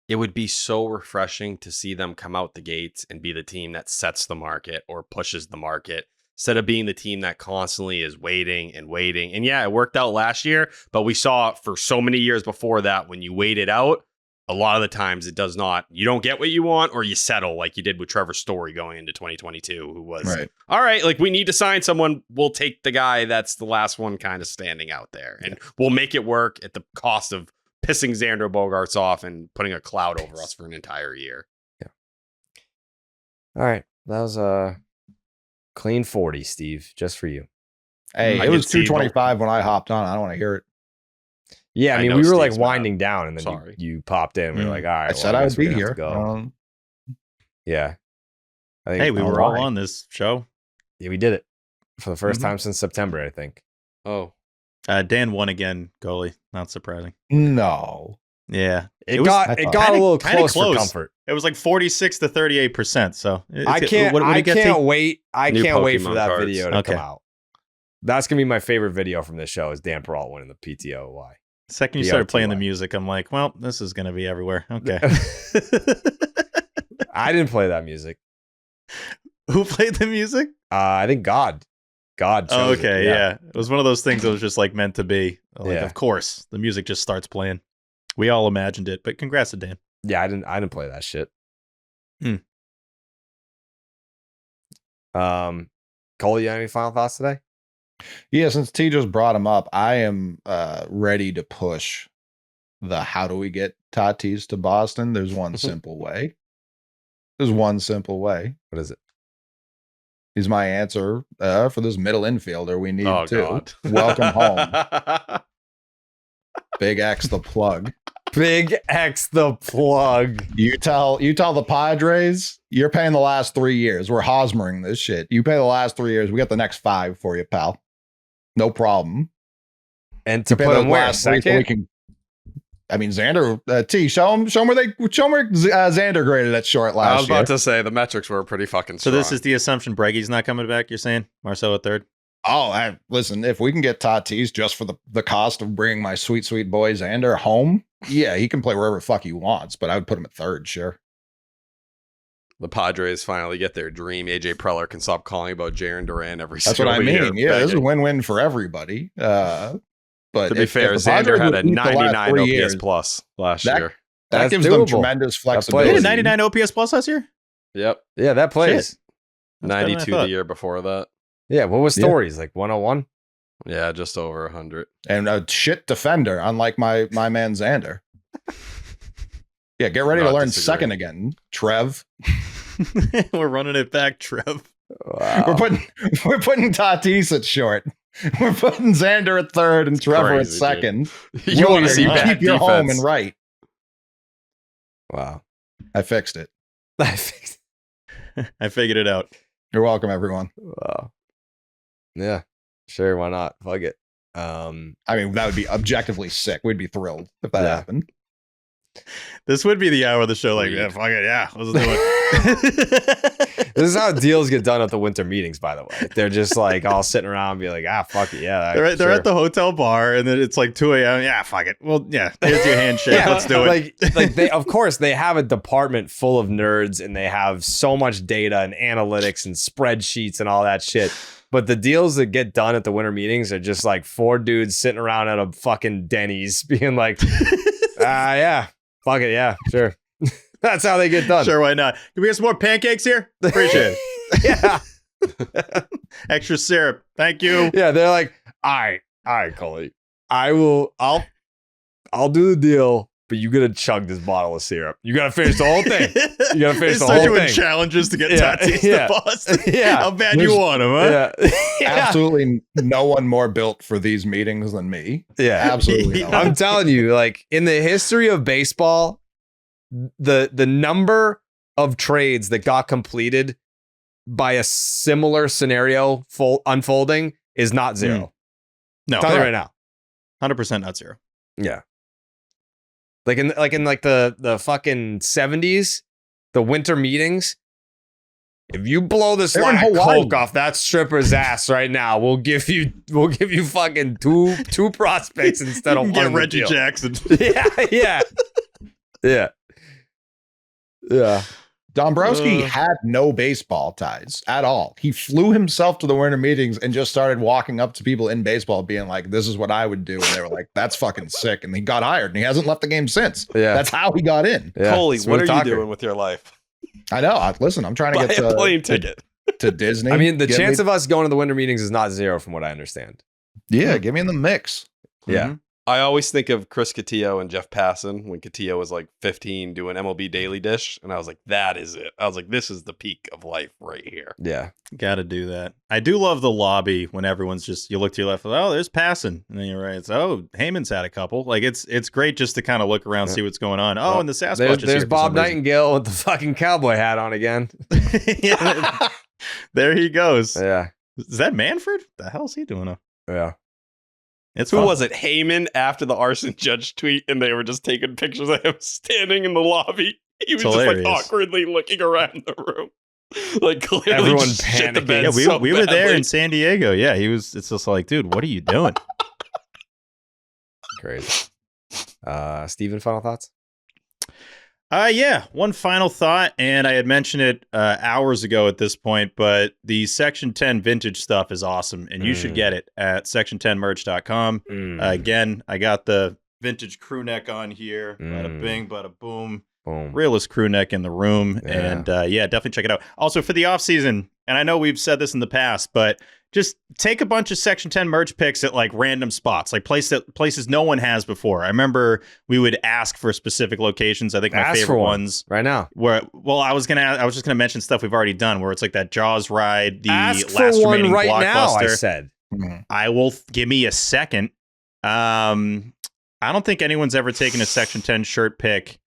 It would be so refreshing to see them come out the gates and be the team that sets the market or pushes the market, instead of being the team that constantly is waiting and waiting. And yeah, it worked out last year, but we saw for so many years before that, when you wait it out, a lot of the times it does not. You don't get what you want, or you settle like you did with Trevor Story going into 2022, who was, all right, like we need to sign someone. We'll take the guy that's the last one kind of standing out there, and we'll make it work at the cost of pissing Xander Bogaerts off and putting a cloud over us for an entire year. Yeah. All right. That was a clean 40, Steve, just for you. Hey, it was 225 when I hopped on. I don't want to hear it. Yeah, I mean, we were like winding down, and then you popped in. We were like, all right. I said I would be here. Yeah. I think hey, we were all on this show. Yeah, we did it for the first time since September, I think. Oh. Dan won again, goalie. Not surprising. No. Yeah. It got a little close for comfort. It was like 46 to 38%. So I can't wait. I can't wait for that video to come out. That's going to be my favorite video from this show is Dan Perrault winning the PTOY. The second you started playing the music, I'm like, well, this is going to be everywhere. Okay. I didn't play that music. Who played the music? I think God. God chose okay, it. yeah. It was one of those things that was just like meant to be. Like, of course, the music just starts playing. We all imagined it, but congrats to Dan. Yeah, I didn't play that shit. Coley, you have any final thoughts today? Yeah, since T just brought him up, I am ready to push the how do we get Tatis to Boston? There's one simple way. There's one simple way. What is it? He's my answer for this middle infielder we need to. God. Welcome home. Big X the plug. Big X the plug. You tell the Padres, you're paying the last 3 years. We're Hosmering this shit. You pay the last 3 years. We got the next 5 for you, pal. No problem. And to put him where? Second? I mean, Xander, T, show him where Xander graded at short last year. I was about to say the metrics were pretty fucking strong. So this is the assumption Breggy's not coming back, you're saying? Marcelo at third? Oh, listen, if we can get Tatis just for the cost of bringing my sweet, sweet boy Xander home, yeah, he can play wherever the fuck he wants, but I would put him at third, sure. The Padres finally get their dream. AJ Preller can stop calling about Jarren Duran every That's what I mean. year. Yeah, this is a win-win for everybody. But to be fair, Xander had a 99 OPS plus last year. That gives them tremendous flexibility. He had a 99 OPS plus last year? Yep. Yeah, that plays. 92 the year before that. Yeah, what was Stories? Like 101? Yeah, just over 100. And a shit defender, unlike my man Xander. Yeah, get ready to learn second again, Trev. We're running it back, Trev. Wow. We're putting Tatis at short. We're putting Xander at third and Trevor at second. You want to see bad keep your defense. home and right. Wow. I fixed it. I figured it out. You're welcome, everyone. Wow. Yeah, sure. Why not? Fuck it. I mean, that would be objectively sick. We'd be thrilled if that happened. This would be the hour of the show. Like, yeah, fuck it. Yeah, let's do it. This is how deals get done at the winter meetings, by the way. They're just like all sitting around and be like, fuck it. Yeah. They're at the hotel bar and then it's like 2 a.m. Yeah, fuck it. Well, yeah, here's your handshake. Let's do it. Like they, of course, they have a department full of nerds and they have so much data and analytics and spreadsheets and all that shit. But the deals that get done at the winter meetings are just like 4 dudes sitting around at a fucking Denny's being like, yeah, fuck it. Yeah, sure. That's how they get done. Sure, why not? Can we get some more pancakes here? Appreciate it. Yeah. Extra syrup. Thank you. Yeah, they're like, all right, Coley. I'll do the deal, but you gotta chug this bottle of syrup. You gotta finish the whole thing. You gotta finish the whole thing. Start doing challenges to get Tatis to Boston. Yeah. How bad you want him, huh? Yeah. Absolutely no one more built for these meetings than me. Yeah. Absolutely. No. I'm telling you, like in the history of baseball, the number of trades that got completed by a similar scenario unfolding is not zero. No, tell you right now, 100% not zero. Yeah, like in the fucking 70s, the winter meetings. If you blow this line of coke off that stripper's ass right now, we'll give you fucking two prospects instead of one. Get Reggie Jackson. Yeah. Dombrowski had no baseball ties at all. He flew himself to the winter meetings and just started walking up to people in baseball being like, this is what I would do. And they were like, that's fucking sick. And he got hired and he hasn't left the game since. Yeah. That's how he got in. Yeah. Coley, what are you doing with your life? I know. Listen, I'm trying to get a plane ticket to Disney. I mean, the chance of us going to the winter meetings is not zero from what I understand. Yeah, get me in the mix. Yeah. Mm-hmm. I always think of Chris Cotillo and Jeff Passan when Cotillo was like 15 doing MLB Daily Dish. And I was like, that is it. I was like, this is the peak of life right here. Yeah. Got to do that. I do love the lobby when everyone's just, you look to your left, oh, there's Passan. And then you're right. It's, oh, Heyman's had a couple. Like, it's great just to kind of look around, see what's going on. Oh, and the Sasquatch is there's here Bob Nightingale with the fucking cowboy hat on again. There he goes. Yeah. Is that Manfred? The hell's he doing up? Yeah. It's Who fun. was it? Heyman after the arson judge tweet, and they were just taking pictures of him standing in the lobby. He was just like awkwardly looking around the room. Like clearly Everyone shit the panicking. bed Yeah, so we were there badly. in San Diego. Yeah, it's just like, dude, what are you doing? Crazy. Steven, final thoughts? Yeah, one final thought, and I had mentioned it hours ago at this point, but the Section 10 vintage stuff is awesome, and you should get it at section10merch.com. Again, I got the vintage crew neck on here. Bada bing, bada boom. Boom. Realest crew neck in the room. Yeah. And definitely check it out. Also for the off season, and I know we've said this in the past, but just take a bunch of Section 10 merch picks at like random spots, like places no one has before. I remember we would ask for specific locations. I think my Ask favorite for ones right now. where, well, I was just gonna mention stuff we've already done, where it's like that Jaws ride, the Ask last for one remaining right now, I Blockbuster. said. I will give me a second. I don't think anyone's ever taken a Section 10 shirt pick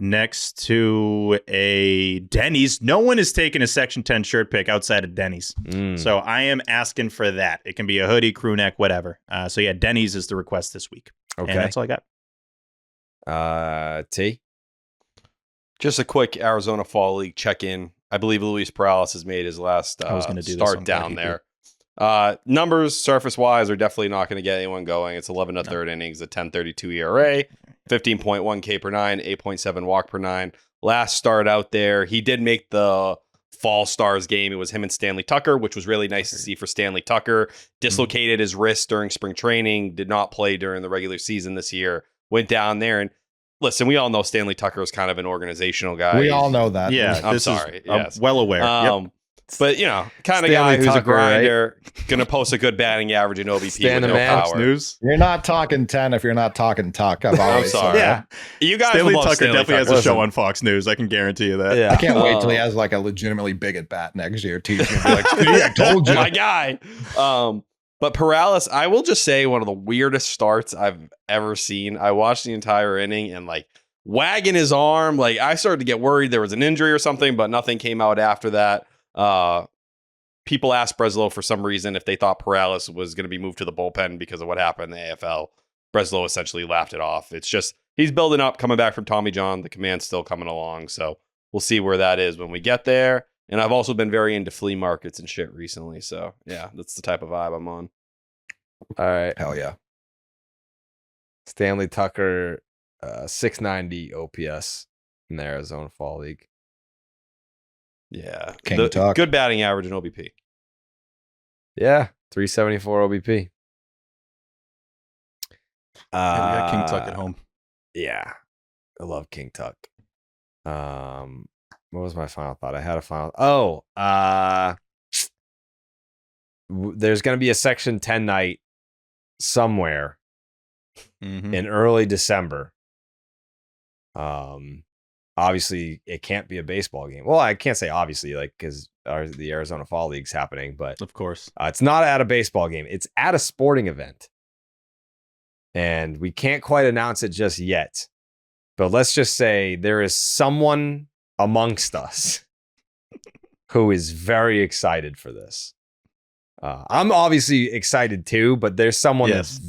next to a Denny's. No one has taken a Section 10 shirt pick outside of Denny's. So I am asking for that. It can be a hoodie, crew neck, whatever. So yeah, Denny's is the request this week. Okay. And that's all I got. T? Just a quick Arizona Fall League check-in. I believe Luis Perrault has made his last I was gonna do this. start I'm glad down he there. Numbers, surface-wise, are definitely not going to get anyone going. It's 11 to third innings, a 10.32 ERA, 15.1 K per nine, 8.7 walk per nine. Last start out there, he did make the Fall Stars game. It was him and Stanley Tucker, which was really nice to see for Stanley Tucker. Dislocated his wrist during spring training, did not play during the regular season this year. Went down there and listen, we all know Stanley Tucker is kind of an organizational guy. We all know that. Yeah, I'm sorry. Yes. I'm well aware. Yep. But, you know, kind of Stanley guy who's a Tucker, grinder, going to post a good batting average in OBP Stan with the no man. power. News. You're not talking 10 if you're not talking Tuck. I've I'm always sorry. said Yeah. You guys Stanley love Tucker Stanley definitely has Tucker. a show on Fox News. I can guarantee you that. Yeah. I can't wait till he has like a legitimately big at bat next year. T's gonna be like, "See, I told you." My guy. But Perales, I will just say one of the weirdest starts I've ever seen. I watched the entire inning and like wagging his arm. Like I started to get worried there was an injury or something, but nothing came out after that. People asked Breslow for some reason if they thought Perales was going to be moved to the bullpen because of what happened in the AFL. Breslow essentially laughed it off. It's just he's building up, coming back from Tommy John. The command's still coming along, so we'll see where that is when we get there. And I've also been very into flea markets and shit recently, so yeah, that's the type of vibe I'm on. All right. Hell yeah. Stanley Tucker, 690 OPS in the Arizona Fall League. Yeah, King Tuck. Good batting average in OBP. Yeah, 374 OBP. We got King Tuck at home. Yeah, I love King Tuck. What was my final thought? I had a final. There's going to be a Section 10 night somewhere in early December. Obviously, it can't be a baseball game. Well, I can't say obviously, like because the Arizona Fall League's happening, but Of course. it's not at a baseball game. It's at a sporting event, and we can't quite announce it just yet. But let's just say there is someone amongst us who is very excited for this. I'm obviously excited too, but there's someone that's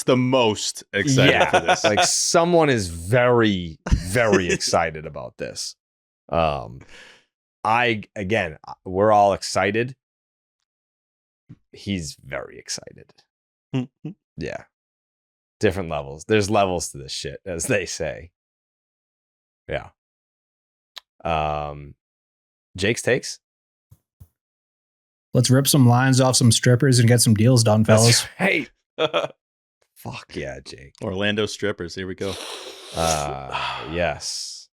the most excited for this. Like someone is very, very excited about this. We're all excited. He's very excited. Yeah. Different levels. There's levels to this shit, as they say. Yeah. Jake's takes. Let's rip some lines off some strippers and get some deals done, fellas. Hey. Fuck yeah, Jake. Orlando strippers. Here we go. Yes.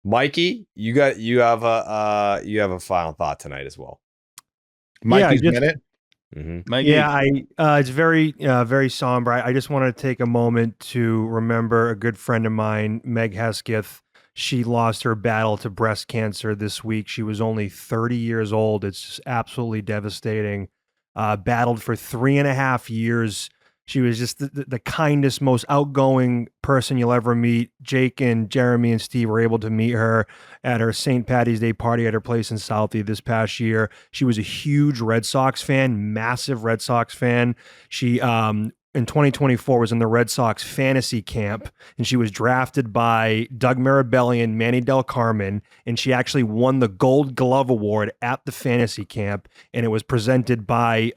Mikey, you have a final thought tonight as well. Mikey's minute. Mikey. Yeah, it's very very somber. I just want to take a moment to remember a good friend of mine, Meg Hesketh. She lost her battle to breast cancer this week. She was only 30 years old. It's just absolutely devastating. Battled for 3.5 years. She was just the kindest, most outgoing person you'll ever meet. Jake and Jeremy and Steve were able to meet her at her St. Patty's Day party at her place in Southie this past year. She was a huge Red Sox fan, massive Red Sox fan. She in 2024 was in the Red Sox fantasy camp, and she was drafted by Doug Mirabelli and Manny Del Carmen, and she actually won the Gold Glove Award at the fantasy camp, and it was presented by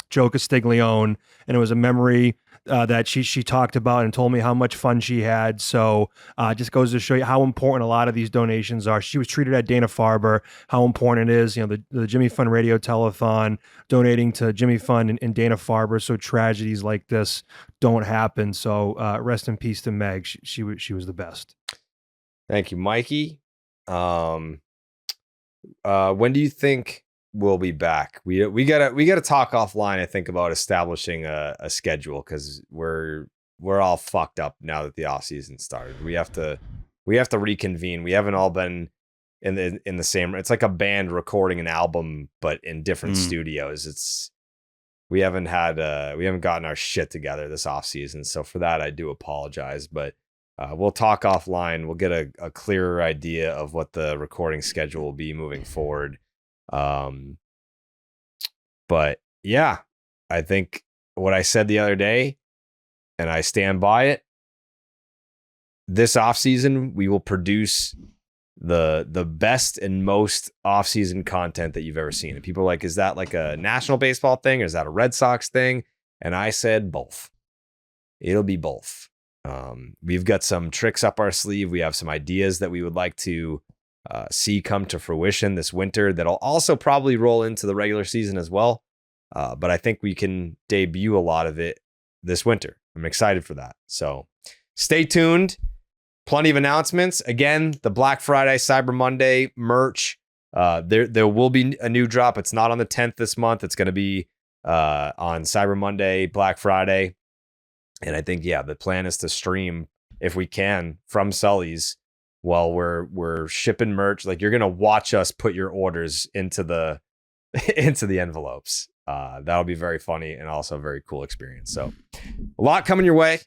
Joe Castiglione, and it was a memory that she talked about and told me how much fun she had. So it just goes to show you how important a lot of these donations are. She was treated at Dana-Farber, how important it is, the Jimmy Fund Radio Telethon, donating to Jimmy Fund and Dana-Farber, so tragedies like this don't happen. So rest in peace to Meg. She was the best. Thank you, Mikey. When do you think we'll be back? We gotta talk offline, I think, about establishing a schedule, because we're all fucked up now that the offseason started. We have to reconvene. We haven't all been in the same. It's like a band recording an album, but in different studios. We haven't gotten our shit together this offseason. So for that, I do apologize, but we'll talk offline. We'll get a clearer idea of what the recording schedule will be moving forward. But yeah, I think what I said the other day, and I stand by it, this offseason, we will produce the best and most offseason content that you've ever seen. And people are like, is that like a national baseball thing, or is that a Red Sox thing? And I said both. It'll be both. We've got some tricks up our sleeve. We have some ideas that we would like to see come to fruition this winter that'll also probably roll into the regular season as well. But I think we can debut a lot of it this winter. I'm excited for that. So stay tuned. Plenty of announcements. Again, the Black Friday, Cyber Monday merch. There will be a new drop. It's not on the 10th this month. It's going to be on Cyber Monday, Black Friday. And I think, the plan is to stream, if we can, from Sully's while we're shipping merch. Like, you're going to watch us put your orders into the envelopes. That'll be very funny and also a very cool experience. So a lot coming your way.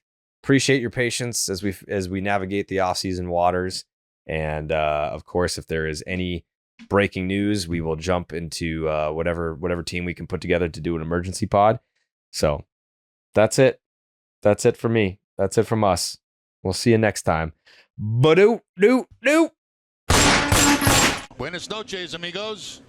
Appreciate your patience as we navigate the off-season waters. And of course, if there is any breaking news, we will jump into whatever team we can put together to do an emergency pod. So that's it. That's it for me. That's it from us. We'll see you next time. Buenas noches, amigos.